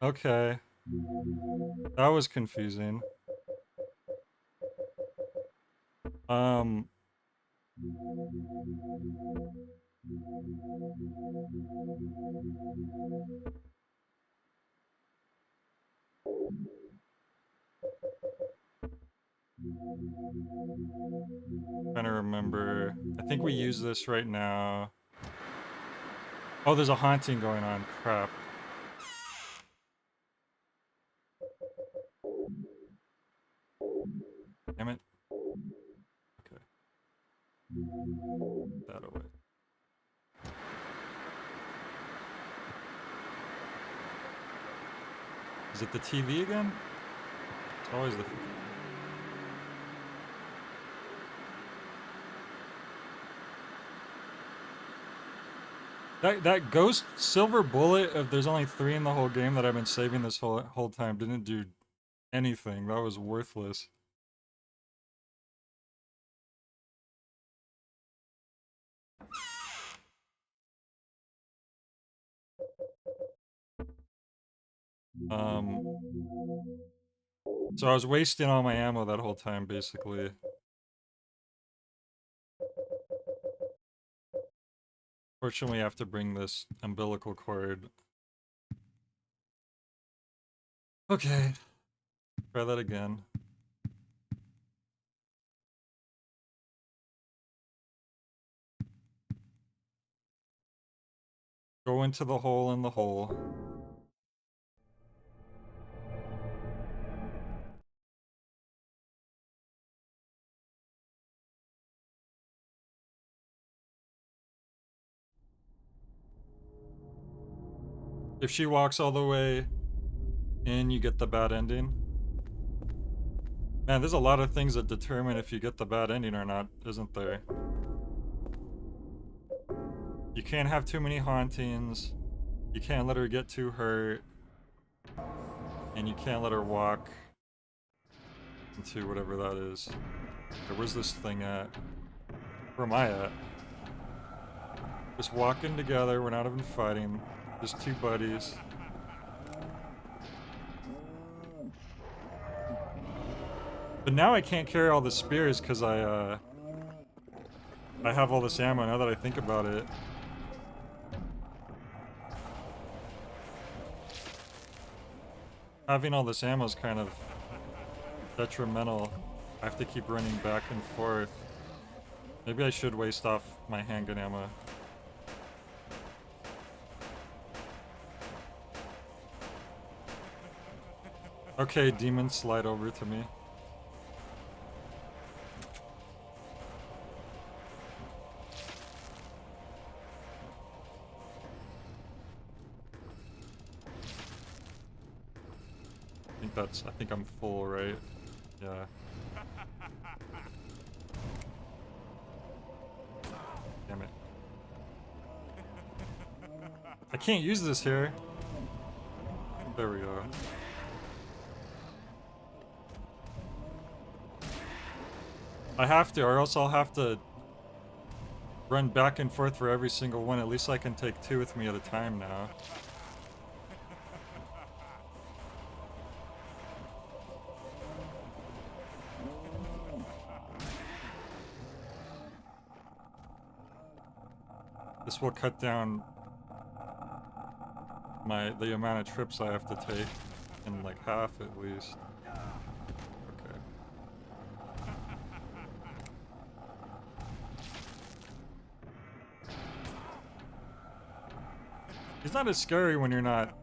Okay. That was confusing. Trying to remember. I think we use this right now. Oh, there's a haunting going on. Crap. Damn it. Okay. That away. Is it the TV again? It's always the... That ghost silver bullet, if there's only 3 in the whole game that I've been saving this whole time, didn't do anything. That was worthless. So I was wasting all my ammo that whole time, basically. Fortunately, I have to bring this umbilical cord. Okay. Try that again. Go into the hole in the hole. If she walks all the way in, you get the bad ending. Man, there's a lot of things that determine if you get the bad ending or not, isn't there? You can't have too many hauntings. You can't let her get too hurt. And you can't let her walk into whatever that is. Okay, where's this thing at? Where am I at? Just walking together, we're not even fighting. Just two buddies. But now I can't carry all the spears because I have all this ammo now that I think about it. Having all this ammo is kind of detrimental. I have to keep running back and forth. Maybe I should waste off my handgun ammo. Okay, demon, slide over to me. I think I'm full, right? Yeah. Damn it. I can't use this here. There we go. I have to, or else I'll have to run back and forth for every single one. At least I can take two with me at a time now. This will cut down the amount of trips I have to take in like half at least. Okay. He's not as scary when you're not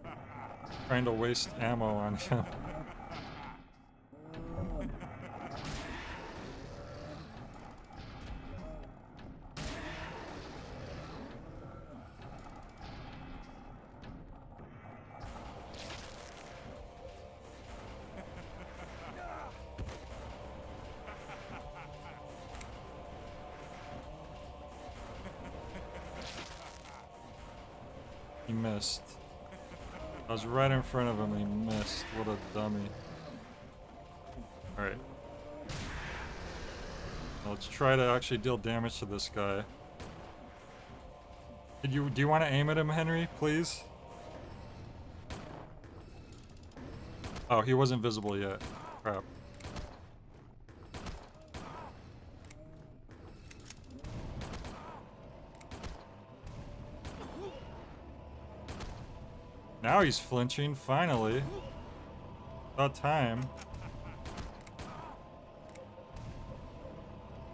trying to waste ammo on him. He missed. I was right in front of him and he missed. What a dummy. Alright. Let's try to actually deal damage to this guy. Do you want to aim at him, Henry, please? Oh, he wasn't visible yet. Crap. Now he's flinching, finally. About time.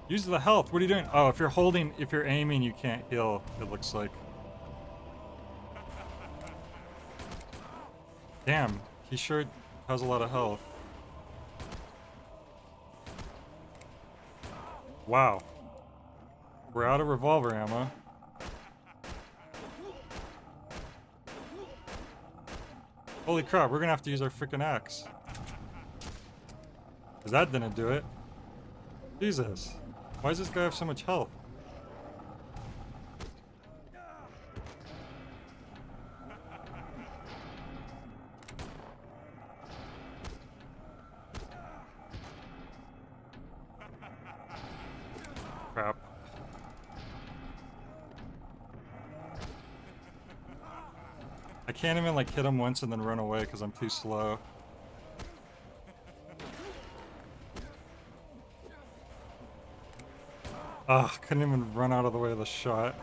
Use the health. What are you doing? Oh, if you're aiming, you can't heal, it looks like. Damn, he sure has a lot of health. Wow. We're out of revolver ammo. Holy crap, we're gonna have to use our freaking axe. Cause that didn't do it. Jesus. Why does this guy have so much health? Crap. I can't even like hit him once and then run away because I'm too slow. Ugh, couldn't even run out of the way of the shot.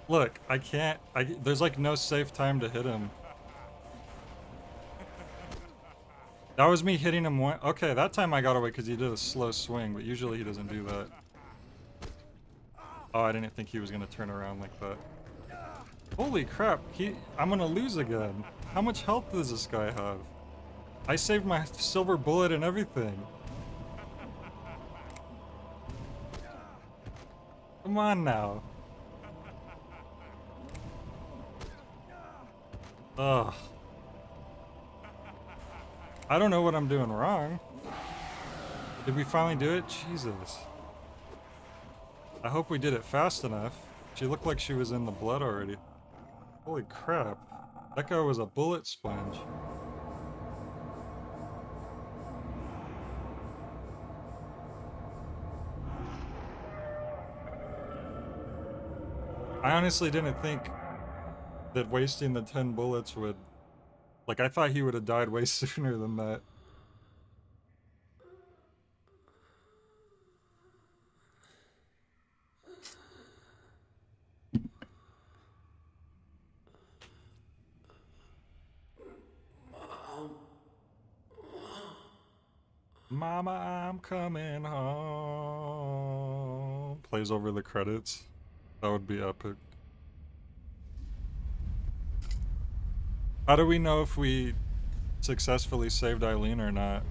Look, I can't, there's like no safe time to hit him. That was me hitting him one. Okay, that time I got away because he did a slow swing, but usually he doesn't do that. Oh, I didn't think he was gonna turn around like that. Holy crap, I'm gonna lose again. How much health does this guy have? I saved my silver bullet and everything. Come on now. Ugh. I don't know what I'm doing wrong. Did we finally do it? Jesus. I hope we did it fast enough. She looked like she was in the blood already. Holy crap. That guy was a bullet sponge. I honestly didn't think that wasting the 10 bullets would... Like, I thought he would have died way sooner than that. Mama, I'm coming home. Plays over the credits. That would be epic. How do we know if we successfully saved Eileen or not?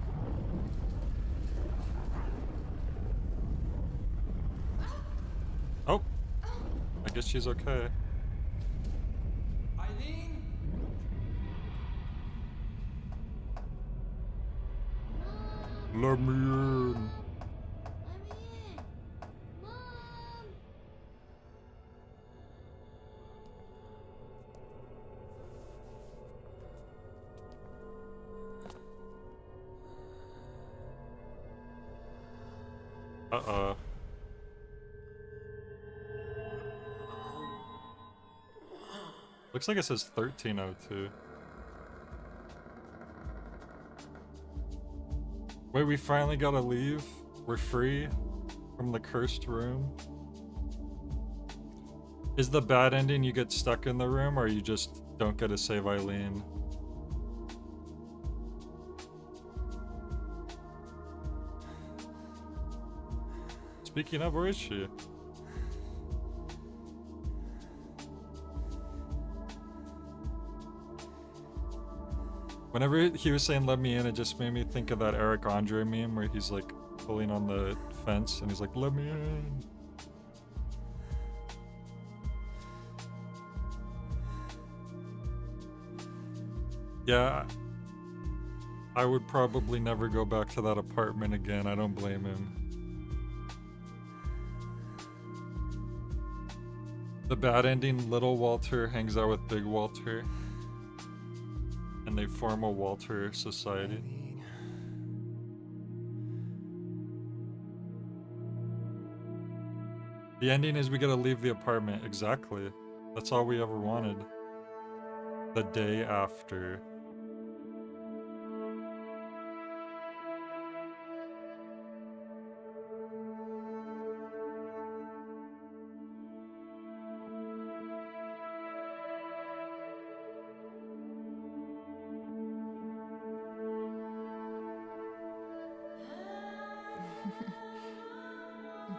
Oh, I guess she's okay. Eileen? Let me in. Let me in. Mom. Uh-oh. Looks like it says 1302. Wait, we finally gotta leave? We're free from the cursed room? Is the bad ending you get stuck in the room, or you just don't get to save Eileen? Speaking of, where is she? Whenever he was saying let me in, it just made me think of that Eric Andre meme where he's like pulling on the fence and he's like, let me in. Yeah, I would probably never go back to that apartment again. I don't blame him. The bad ending, little Walter hangs out with big Walter. And they form a Walter society. The ending is we gotta leave the apartment. Exactly. That's all we ever wanted. The day after.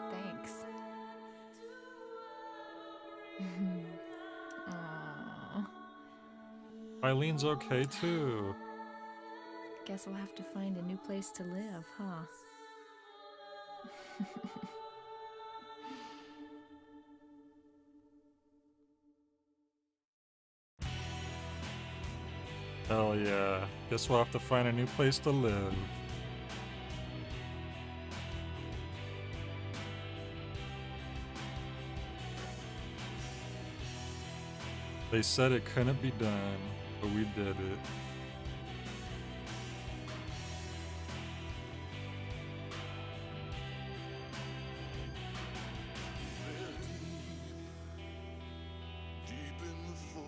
Thanks. Aww. Eileen's okay too. Guess we'll have to find a new place to live, huh? Hell yeah. Guess we'll have to find a new place to live. They said it couldn't be done, but we did it.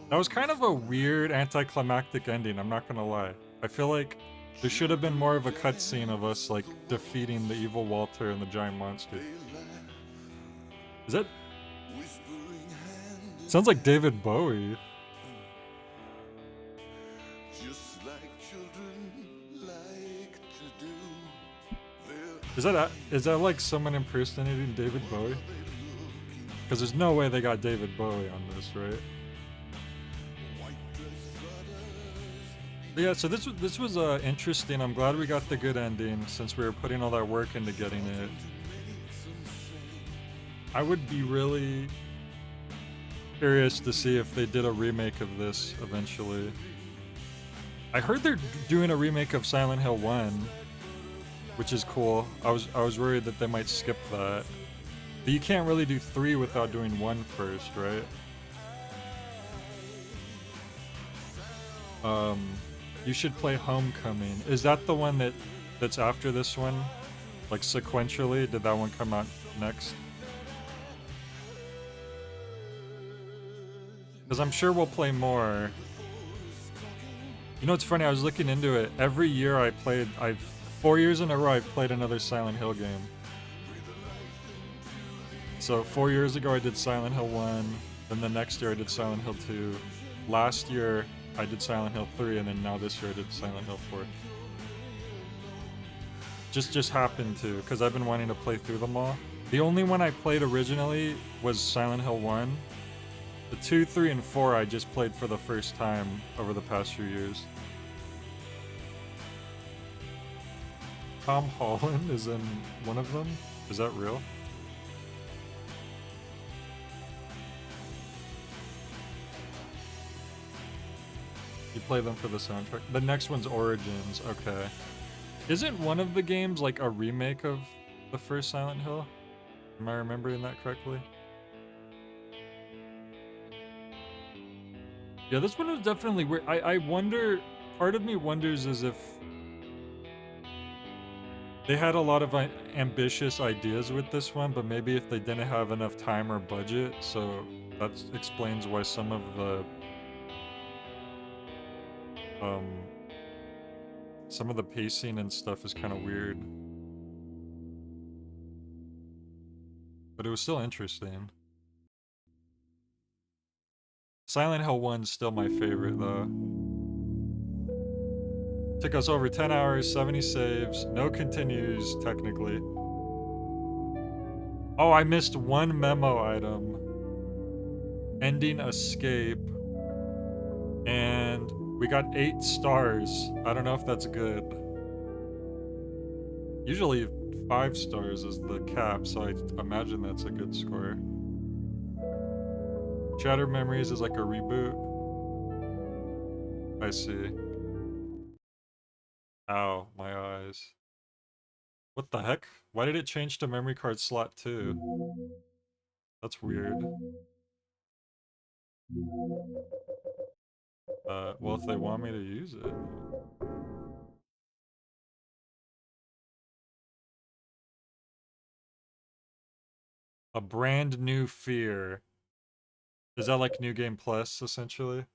That was kind of a weird anticlimactic ending, I'm not gonna lie. I feel like there should have been more of a cutscene of us like defeating the evil Walter and the giant monster. Is that... Sounds like David Bowie. Is that like someone impersonating David Bowie? Because there's no way they got David Bowie on this, right? But yeah, so this was interesting. I'm glad we got the good ending since we were putting all that work into getting it. I would be really curious to see if they did a remake of this eventually. I heard they're doing a remake of Silent Hill 1, which is cool. I was worried that they might skip that. But you can't really do 3 without doing 1 first, right? You should play Homecoming. Is that the one that's after this one? Like sequentially? Did that one come out next? Because I'm sure we'll play more. You know, it's funny, I was looking into it. Every year I've 4 years in a row I've played another Silent Hill game. So 4 years ago I did Silent Hill 1, then the next year I did Silent Hill 2. Last year I did Silent Hill 3, and then now this year I did Silent Hill 4. Just happened to, because I've been wanting to play through them all. The only one I played originally was Silent Hill 1. The 2, 3, and 4 I just played for the first time over the past few years. Tom Holland is in one of them? Is that real? You play them for the soundtrack. The next one's Origins, okay. Isn't one of the games like a remake of the first Silent Hill? Am I remembering that correctly? Yeah, this one was definitely weird. I wonder, part of me wonders as if they had a lot of ambitious ideas with this one, but maybe if they didn't have enough time or budget, so that explains why some of the pacing and stuff is kind of weird. But it was still interesting. Silent Hill 1's still my favorite, though. Took us over 10 hours, 70 saves, no continues, technically. Oh, I missed one memo item. Ending escape. And we got 8 stars. I don't know if that's good. Usually 5 stars is the cap, so I imagine that's a good score. Shattered Memories is like a reboot. I see. Ow, my eyes. What the heck? Why did it change to memory card slot 2? That's weird. Well, if they want me to use it. A brand new fear. Is that like New Game Plus, essentially?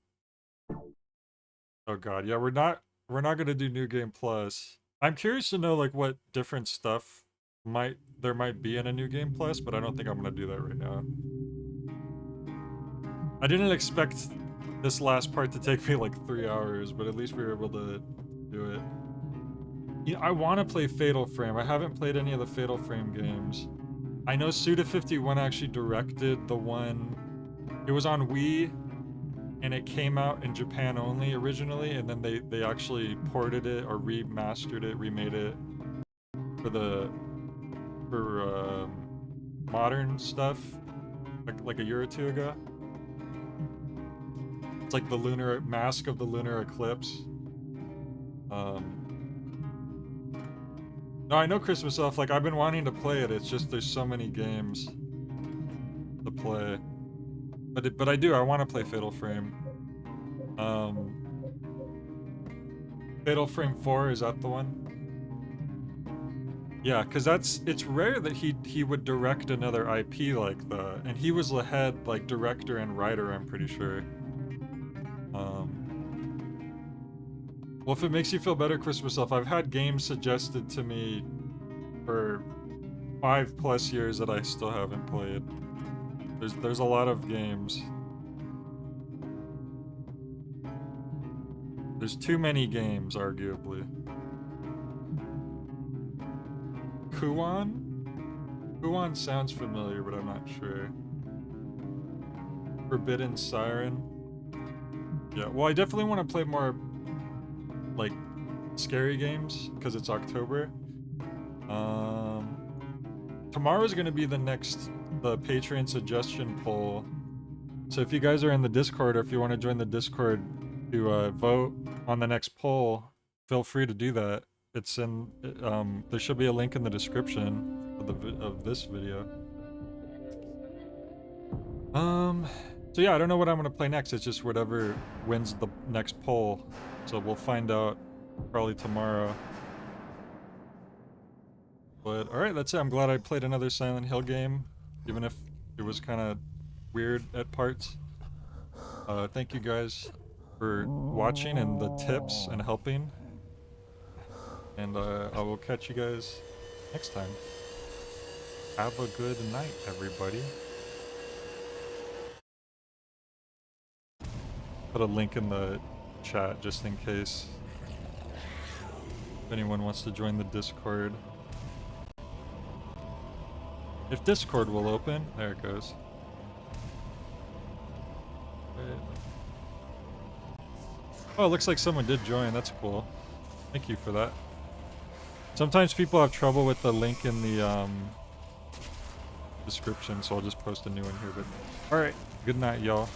Oh god, yeah, we're not gonna do New Game Plus. I'm curious to know like what different stuff there might be in a New Game Plus, but I don't think I'm gonna do that right now. I didn't expect this last part to take me like 3 hours, but at least we were able to do it. You know, I want to play Fatal Frame. I haven't played any of the Fatal Frame games. I know Suda51 actually directed the one. It was on Wii, and it came out in Japan only originally, and then they actually ported it or remastered it, remade it for modern stuff, like a year or two ago. It's like the lunar Mask of the Lunar Eclipse. No, I know Christmas Elf. Like I've been wanting to play it. It's just there's so many games to play. But I do. I want to play Fatal Frame. Fatal Frame 4, is that the one? Yeah, because it's rare that he would direct another IP like that, and he was the head like director and writer, I'm pretty sure. Well, if it makes you feel better, Christmas Elf, I've had games suggested to me for 5+ years that I still haven't played. There's a lot of games. There's too many games, arguably. Kuon? Kuon sounds familiar, but I'm not sure. Forbidden Siren? Yeah, well, I definitely want to play more, like, scary games, because it's October. Tomorrow's gonna be the Patreon suggestion poll. So if you guys are in the Discord, or if you want to join the Discord, to vote on the next poll, feel free to do that. It's in there should be a link in the description of this video. So yeah, I don't know what I'm gonna play next. It's just whatever wins the next poll. So we'll find out probably tomorrow. But alright, that's it. I'm glad I played another Silent Hill game, even if it was kind of weird at parts. Thank you guys for watching and the tips and helping. And I will catch you guys next time. Have a good night, everybody. Put a link in the chat just in case if anyone wants to join the Discord. If Discord will open, there it goes. Oh, it looks like someone did join. That's cool. Thank you for that. Sometimes people have trouble with the link in the description, so I'll just post a new one here. But all right, good night, y'all.